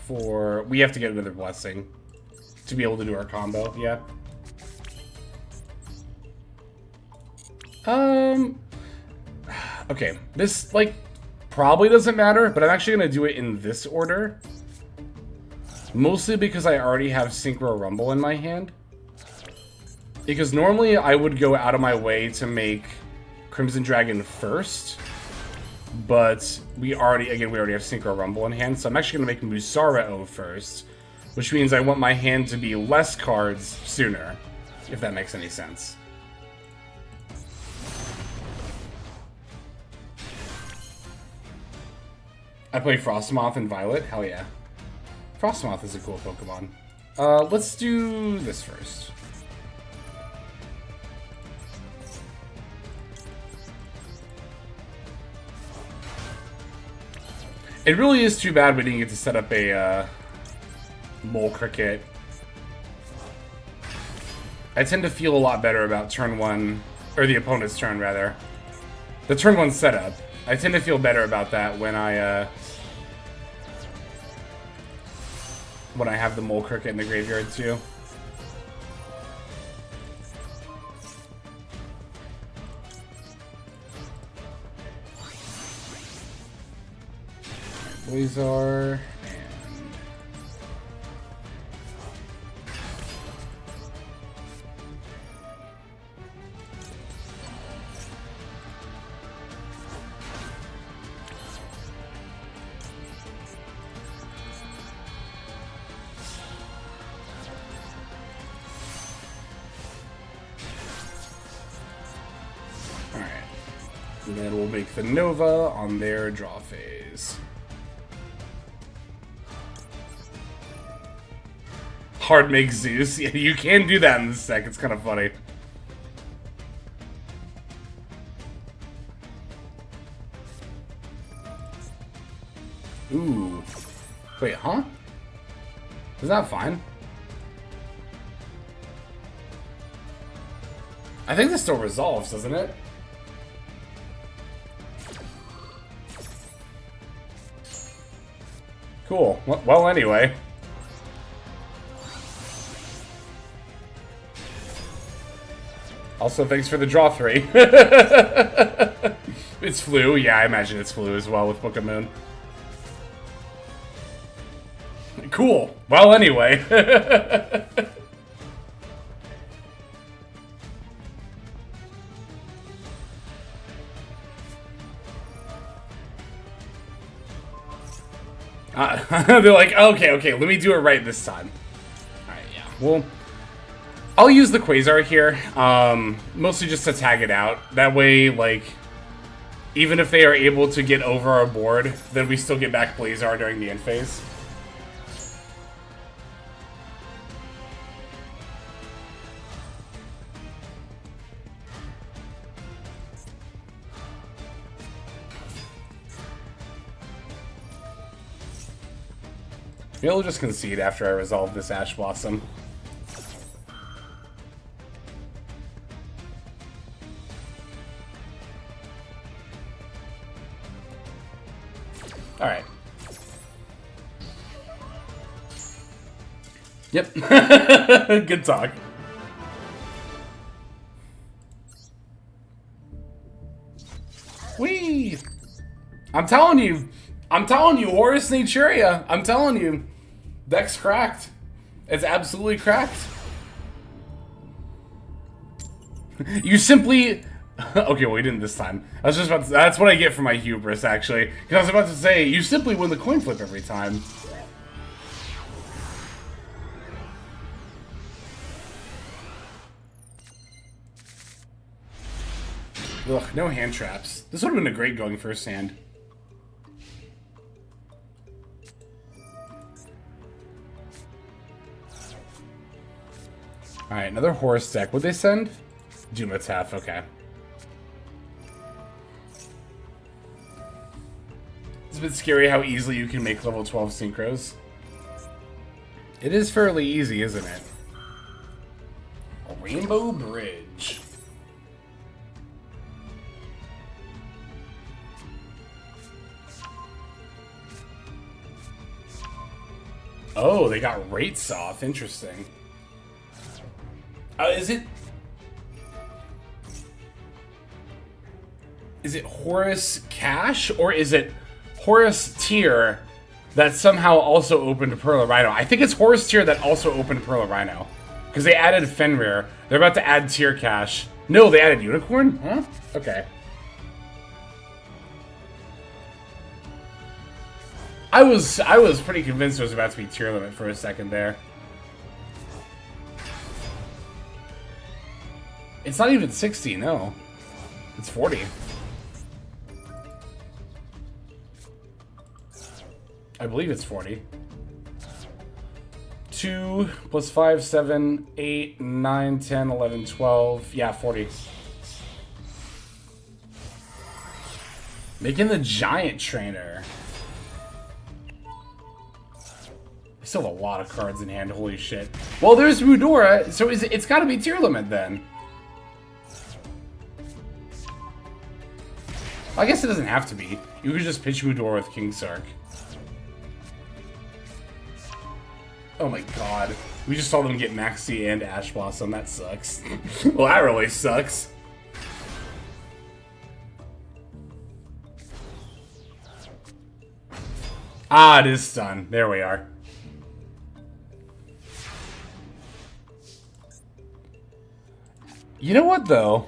For... We have to get another Blessing to be able to do our combo, yeah. Okay, this, like, probably doesn't matter, but I'm actually gonna do it in this order. Mostly because I already have Synchro Rumble in my hand. Because normally I would go out of my way to make Crimson Dragon first. But we already have Synchro Rumble in hand, so I'm actually going to make Musarao first. Which means I want my hand to be less cards sooner, if that makes any sense. I play Frostmoth and Violet? Hell yeah. Frostmoth is a cool Pokemon. Let's do this first. It really is too bad we didn't get to set up a Mole Cricket. I tend to feel a lot better about turn 1, or the opponent's turn rather. The turn 1 setup. I tend to feel better about that when I have the Mole Cricket in the graveyard too. Blazar, and And then we'll make the Nova on their draw phase. Hard make Zeus. Yeah, you can do that in this deck. It's kind of funny. Ooh. Wait, huh? Is that fine? I think this still resolves, doesn't it? Cool. Well, anyway. Also, thanks for the draw 3. It's flu. Yeah, I imagine it's flu as well with Book of Moon. Cool. Well, anyway. They're like, okay, let me do it right this time. Alright, yeah. Well, I'll use the Quasar here, mostly just to tag it out. That way, like, even if they are able to get over our board, then we still get back Blazar during the end phase. Maybe I'll just concede after I resolve this Ash Blossom. Alright. Yep. Good talk. Whee! I'm telling you, Horus Naturia. I'm telling you. Deck's cracked. It's absolutely cracked. You simply... Okay, well, we didn't this time. I was just about to... That's what I get for my hubris, actually. Because I was about to say, you simply win the coin flip every time. Ugh, no hand traps. This would have been a great going first hand. Alright, another Horus deck. What'd they send? Dumatef, okay. It's a bit scary how easily you can make level 12 synchros. It is fairly easy, isn't it? A Rainbow Bridge. Oh, they got rates off. Interesting. Is it Horus Cash, or is it Horus Tier that somehow also opened Purrely Rhino? I think it's Horus Tier that also opened Purrely Rhino. Because they added Fenrir. They're about to add Tier Cash. No, they added Unicorn? Huh? Okay. I was pretty convinced it was about to be Tier Limit for a second there. It's not even 60, no. It's 40. I believe it's 40. 2 plus 5, 7, 8, 9, 10, 11, 12. Yeah, 40. Making the Giant Trainer. I still have a lot of cards in hand, holy shit. Well, there's Mudora, so it's gotta be Tier Limit then. I guess it doesn't have to be. You could just pitch Mudora with King Sark. Oh my god. We just saw them get Maxi and Ash Blossom. That sucks. Well, that really sucks. Ah, it is stun. There we are. You know what, though?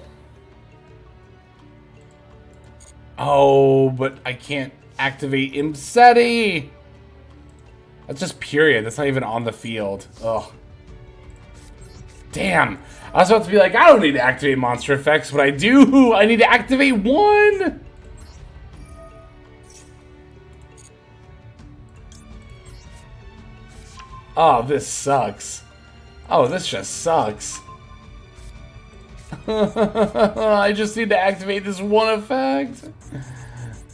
Oh, but I can't activate Imseti! That's just period. That's not even on the field. Ugh. Damn. I was about to be like, I don't need to activate monster effects, but I do. I need to activate one. Oh, this sucks. Oh, this just sucks. I just need to activate this one effect.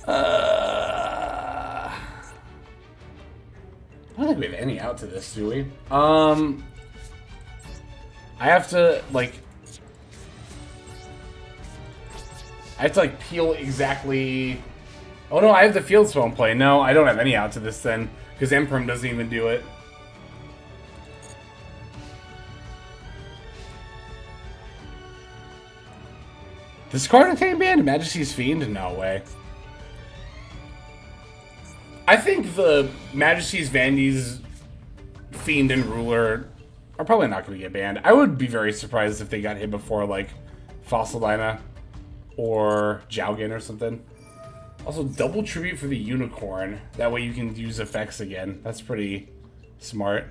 I don't think we have any out to this, do we? I have to, like... peel exactly... Oh no, I have the field spell in play. No, I don't have any out to this then, because Emperor doesn't even do it. Does card contain banned? Majesty's Fiend? No way. I think the Majesty's Vandy's Fiend and Ruler are probably not going to get banned. I would be very surprised if they got hit before, like, Fossil Dyna or Jowgen or something. Also, double tribute for the Unicorn. That way you can use effects again. That's pretty smart.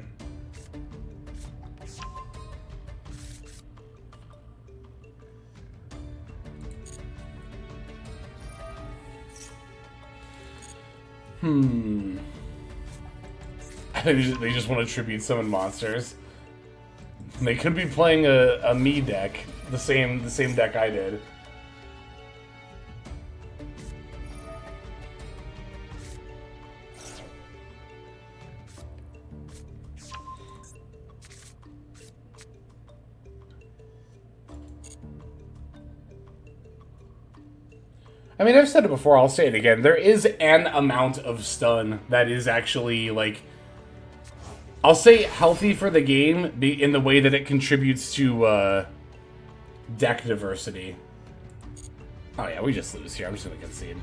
I think they just want to tribute summon monsters. They could be playing a me deck, the same deck I did. I mean, I've said it before, I'll say it again. There is an amount of stun that is actually, like, I'll say healthy for the game in the way that it contributes to deck diversity. Oh yeah, we just lose here. I'm just gonna concede.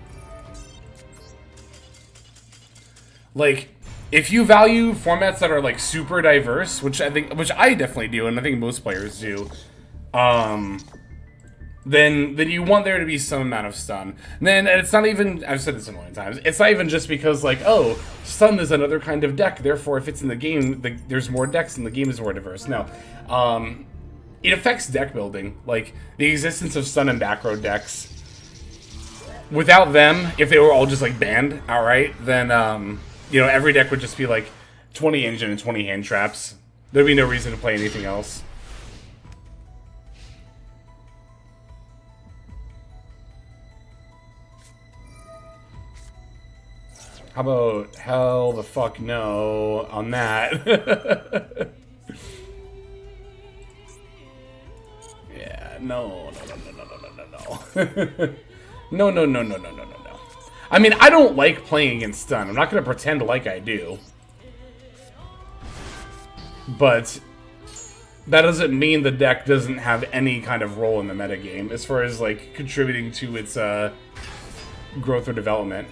Like, if you value formats that are, like, super diverse, which I definitely do, and I think most players do, then you want there to be some amount of stun. And it's not even, I've said this a million times, it's not even just because, like, oh, stun is another kind of deck, therefore if it's in the game, there's more decks and the game is more diverse. No. It affects deck building. Like, the existence of stun and back row decks, without them, if they were all just, like, banned outright, then, you know, every deck would just be, like, 20 engine and 20 hand traps. There'd be no reason to play anything else. How about hell the fuck no on that? Yeah, no. No. I mean, I don't like playing against stun. I'm not going to pretend like I do. But that doesn't mean the deck doesn't have any kind of role in the metagame as far as, like, contributing to its growth or development.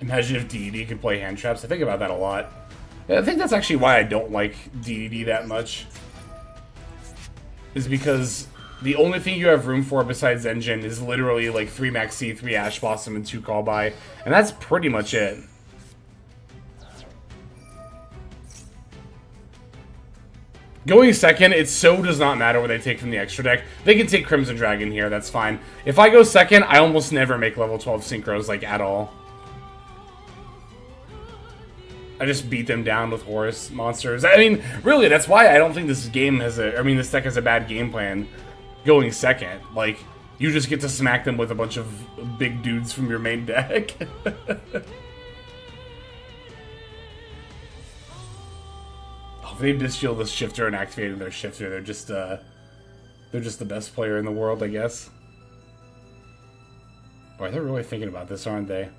Imagine if DDD could play hand traps. I think about that a lot. I think that's actually why I don't like DDD that much. Is because the only thing you have room for besides engine is literally like 3 Maxi, 3 Ash Blossom, and 2 Call By. And that's pretty much it. Going second, it so does not matter what they take from the extra deck. They can take Crimson Dragon here, that's fine. If I go second, I almost never make level 12 synchros, like, at all. I just beat them down with Horus monsters. I mean, really, that's why I don't think this game has this deck has a bad game plan going second. Like, you just get to smack them with a bunch of big dudes from your main deck. Oh, if they bestial this shifter and activated their shifter, they're just the best player in the world, I guess. Boy, they're really thinking about this, aren't they?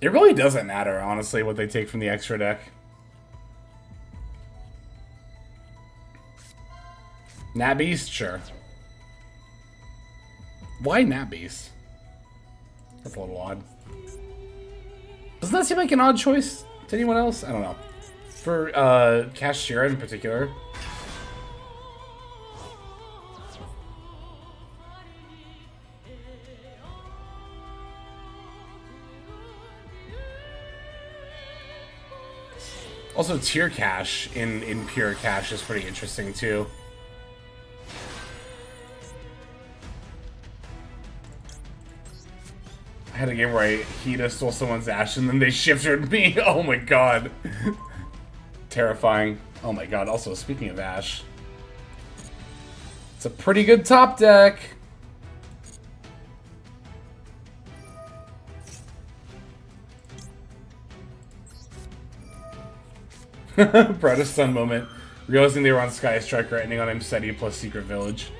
It really doesn't matter, honestly, what they take from the extra deck. Nat Beast? Sure. Why Nat Beast? That's a little odd. Doesn't that seem like an odd choice to anyone else? I don't know. For Kashira in particular. Also, tier cache in pure cache is pretty interesting too. I had a game where Hida stole someone's Ash and then they shifted me. Oh my god. Terrifying. Oh my god. Also, speaking of Ash, it's a pretty good top deck. Proudest son moment. Realizing they were on Sky Striker, ending on Imseti plus Secret Village.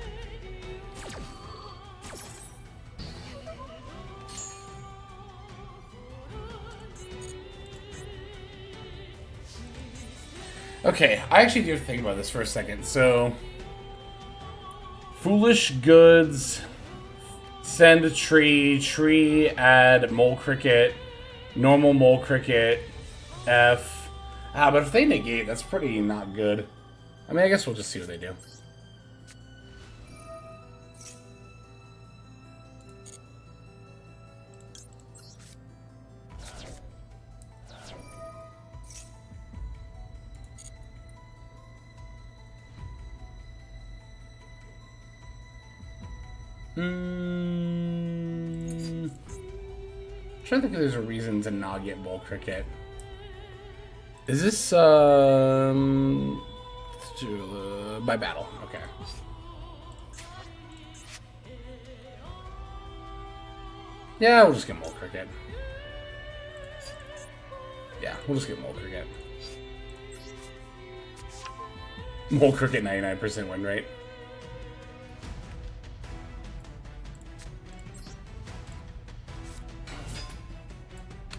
Okay, I actually do have to think about this for a second. So, Foolish Goods, send a tree, add Mole Cricket, normal Mole Cricket, F. But if they negate, that's pretty not good. I mean, I guess we'll just see what they do. I'm trying to think if there's a reason to not get Mole Cricket. Is this, by battle, okay. Yeah, we'll just get Mole Cricket. Yeah, we'll just get Mole Cricket. Mole Cricket 99% win rate.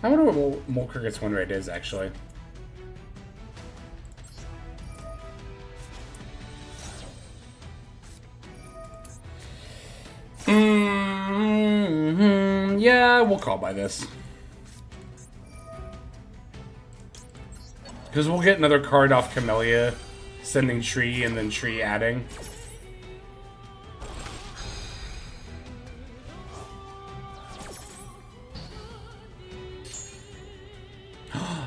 I wonder what Mole Cricket's win rate is, actually. Yeah, we'll call by this. Because we'll get another card off Camellia, sending tree and then tree adding.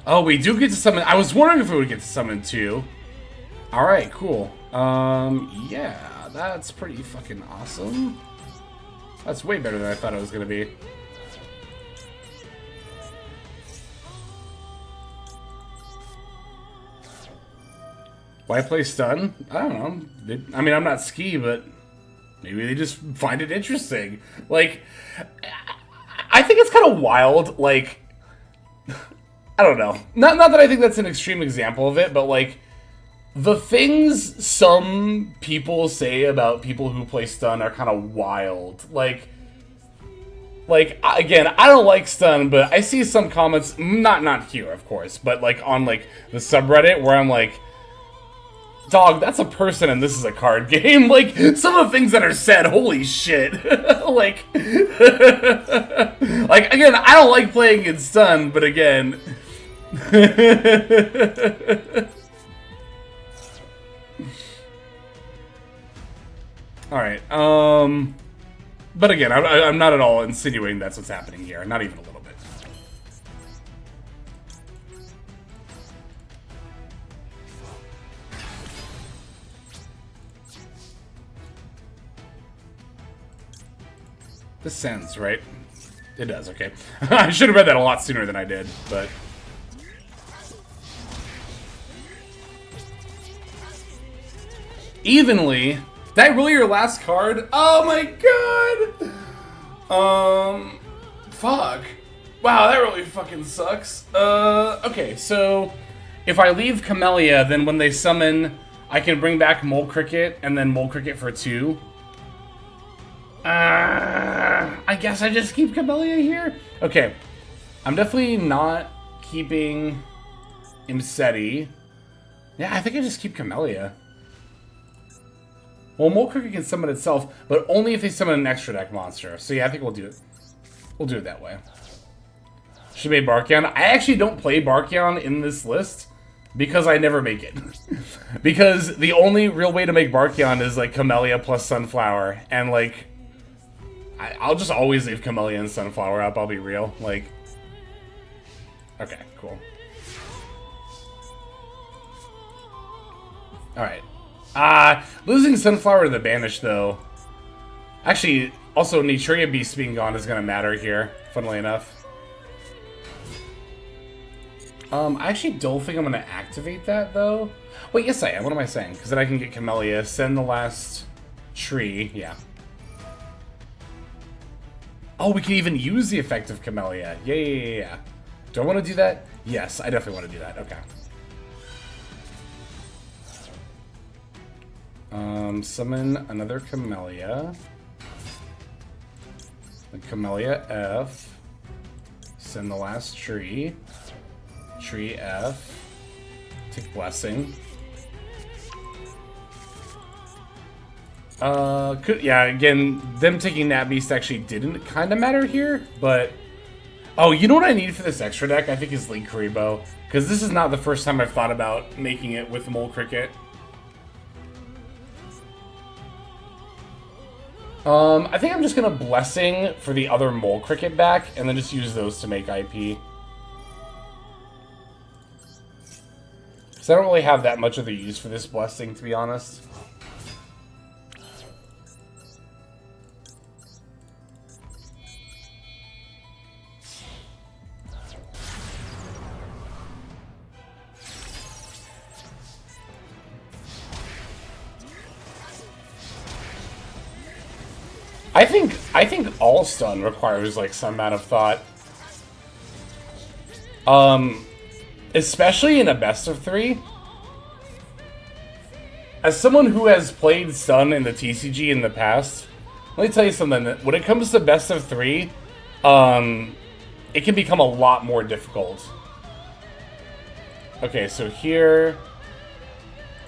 Oh, we do get to summon. I was wondering if we would get to summon too. Alright, cool. Yeah, that's pretty fucking awesome. That's way better than I thought it was gonna be. Why play stun? I don't know. I mean, I'm not Ski, but maybe they just find it interesting. Like, I think it's kind of wild, like, I don't know. Not that I think that's an extreme example of it, but, like, the things some people say about people who play stun are kind of wild. Like, again, I don't like stun, but I see some comments, not here, of course, but, like, on, like, the subreddit where I'm like, dog, that's a person and this is a card game. Like, some of the things that are said, holy shit. Like, like, again, I don't like playing in stun, but again... Alright, but again, I'm not at all insinuating that's what's happening here. Not even a little bit. This sends, right? It does, okay. I should have read that a lot sooner than I did, but... Evenly? That really your last card? Oh my god! Fuck. Wow, that really fucking sucks. Okay, so... If I leave Camellia, then when they summon, I can bring back Mole Cricket, and then Mole Cricket for 2. I guess I just keep Camellia here? Okay. I'm definitely not keeping Imseti. Yeah, I think I just keep Camellia. Well, Mole Cricket can summon itself, but only if they summon an extra deck monster. So yeah, I think we'll do it. We'll do it that way. Should be Barkion. I actually don't play Barkion in this list because I never make it. Because the only real way to make Barkion is like Camellia plus Sunflower, and like I'll just always leave Camellia and Sunflower up. I'll be real. Like, okay, cool. Alright. Losing Sunflower to the Banish, though. Actually, also, Naturia Beast being gone is going to matter here, funnily enough. I actually don't think I'm going to activate that, though. Wait, yes I am. What am I saying? Because then I can get Camellia, send the last tree. Yeah. Oh, we can even use the effect of Camellia. Yeah. Do I want to do that? Yes, I definitely want to do that. Okay. Summon another Camellia. The Camellia F. Send the last tree. Tree F. Take Blessing. Yeah, again, them taking that beast actually didn't kind of matter here, but... Oh, you know what I need for this extra deck, I think, is Link Karibo. Because this is not the first time I've thought about making it with Mole Cricket. I think I'm just gonna Blessing for the other Mole Cricket back, and then just use those to make IP. Because I don't really have that much of the use for this Blessing, to be honest. I think all stun requires like some amount of thought. Especially in a best of 3. As someone who has played stun in the TCG in the past, let me tell you something. When it comes to best of 3, it can become a lot more difficult. Okay, so here,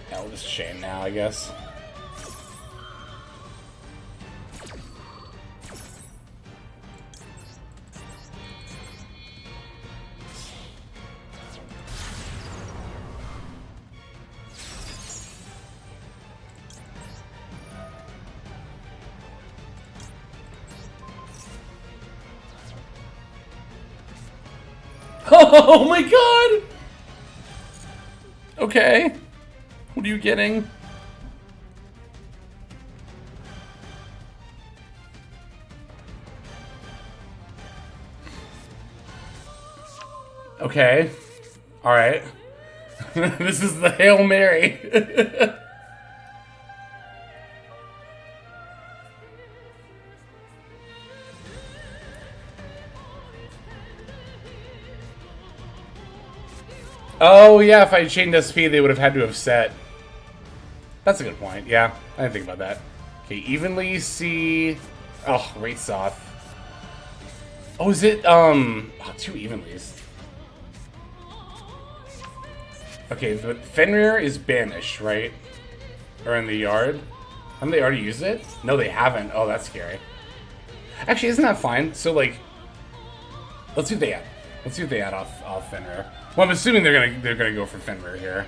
yeah, we'll just chain now, I guess. Oh my god! Okay. What are you getting? Okay. Alright. This is the Hail Mary. Oh, yeah, if I chained SP, they would have had to have set. That's a good point, yeah. I didn't think about that. Okay, evenly see... Oh, Wraitsoth. Oh, is it, oh, 2 evenlies. Okay, but Fenrir is banished, right? Or in the yard. Haven't they already used it? No, they haven't. Oh, that's scary. Actually, isn't that fine? So, like... Let's see what they add. Let's see what they add off Fenrir. Well, I'm assuming they're gonna go for Fenrir here.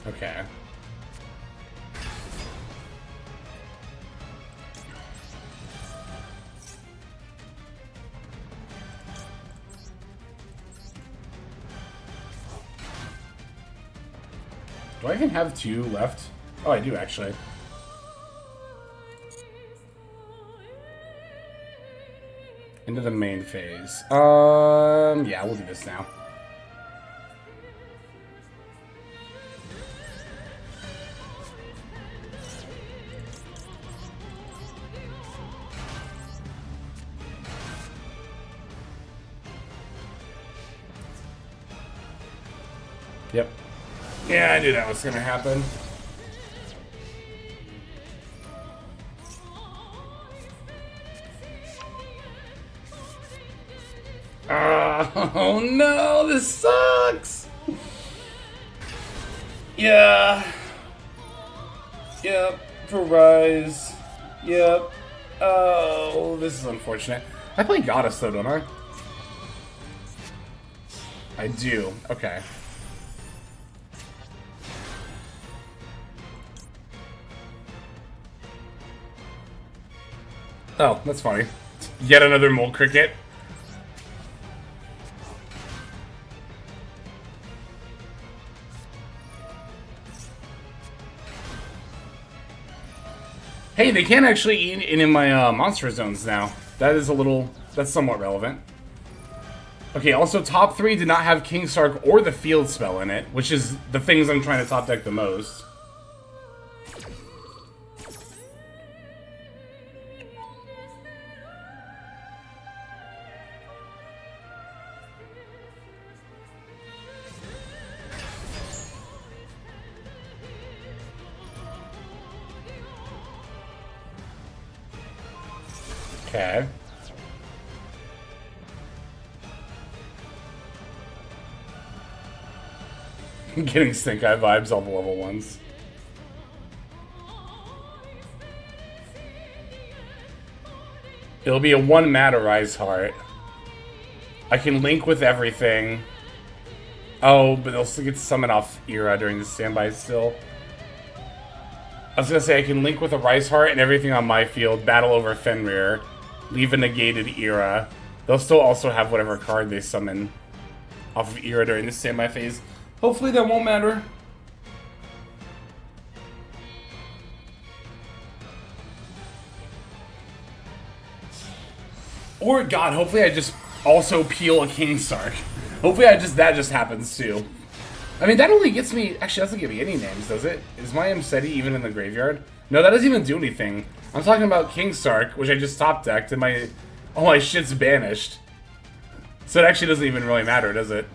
Okay. Do I even have 2 left? Oh, I do, actually. Into the main phase. Yeah, we'll do this now. Yep. Yeah, I knew that was gonna happen. Oh no, this sucks! Yeah. Yep, for Rise. Yep. Oh, this is unfortunate. I play Goddess though, don't I? I do. Okay. Oh, that's funny. Yet another mole cricket. Hey, they can actually eat in my monster zones now. That is a little... That's somewhat relevant. Okay, also top 3 did not have King Sark or the field spell in it, which is the things I'm trying to top deck the most. Okay. Getting Stink Eye vibes, all the level 1s. It'll be a 1 mana Rise Heart. I can link with everything. Oh, but they'll still get to summon off Era during the standby still. I was gonna say I can link with a Rise Heart and everything on my field, battle over Fenrir, leave a negated Era. They'll still also have whatever card they summon off of Era during the standby phase. Hopefully that won't matter. Or, God, hopefully I just also peel a King Sark. Hopefully that just happens too. I mean, that only gets me... Actually, that doesn't give me any names, does it? Is my Mseti even in the graveyard? No, that doesn't even do anything. I'm talking about King Sark, which I just top decked, and my... all my shit's banished. So it actually doesn't even really matter, does it?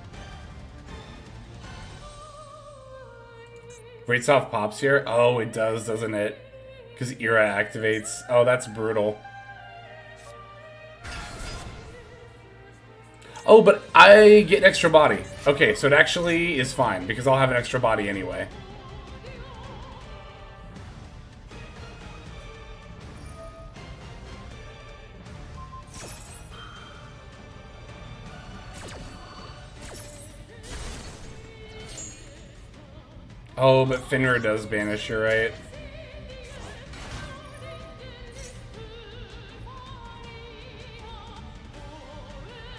Rates off pops here? Oh, it does, doesn't it? Because Era activates. Oh, that's brutal. Oh, but I get extra body. Okay, so it actually is fine, because I'll have an extra body anyway. Oh, but Fenrir does banish, you're right.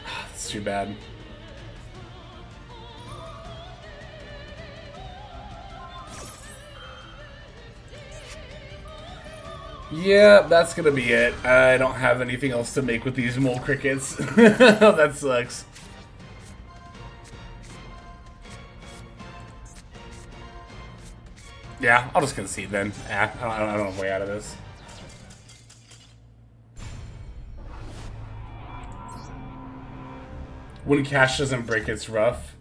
That's too bad. Yeah, that's gonna be it. I don't have anything else to make with these mole crickets. That sucks. Yeah, I'll just concede then. I don't have a way out of this. When cash doesn't break, it's rough.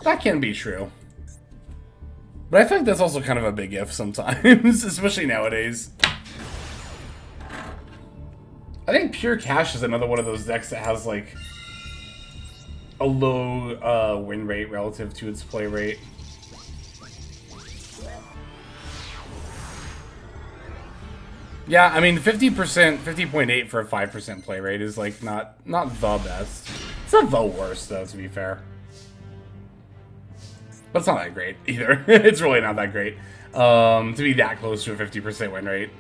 That can be true. But I think that's also kind of a big if sometimes, especially nowadays. I think Pure Cash is another one of those decks that has, like, a low win rate relative to its play rate. Yeah, I mean, 50%, 50.8 for a 5% play rate is, like, not the best. It's not the worst, though, to be fair. But it's not that great, either. It's really not that great. To be that close to a 50% win rate.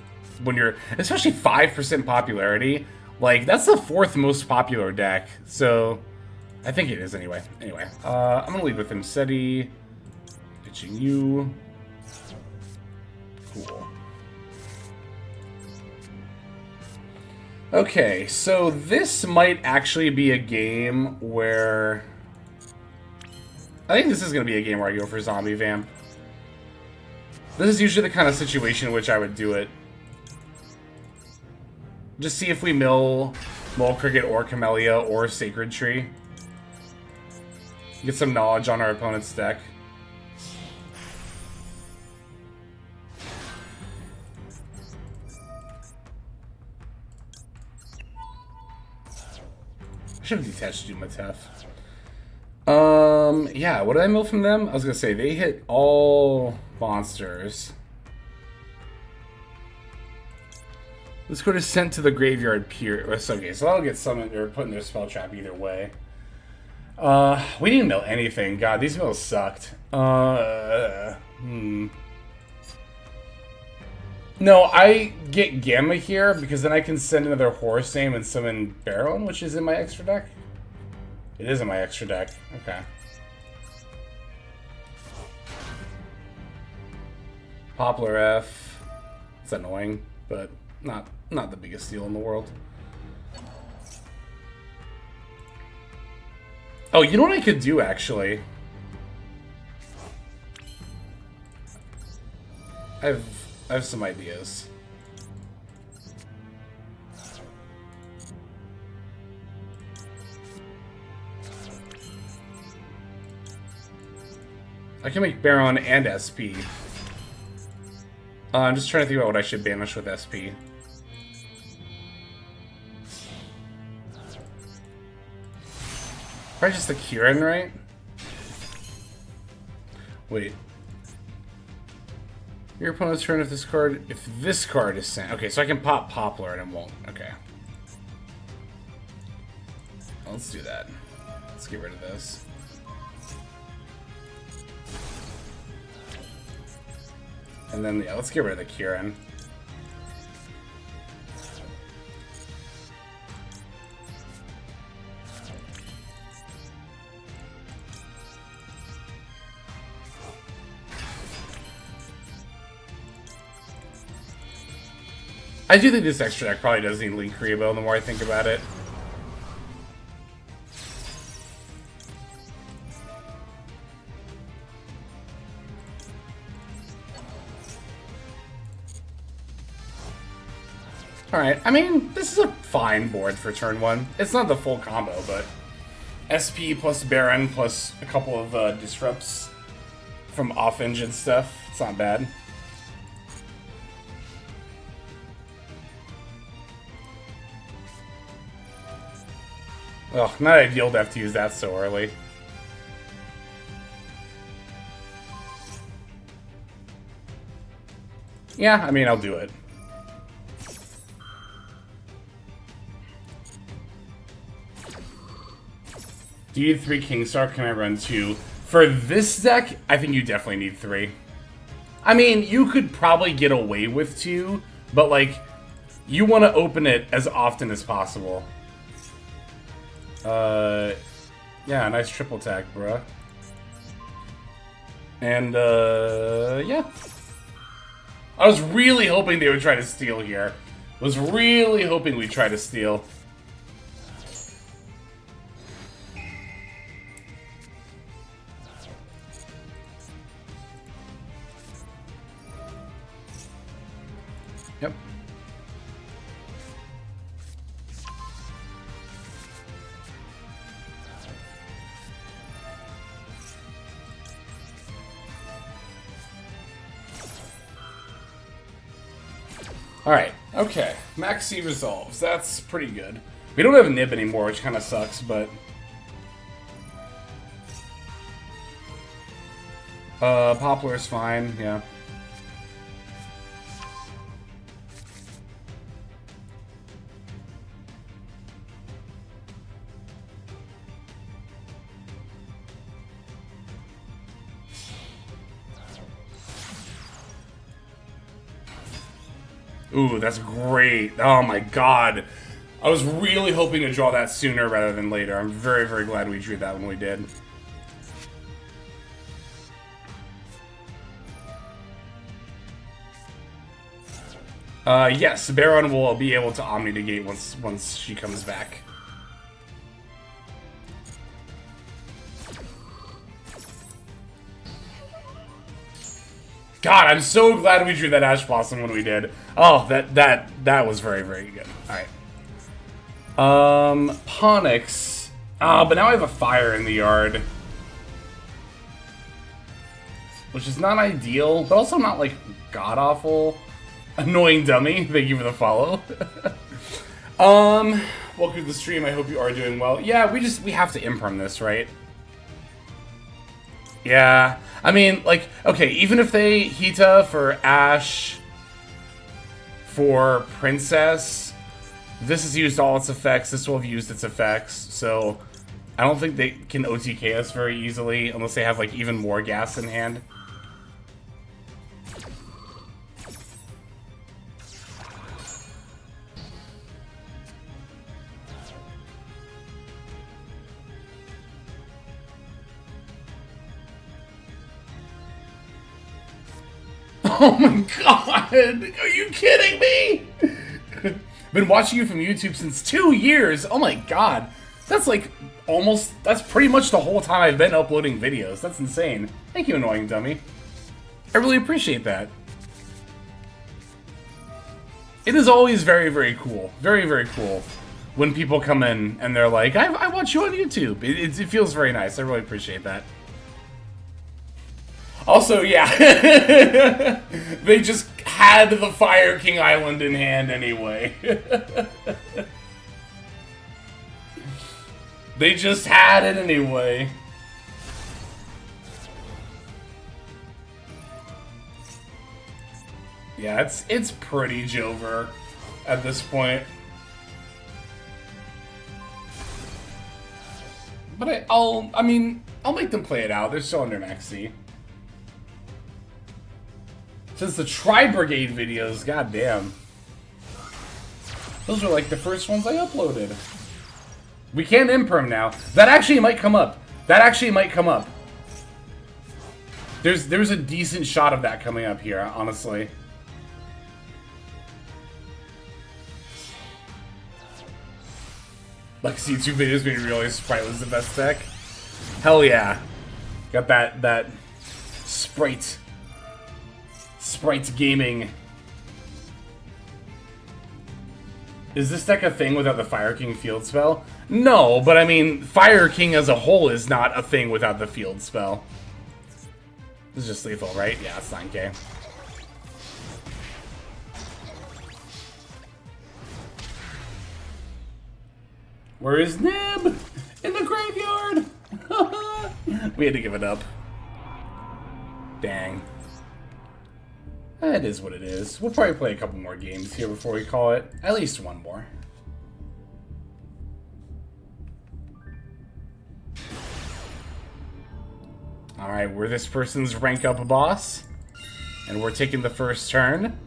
When you're, especially 5% popularity, like, that's the 4th most popular deck. So, I think it is, anyway. Anyway, I'm gonna lead with Mseti. Pitching you. Cool. Okay, so this might actually be a game where... I think this is going to be a game where I go for Zombie Vamp. This is usually the kind of situation in which I would do it. Just see if we mill Mole Cricket or Camellia or Sacred Tree. Get some knowledge on our opponent's deck. I should have detached Dumatef. Yeah, what did I mill from them? I was gonna say, they hit all monsters. This card is sent to the graveyard pure. Okay, so that'll get summoned or put in their spell trap either way. We didn't mill anything. God, these mills sucked. No, I get Gamma here because then I can send another Horus name and summon Baron, which is in my extra deck. It is in my extra deck. Okay. Poplar F. It's annoying, but not the biggest deal in the world. Oh, you know what I could do, actually? I have some ideas. I can make Baron and SP. I'm just trying to think about what I should banish with SP. Probably just the Kieran, right? Wait. Your opponent's turn if this card is sent. Okay, so I can pop Poplar and it won't. Okay. Let's do that. Let's get rid of this. And then, yeah, let's get rid of the Kieran. I do think this extra deck probably does need Link Rebo the more I think about it. Alright, I mean, this is a fine board for turn 1. It's not the full combo, but SP plus Baron plus a couple of disrupts from off-engine and stuff. It's not bad. Ugh, not ideal to have to use that so early. Yeah, I mean, I'll do it. Do you need 3 Kingstar? Can I run 2? For this deck, I think you definitely need 3. I mean, you could probably get away with 2, but, like, you want to open it as often as possible. Yeah, nice triple attack, bruh. And, yeah. I was really hoping they would try to steal here. Was really hoping we'd try to steal. Yep. Alright, okay. Max C resolves. That's pretty good. We don't have Nib anymore, which kind of sucks, but... Poplar's fine, yeah. Ooh, that's great. Oh my god. I was really hoping to draw that sooner rather than later. I'm very, very glad we drew that when we did. Yes, Baron will be able to Omni-Negate once she comes back. God, I'm so glad we drew that Ash Blossom when we did. Oh, that was very, very good. Alright. Ponix. But now I have a fire in the yard. Which is not ideal, but also not, like, god-awful. Annoying dummy. Thank you for the follow. Welcome to the stream. I hope you are doing well. Yeah, we have to imperm this, right? Yeah. I mean, like, okay, even if they Hita for Ash for Princess, this has used all its effects. This will have used its effects. So, I don't think they can OTK us very easily unless they have like even more gas in hand. Oh my god! Are you kidding me? Been watching you from YouTube since 2 years. Oh my god. That's like almost, that's pretty much the whole time I've been uploading videos. That's insane. Thank you, annoying dummy. I really appreciate that. It is always very, very cool. Very, very cool when people come in and they're like, I watch you on YouTube. It feels very nice. I really appreciate that. Also, yeah, they just had the Fire King Island in hand anyway. They just had it anyway. Yeah, it's pretty Jover at this point. But I'll make them play it out. They're still under Max C. Since the Tri-Brigade videos, goddamn. Those were like the first ones I uploaded. We can imperm now. That actually might come up. That actually might come up. There's a decent shot of that coming up here, honestly. Like YouTube videos being realized Sprite was the best deck. Hell yeah. Got that Sprite gaming. Is this deck a thing without the Fire King field spell? No, but I mean, Fire King as a whole is not a thing without the field spell. This is just lethal, right? Yeah, it's 9k. Where is Nib? In the graveyard! We had to give it up. Dang. It is what it is. We'll probably play a couple more games here before we call it. At least one more. Alright, we're this person's rank up boss. And we're taking the first turn.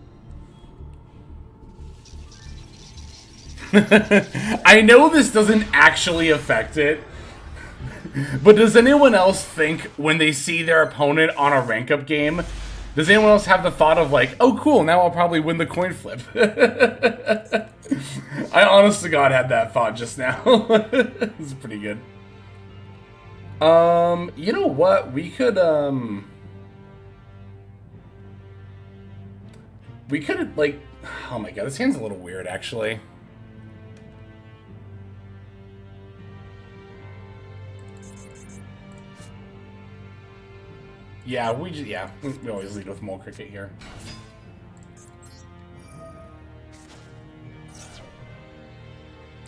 I know this doesn't actually affect it. But does anyone else think when they see their opponent on a rank up game, does anyone else have the thought of like, oh cool, now I'll probably win the coin flip? I honest to God had that thought just now. This is pretty good. You know what? We could like, oh my god, this hand's a little weird actually. Yeah, we always lead with Mole Cricket here.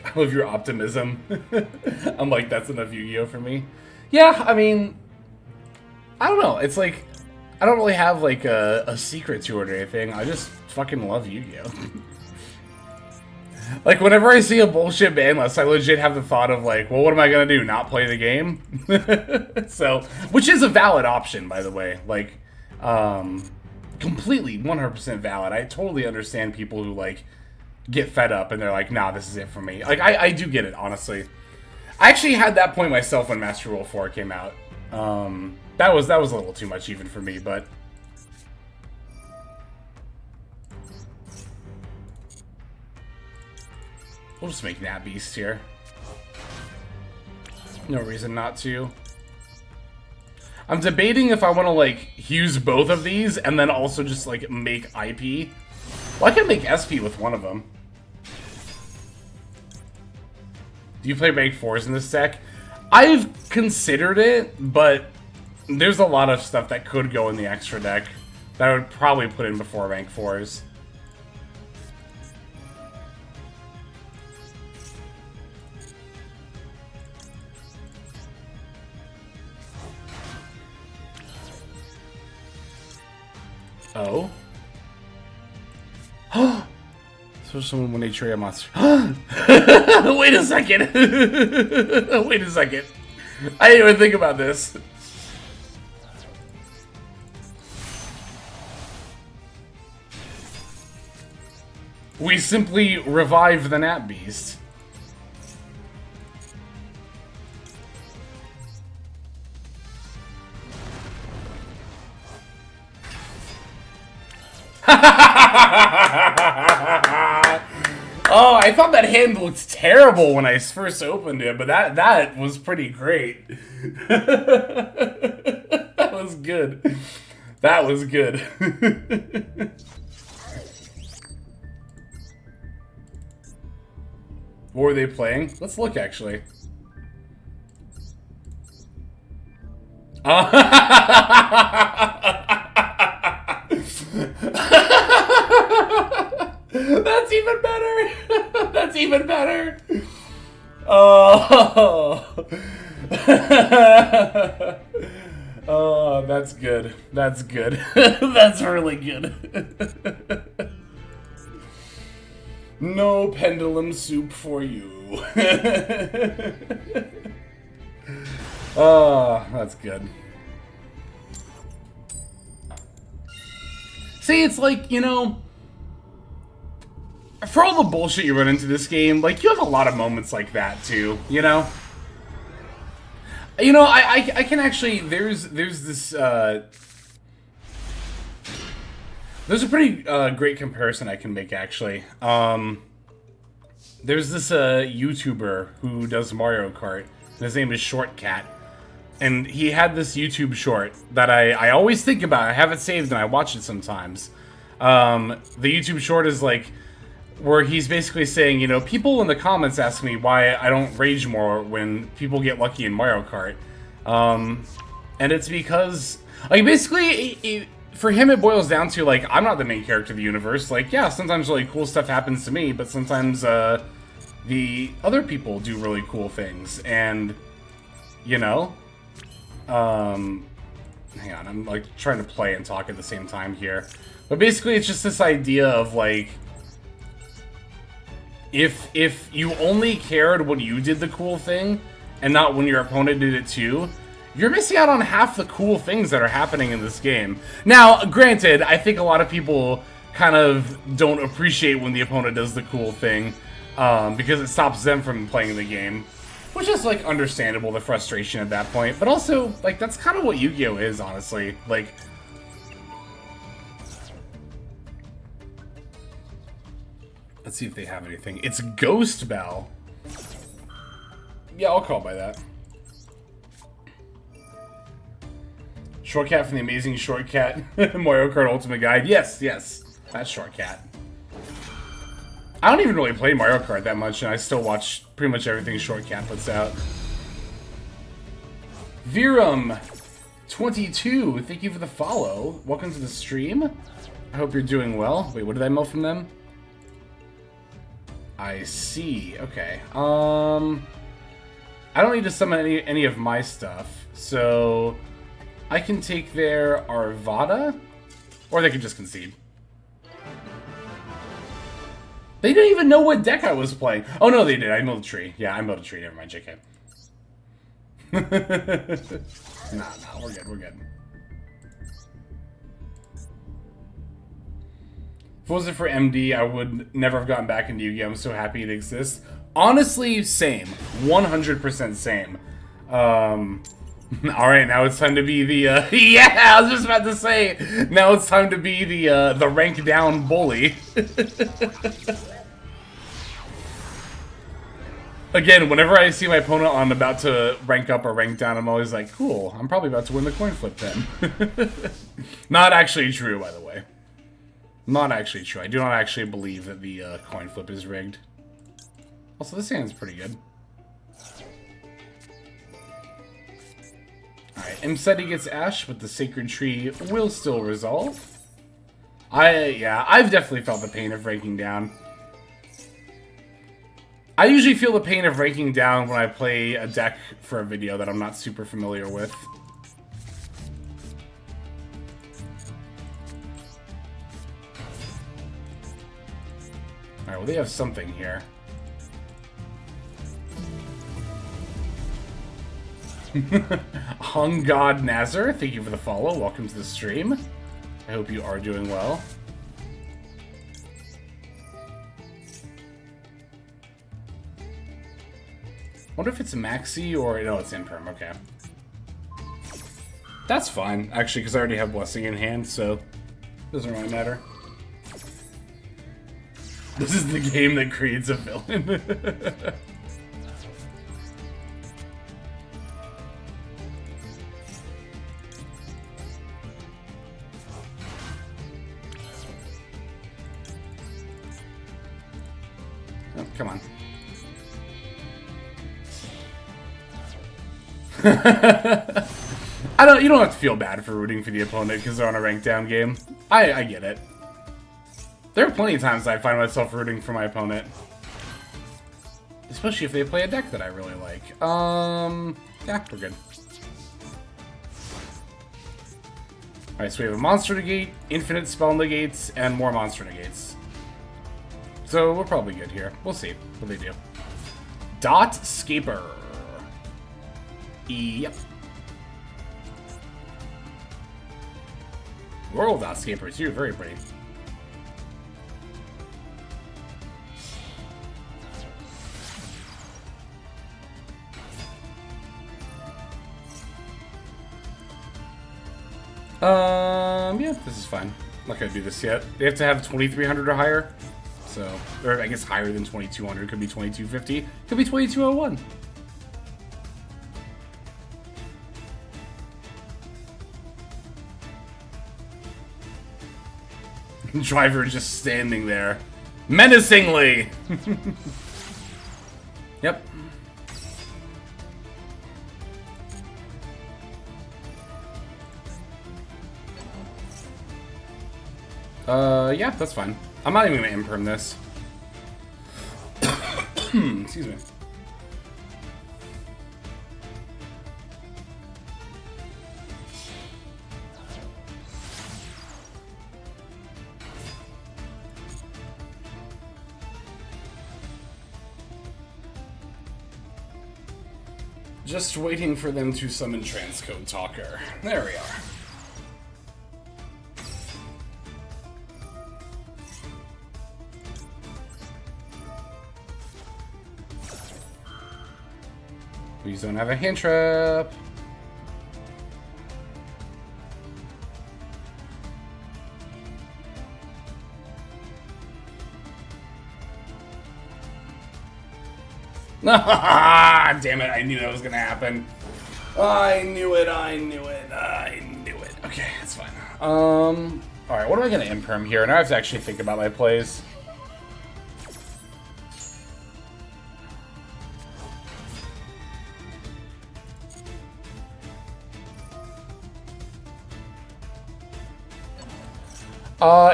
I love your optimism. I'm like, that's enough Yu-Gi-Oh for me. Yeah, I mean, I don't know. It's like, I don't really have like a secret to it or anything. I just fucking love Yu-Gi-Oh. Like, whenever I see a bullshit ban list, I legit have the thought of like, well, what am I gonna do? Not play the game? So, which is a valid option, by the way. Like, completely 100% valid. I totally understand people who like get fed up and they're like, nah, this is it for me. Like, I do get it, honestly. I actually had that point myself when Master Rule 4 came out. That was a little too much even for me, but we'll just make Nat Beast here. No reason not to. I'm debating if I want to like use both of these and then also just like make IP. Well, I can make SP with one of them. Do you play rank 4s in this deck? I've considered it, but there's a lot of stuff that could go in the extra deck that I would probably put in before rank 4s. Oh? So someone when Naturia monster. Wait a second. Wait a second. I didn't even think about this. We simply revive the Nat Beast. Oh, I thought that hand looked terrible when I first opened it, but that was pretty great. That was good. That was good. What were they playing? Let's look, actually. That's even better. That's even better. Oh. Oh, that's good. That's good. That's really good. No pendulum soup for you. Oh, that's good. See, it's like, you know, for all the bullshit you run into this game, like, you have a lot of moments like that, too, you know? You know, I can actually, there's this, there's a pretty great comparison I can make, actually. There's this YouTuber who does Mario Kart, and his name is Shortcat. And he had this YouTube short that I always think about. I have it saved and I watch it sometimes. The YouTube short is like, where he's basically saying, you know, people in the comments ask me why I don't rage more when people get lucky in Mario Kart. And it's because, like, basically, for him it boils down to, like, I'm not the main character of the universe. Like, yeah, sometimes really cool stuff happens to me, but sometimes the other people do really cool things. And, you know, hang on, I'm, like, trying to play and talk at the same time here. But basically, it's just this idea of, like, if you only cared when you did the cool thing, and not when your opponent did it too, you're missing out on half the cool things that are happening in this game. Now, granted, I think a lot of people kind of don't appreciate when the opponent does the cool thing, because it stops them from playing the game. Which is, like, understandable, the frustration at that point. But also, like, that's kind of what Yu-Gi-Oh! Is, honestly. Like, let's see if they have anything. It's Ghost Bell. Yeah, I'll call it by that. Shortcat from the Amazing Shortcat. Mario Kart Ultimate Guide. Yes, yes. That's Shortcat. I don't even really play Mario Kart that much, and I still watch pretty much everything Shortcat puts out. Virum22, thank you for the follow. Welcome to the stream. I hope you're doing well. Wait, what did I mail from them? I see. Okay. I don't need to summon any of my stuff, so I can take their Arvada, or they can just concede. They didn't even know what deck I was playing. Oh, no, they did. I milled a tree. Yeah, I milled a tree. Never mind, JK. Nah, we're good. We're good. If it wasn't for MD, I would never have gotten back into Yu-Gi-Oh! I'm so happy it exists. Honestly, same. 100% same. Alright, now it's time to be the, yeah, I was just about to say, now it's time to be the rank down bully. Again, whenever I see my opponent on about to rank up or rank down, I'm always like, cool, I'm probably about to win the coin flip then. Not actually true, by the way. Not actually true. I do not actually believe that the coin flip is rigged. Also, this hand's pretty good. Alright, Imseti gets Ash, but the Sacred Tree will still resolve. Yeah, I've definitely felt the pain of ranking down. I usually feel the pain of ranking down when I play a deck for a video that I'm not super familiar with. Alright, well, they have something here. Hung God Nazar, thank you for the follow. Welcome to the stream. I hope you are doing well. Wonder if it's Maxi or... No, it's Imperm, okay. That's fine, actually, because I already have Blessing in hand, so... Doesn't really matter. This is the game that creates a villain. Oh, come on. You don't have to feel bad for rooting for the opponent because they're on a ranked down game. I get it. There are plenty of times I find myself rooting for my opponent. Especially if they play a deck that I really like. Yeah, we're good. Alright, so we have a monster negate, infinite spell negates, and more monster negates. So we're probably good here. We'll see what they do. Dot Scaper. Yep. World Dot Scaper too, very pretty. Yeah, this is fine. I'm not gonna do this yet. They have to have 2300 or higher. So, or I guess higher than 2200. Could be 2250. Could be 2201. Driver just standing there. Menacingly! Yep. Yeah, that's fine. I'm not even gonna imperm this. Excuse me. Just waiting for them to summon Transcode Talker. There we are. Please don't have a hand trap. Damn it, I knew that was gonna happen. I knew it. Okay, that's fine. Alright, what am I gonna imperm here? Now I have to actually think about my plays.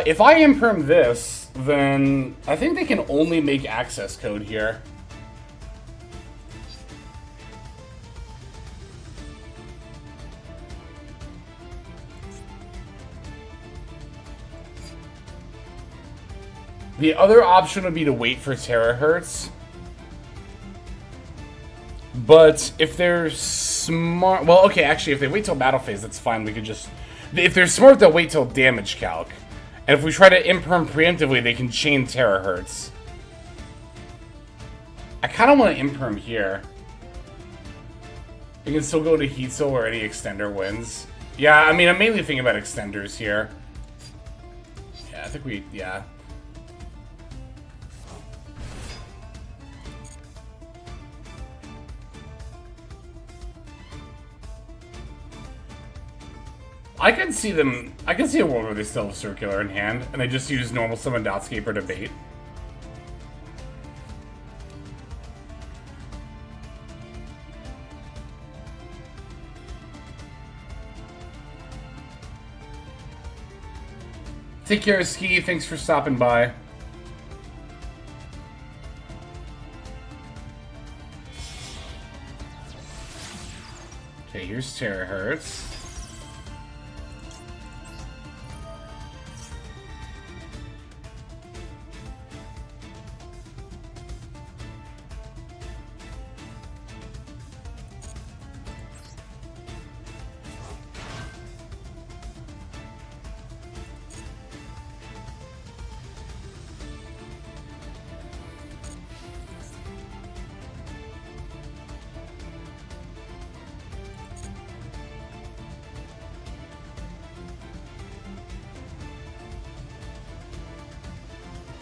If I imperm this, then I think they can only make access code here. The other option would be to wait for terahertz. But if they're smart... Well, okay, actually, if they wait till battle phase, that's fine. We could just... If they're smart, they'll wait till damage calc. And if we try to imperm preemptively, they can chain terahertz. I kind of want to imperm here. You can still go to Heat Soul where any extender wins. Yeah, I mean, I'm mainly thinking about extenders here. Yeah, I think we... Yeah. I can see a world where they still have Circular in hand, and they just use normal summon Dotscaper to bait. Take care, Ski. Thanks for stopping by. Okay, here's terahertz.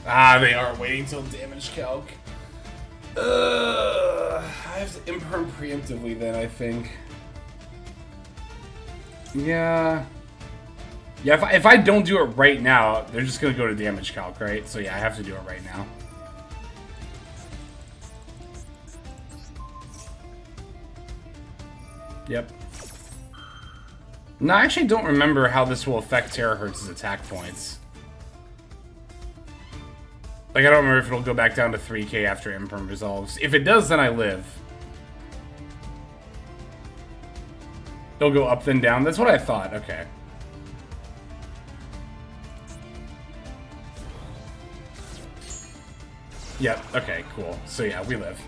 Ah, they are waiting till damage calc. I have to imperm preemptively then, I think. Yeah. Yeah, if I don't do it right now, they're just gonna go to damage calc, right? So yeah, I have to do it right now. Yep. No, I actually don't remember how this will affect Terahertz's attack points. Like, I don't remember if it'll go back down to 3k after Imperm resolves. If it does, then I live. It'll go up then down. That's what I thought. Okay. Yep. Okay, cool. So yeah, we live.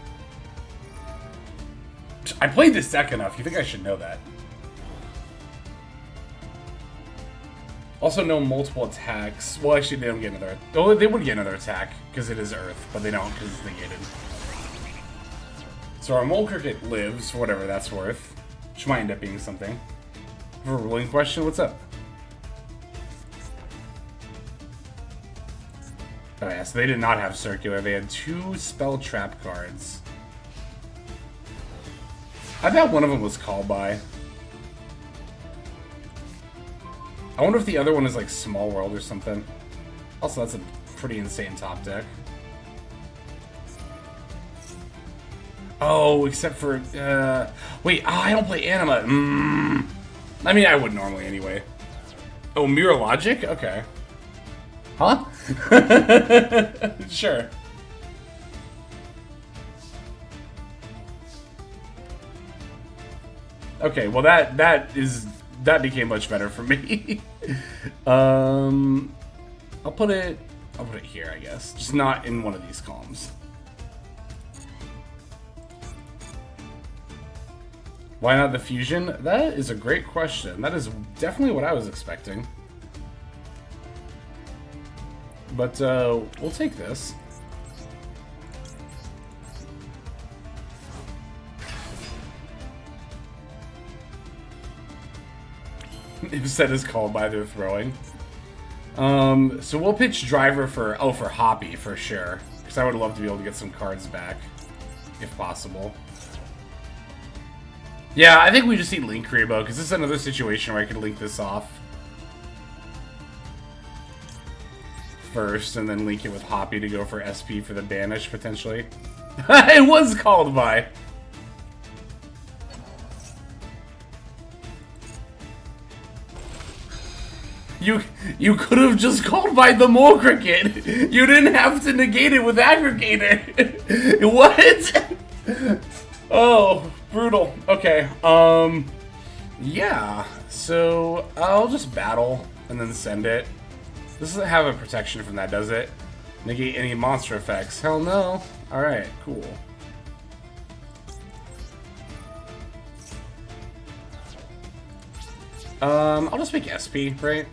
I played this deck enough. You think I should know that? Also, no multiple attacks. Well, actually, they don't get another... Oh, they would get another attack, because it is Earth, but they don't, because it's negated. So our Mole Cricket lives, for whatever that's worth. Which might end up being something. For a ruling question, what's up? Oh yeah, so they did not have Circular. They had 2 Spell Trap cards. I bet one of them was Call By. I wonder if the other one is like Small World or something. Also, that's a pretty insane top deck. Oh, except for... wait, I don't play Anima. I mean, I would normally anyway. Oh, Mirror Logic? Okay. Huh? Sure. Okay, well that became much better for me. I'll put it here, I guess. Just not in one of these columns. Why not the fusion? That is a great question. That is definitely what I was expecting. But we'll take this. Instead is called by their throwing. So we'll pitch Driver for Hoppy for sure. Because I would love to be able to get some cards back. If possible. Yeah, I think we just need Link Rebo, because this is another situation where I could link this off first, and then link it with Hoppy to go for SP for the Banish, potentially. It was called by! You could have just called by the Mole Cricket! You didn't have to negate it with Aggregator! What? Oh, brutal. Okay, yeah, so I'll just battle and then send it. This doesn't have a protection from that, does it? Negate any monster effects? Hell no. Alright, cool. I'll just make SP, right?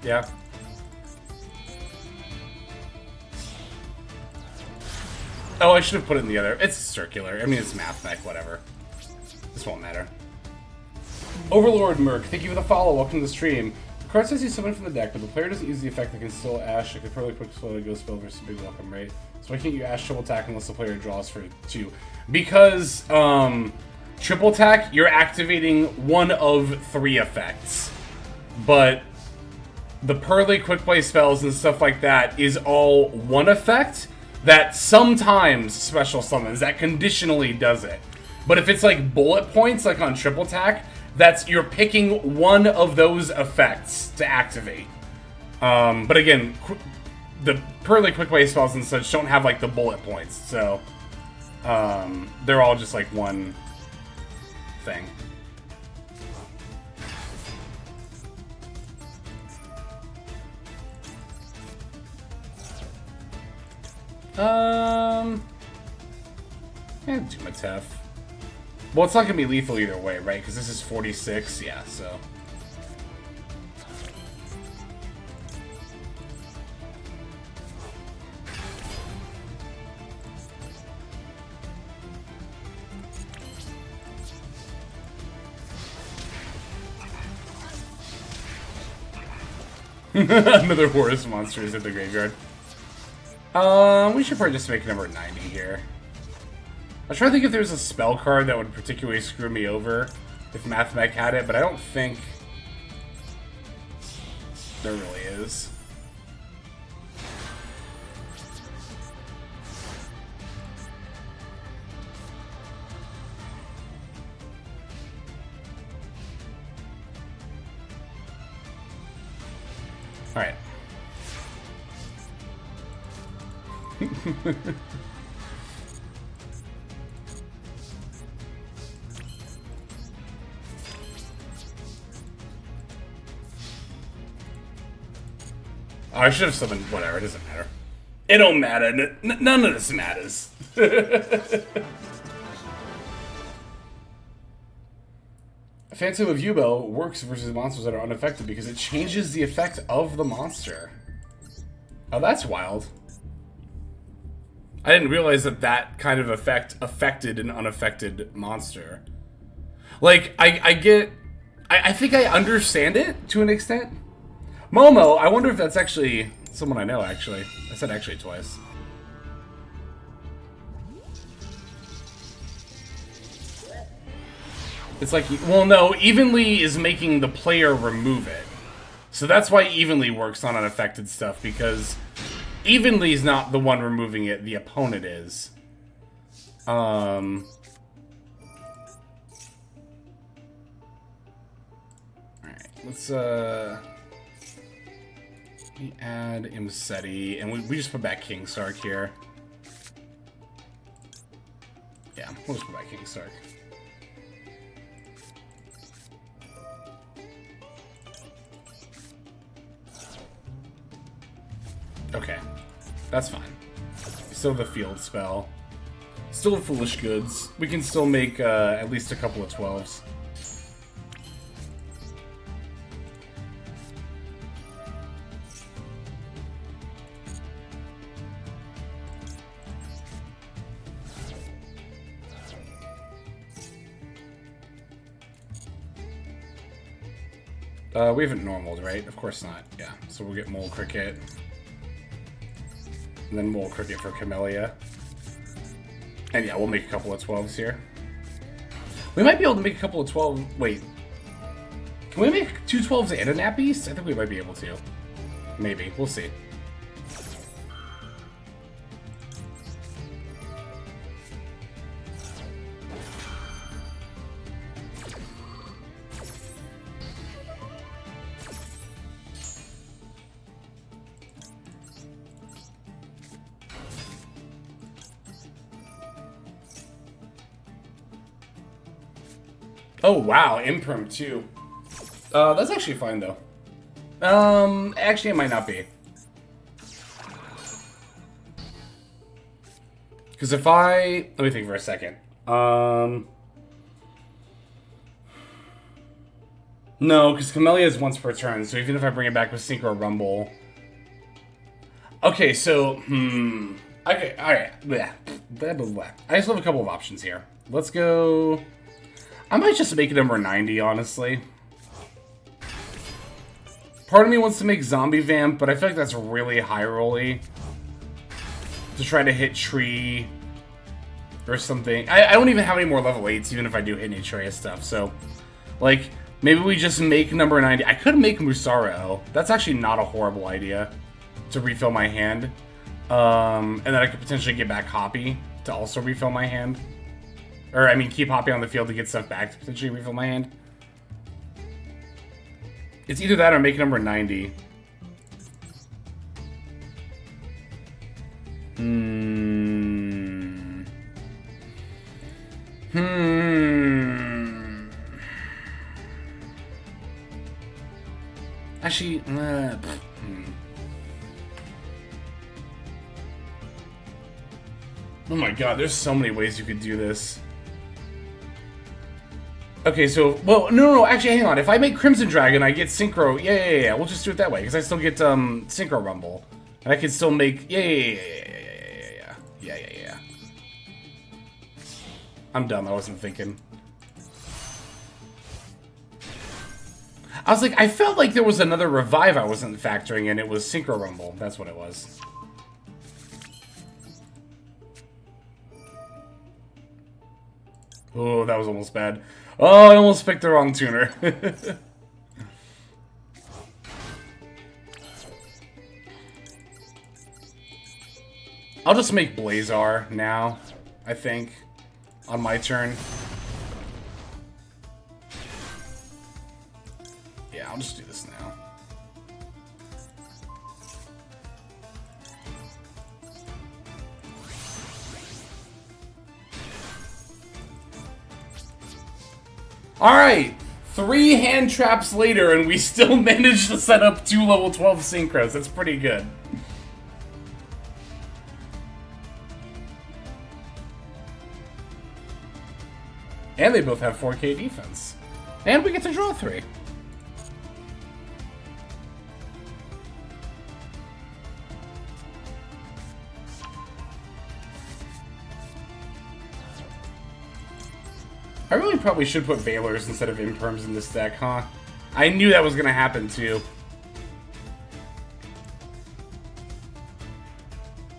Yeah. Oh, I should have put it in the other. It's circular. I mean, it's math mech, whatever. This won't matter. Overlord Merc, thank you for the follow. Welcome to the stream. The card says you summon from the deck, but the player doesn't use the effect that can still Ash. It could probably quick slow to go spell versus big welcome, right? So why can't you Ash triple attack unless the player draws for 2? Because, triple attack, you're activating one of 3 effects. But the Purrely quick play spells and stuff like that is all 1 effect that sometimes special summons, that conditionally does it. But if it's like bullet points, like on triple attack, you're picking one of those effects to activate. But again, the Purrely quick play spells and such don't have like the bullet points, so they're all just like one thing. Yeah, do my tough. Well, it's not gonna be lethal either way, right? Because this is 46, yeah, so. Another Horus monster is at the graveyard. We should probably just make number 90 here. I was trying to think if there's a spell card that would particularly screw me over if Mathmech had it, but I don't think there really is. Alright. Oh, I should have summoned. Whatever, it doesn't matter. It don't matter. None of this matters. Phantom of Yubo works versus monsters that are unaffected because it changes the effect of the monster. Oh, that's wild. I didn't realize that that kind of effect affected an unaffected monster. Like, I think I understand it to an extent. Momo, I wonder if that's actually someone I know, actually. I said actually twice. It's like, well, no, Evenly is making the player remove it. So that's why Evenly works on unaffected stuff, because Evenly's not the one removing it, the opponent is. Alright, let's, we add Imseti, and we just put back King Sark here. Yeah, we'll just put back King Sark. Okay, that's fine. Still the field spell. Still Foolish Goods. We can still make at least a couple of 12s. We haven't normaled, right? Of course not. Yeah, so we'll get Mole Cricket. And then Mole Cricket for Camellia. And yeah, we'll make a couple of 12s here. We might be able to make a couple of 12... Wait. Can we make 2 12s and a Nap Beast? I think we might be able to. Maybe. We'll see. Oh, wow. Imperm, too. That's actually fine, though. Actually, it might not be. Because if I... Let me think for a second. No, because Camellia is once per turn, so even if I bring it back with Synchro Rumble... Okay, so... Okay, alright. Yeah. Blah, blah, blah. I just have a couple of options here. Let's go... I might just make it number 90, honestly. Part of me wants to make Zombie Vamp, but I feel like that's really high rolly. To try to hit Tree or something. I don't even have any more level 8s, even if I do hit Naturia stuff, so... Like, maybe we just make number 90. I could make Musaro. That's actually not a horrible idea. To refill my hand. And then I could potentially get back Hoppy to also refill my hand. Or, I mean, keep Hoppy on the field to get stuff back to potentially refill my hand. It's either that or make number 90. Actually, Oh my god, there's so many ways you could do this. Okay, so, well, no, actually, hang on. If I make Crimson Dragon, I get Synchro. Yeah. We'll just do it that way, because I still get Synchro Rumble. And I can still make... Yeah. I'm dumb, I wasn't thinking. I was like, I felt like there was another revive I wasn't factoring in. It was Synchro Rumble. That's what it was. Oh, that was almost bad. Oh, I almost picked the wrong tuner. I'll just make Blazar now, I think, on my turn. Yeah, I'll just do this now. Alright, 3 hand traps later and we still managed to set up 2 level 12 synchros. That's pretty good. And they both have 4K defense. And we get to draw 3. I really probably should put Veilers instead of Imperms in this deck, huh? I knew that was gonna happen too.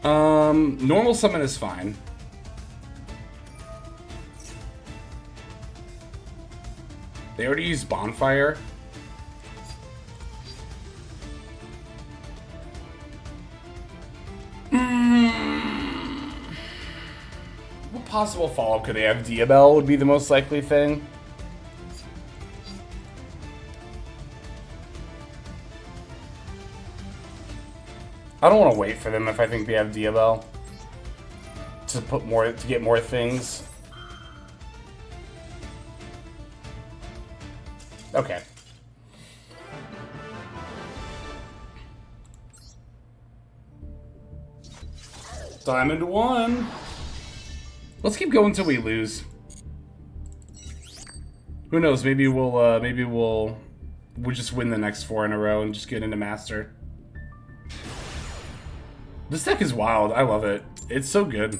Normal summon is fine. They already used Bonfire. What possible follow-up could they have? Diabell would be the most likely thing. I don't want to wait for them if I think they have Diabell to put more to get more things. Okay. Diamond 1. Let's keep going until we lose. Who knows? Maybe we'll just win the next 4 in a row and just get into Master. This deck is wild. I love it. It's so good.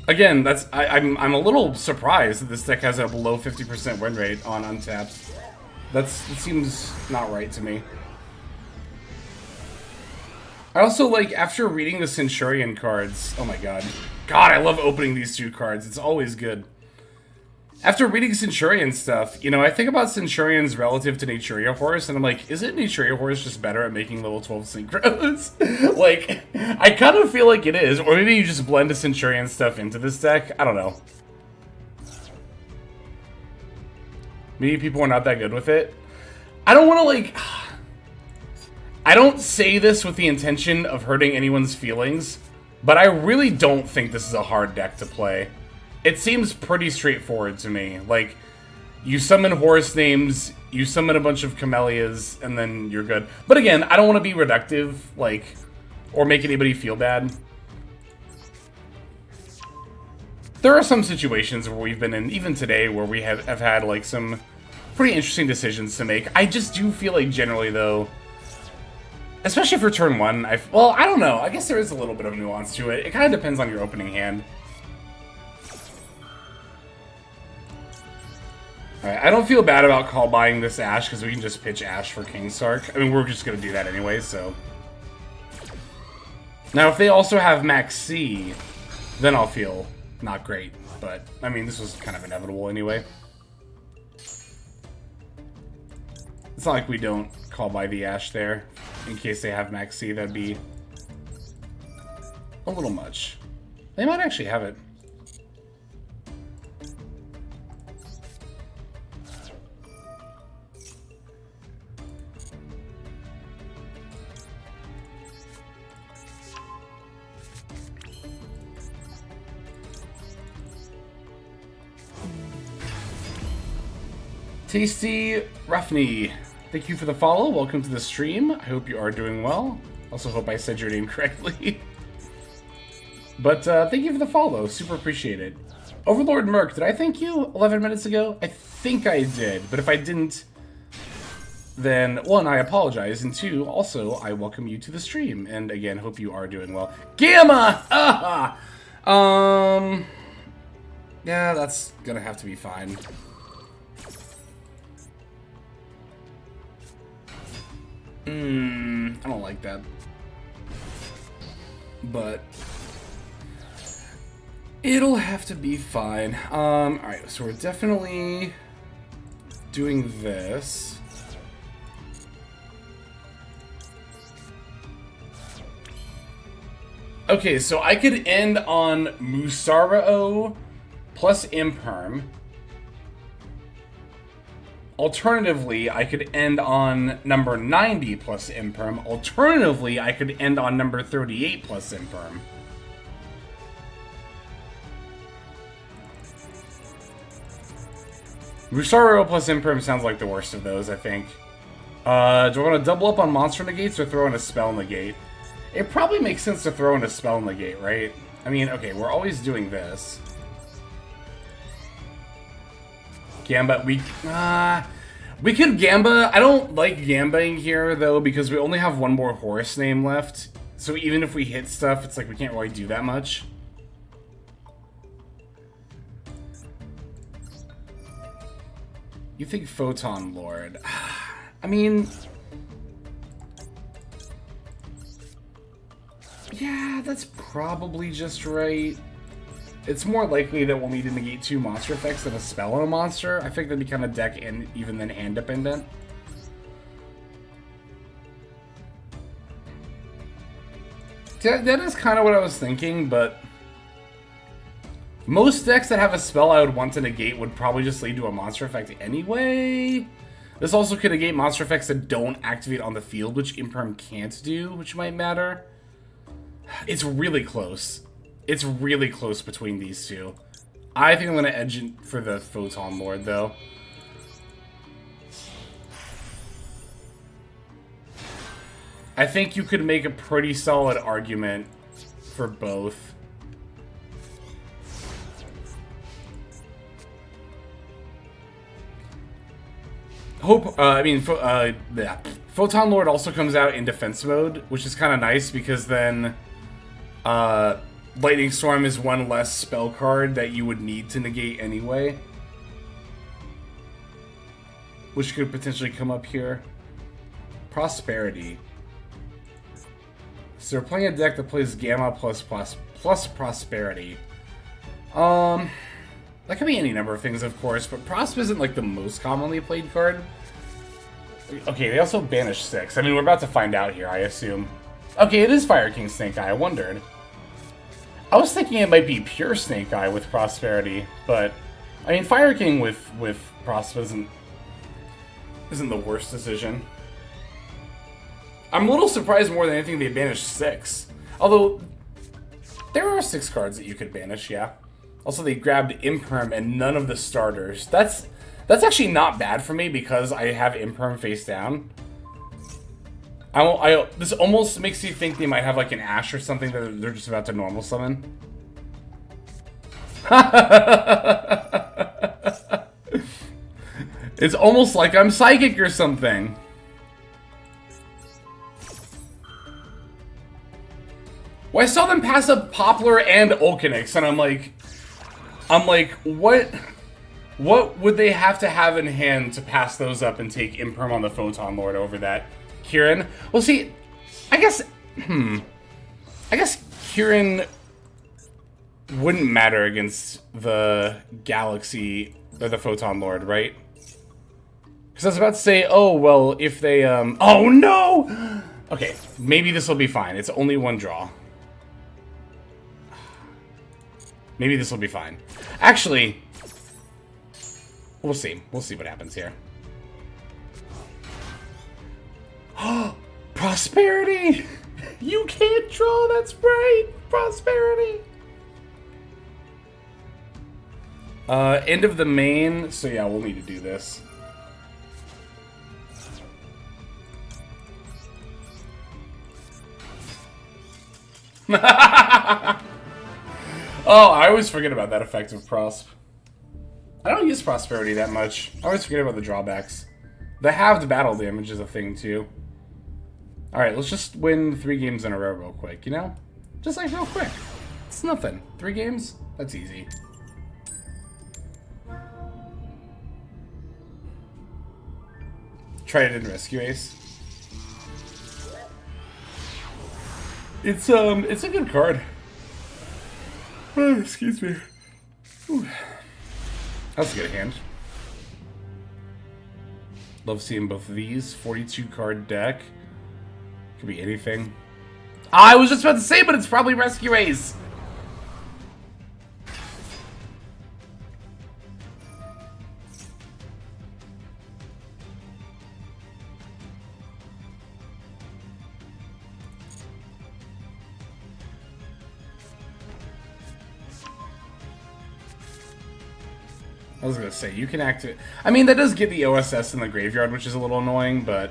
Again, I'm a little surprised that this deck has a below 50% win rate on Untapped. It seems not right to me. I also like, after reading the Centurion cards, oh my god. God, I love opening these 2 cards. It's always good. After reading Centurion stuff, you know, I think about Centurions relative to Naturia Horus, and I'm like, isn't Naturia Horus just better at making level 12 synchros? Like, I kind of feel like it is. Or maybe you just blend the Centurion stuff into this deck. I don't know. Maybe people are not that good with it. I don't want to, like... I don't say this with the intention of hurting anyone's feelings, but I really don't think this is a hard deck to play. It seems pretty straightforward to me. Like, you summon Horus names, you summon a bunch of Camellias, and then you're good. But again, I don't want to be reductive, like, or make anybody feel bad. There are some situations where we've been in, even today, where we have had, like, some pretty interesting decisions to make. I just do feel like, generally, though, especially for turn 1, well, I don't know. I guess there is a little bit of nuance to it. It kind of depends on your opening hand. Alright, I don't feel bad about call buying this Ashe, because we can just pitch Ashe for King Sark. I mean, we're just going to do that anyway, so... Now, if they also have Max C, then I'll feel not great. But, I mean, this was kind of inevitable anyway. It's not like we don't call buy the Ashe there. In case they have Max C, that'd be a little much. They might actually have it. Tasty Ruffney, thank you for the follow. Welcome to the stream. I hope you are doing well. Also hope I said your name correctly. But thank you for the follow. Super appreciate it. Overlord Merc, did I thank you 11 minutes ago? I think I did. But if I didn't, then 1, I apologize. And 2, also, I welcome you to the stream. And again, hope you are doing well. Gamma! Ah! Yeah, that's gonna have to be fine. I don't like that. But It'll have to be fine. Alright, so we're definitely doing this. Okay, so I could end on Musarao plus Imperm. Alternatively, I could end on number 90 plus Imperm. Alternatively, I could end on number 38 plus Imperm. Musarao plus Imperm sounds like the worst of those, I think. Do I want to double up on monster negates or throw in a spell negate? It probably makes sense to throw in a spell negate, right? I mean, okay, we're always doing this. Gamba, we could Gamba. I don't like Gambaing here, though, because we only have one more Horus name left. So even if we hit stuff, it's like we can't really do that much. You think Photon Lord? I mean... yeah, that's probably just right. It's more likely that we'll need to negate 2 monster effects than a spell on a monster. I think that'd be kind of deck and even then hand dependent. That is kind of what I was thinking, but most decks that have a spell I would want to negate would probably just lead to a monster effect anyway. This also could negate monster effects that don't activate on the field, which Imperm can't do, which might matter. It's really close. It's really close between these two. I think I'm going to edge it for the Photon Lord, though. I think you could make a pretty solid argument for both. Yeah. Photon Lord also comes out in defense mode, which is kind of nice because then Lightning Storm is one less spell card that you would need to negate anyway. Which could potentially come up here. Prosperity. So we're playing a deck that plays Gamma plus Prosperity. That could be any number of things, of course, but Prosp isn't like the most commonly played card. Okay, they also banish 6. I mean, we're about to find out here, I assume. Okay, it is Fire King Snake Eye, I wondered. I was thinking it might be pure Snake Eye with Prosperity, but I mean, Fire King with Prosp isn't the worst decision. I'm a little surprised more than anything they banished 6. Although, there are 6 cards that you could banish, yeah. Also, they grabbed Imperm and none of the starters. That's actually not bad for me because I have Imperm face down. This almost makes you think they might have like an Ash or something that they're just about to normal summon. It's almost like I'm psychic or something. Well, I saw them pass up Poplar and Ulcanix, and I'm like, what would they have to have in hand to pass those up and take Imperm on the Photon Lord over that? Kieran? Well, see, I guess Kieran wouldn't matter against the Galaxy, or the Photon Lord, right? Because I was about to say, oh, well, if they, oh, no! Okay, maybe this will be fine. It's only one draw. Maybe this will be fine. Actually, we'll see. We'll see what happens here. Prosperity! You can't draw, that's right! Prosperity! End of the main, so yeah, we'll need to do this. Oh, I always forget about that effect of Prosp. I don't use Prosperity that much. I always forget about the drawbacks. The halved battle damage is a thing, too. Alright, let's just win 3 games in a row real quick, you know? Just like real quick. It's nothing. 3 games? That's easy. Trident Rescue Ace. It's a good card. Oh, excuse me. Ooh. That's a good hand. Love seeing both of these. 42 card deck. Could be anything. I was just about to say, but it's probably Rescue Ace. I was gonna say, you can activate... I mean, that does get the OSS in the graveyard, which is a little annoying, but...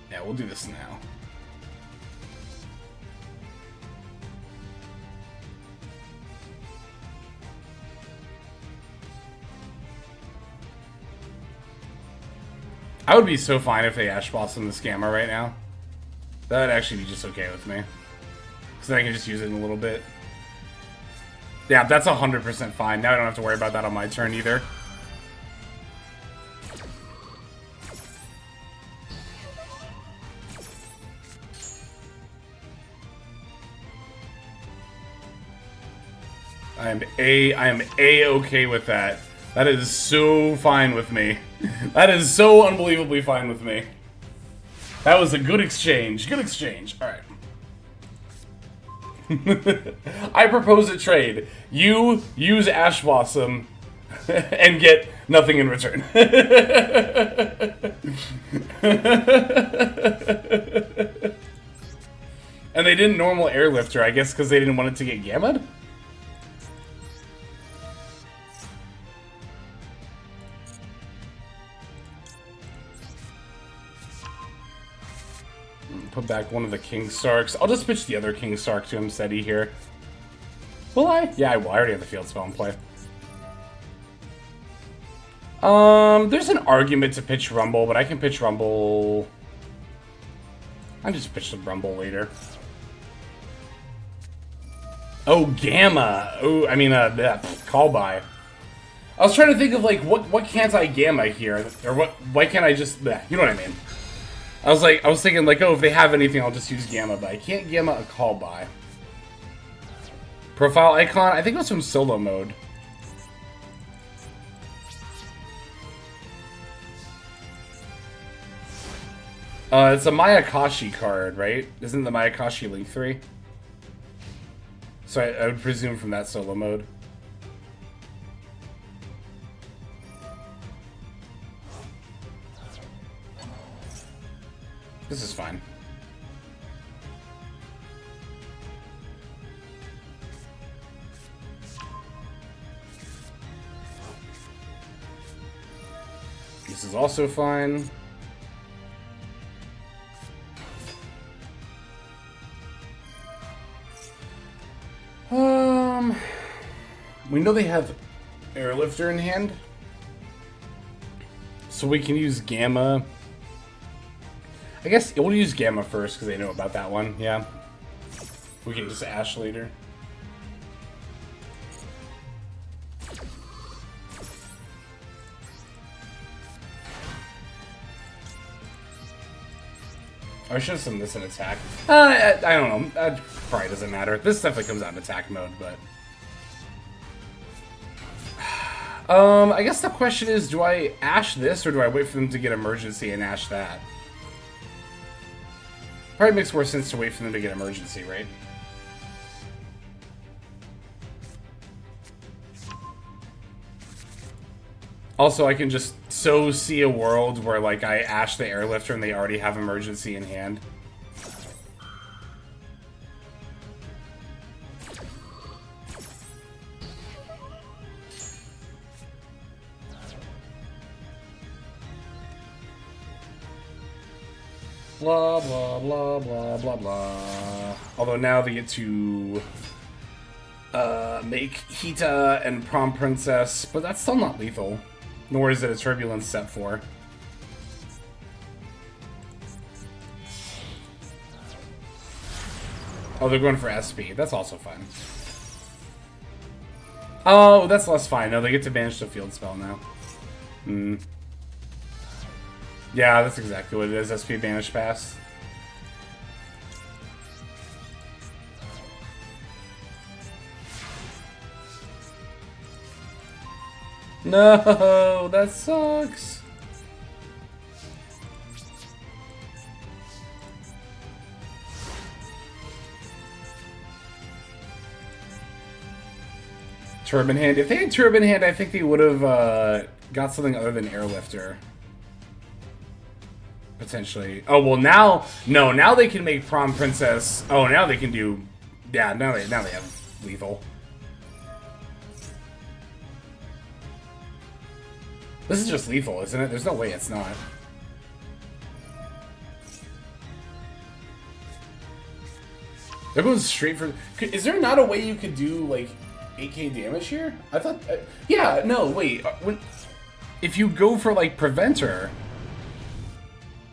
yeah, we'll do this now. I would be so fine if they Ash Blossom the Scammer right now. That would actually be just okay with me. Because then I can just use it in a little bit. Yeah, that's 100% fine. Now I don't have to worry about that on my turn either. I am A-okay with that. That is so fine with me. That is so unbelievably fine with me. That was a good exchange. Good exchange. Alright. I propose a trade. You use Ash Blossom and get nothing in return. And they didn't normal Airlifter, I guess because they didn't want it to get Gamma'd? Put back one of the King Sarks. I'll just pitch the other King Sark to him, Seti here. Will I? Yeah, I will. I already have the field spell in play. There's an argument to pitch Rumble, but I can pitch Rumble... I'll just pitch the Rumble later. Oh, Gamma! Oh, I mean, call by. I was trying to think of, like, what can't I Gamma here? Or why can't I just... you know what I mean. I was thinking, like, oh, if they have anything, I'll just use Gamma, but I can't Gamma a call by. Profile icon? I think it was from solo mode. It's a Mayakashi card, right? Isn't the Mayakashi Link 3? So I would presume from that solo mode. This is fine. This is also fine. We know they have Airlifter in hand. So we can use Gamma. I guess we'll use Gamma first because they know about that one, yeah. We can just Ash later. I should have summoned this in attack. I don't know. That probably doesn't matter. This definitely comes out in attack mode, but... I guess the question is, do I Ash this or do I wait for them to get Emergency and Ash that? Probably makes more sense to wait for them to get Emergency, right? Also, I can just so see a world where, like, I Ash the Airlifter and they already have Emergency in hand. Blah, blah, blah, blah, blah, blah. Although now they get to make Hita and Prom Princess, but that's still not lethal. Nor is it a Turbulence set 4. Oh, they're going for SP. That's also fun. Oh, that's less fine. No, they get to banish the field spell now. Hmm. Yeah, that's exactly what it is. SP banish pass. No, that sucks. Turban Hand. If they had Turban Hand, I think they would have got something other than Airlifter. Potentially. Oh, well, now... No, now they can make Prom Princess... Oh, now they can do... Yeah, now they have Lethal. This is just Lethal, isn't it? There's no way it's not. They're going straight for... Is there not a way you could do, like, 8k damage here? I thought... yeah, no, wait. If you go for, like, Preventer...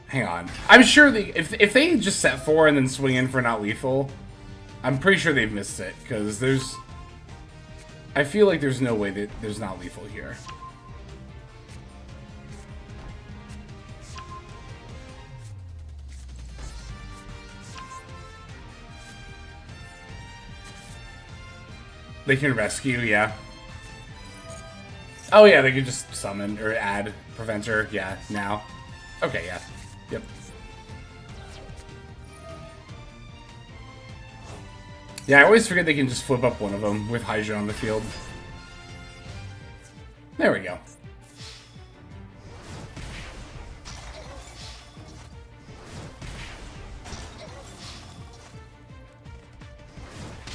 Hang on. I'm sure if they just set 4 and then swing in for not lethal, I'm pretty sure they've missed it, because there's... I feel like there's no way that there's not lethal here. They can rescue, yeah. Oh yeah, they can just summon or add Preventer, yeah, now. Okay, yeah. Yep. Yeah, I always forget they can just flip up one of them with Hydra on the field. There we go.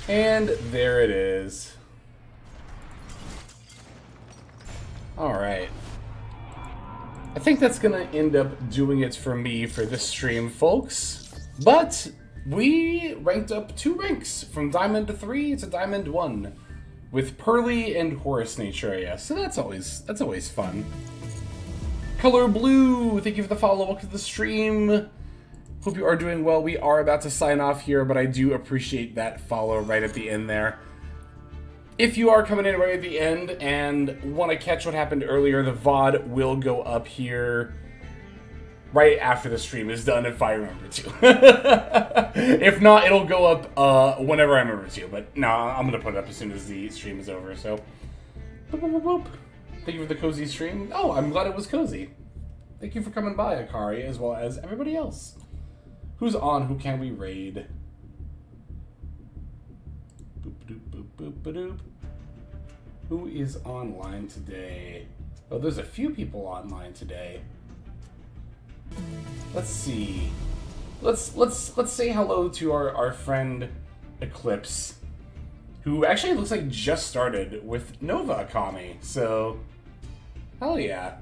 And there it is. Alright. I think that's gonna end up doing it for me for this stream, folks. But we ranked up 2 ranks from Diamond 3 to Diamond 1 with Purrely and Horus Naturia. So that's always fun. Color Blue, thank you for the follow. Welcome to the stream. Hope you are doing well. We are about to sign off here, but I do appreciate that follow right at the end there. If you are coming in right at the end and want to catch what happened earlier, the VOD will go up here right after the stream is done if I remember to. If not, it'll go up whenever I remember to. But no, I'm going to put it up as soon as the stream is over. So, boop, boop, boop, boop. Thank you for the cozy stream. Oh, I'm glad it was cozy. Thank you for coming by, Akari, as well as everybody else. Who's on? Who can we raid? Boop, boop, boop, boop, boop. Who is online today? Oh, there's a few people online today. Let's see. Let's say hello to our friend Eclipse, who actually looks like just started with Nova Akami. So, hell yeah.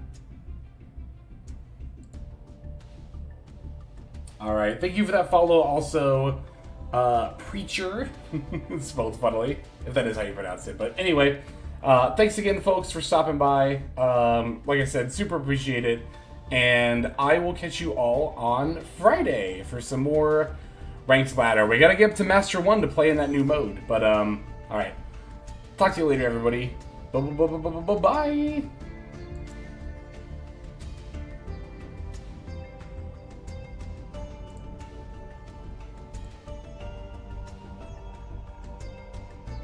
Alright, thank you for that follow. Also, Preacher, spelled funnily, if that is how you pronounce it. But anyway, thanks again, folks, for stopping by. Like I said, super appreciate it. And I will catch you all on Friday for some more Ranked Ladder. We gotta get up to Master 1 to play in that new mode. But, alright. Talk to you later, everybody. Bye.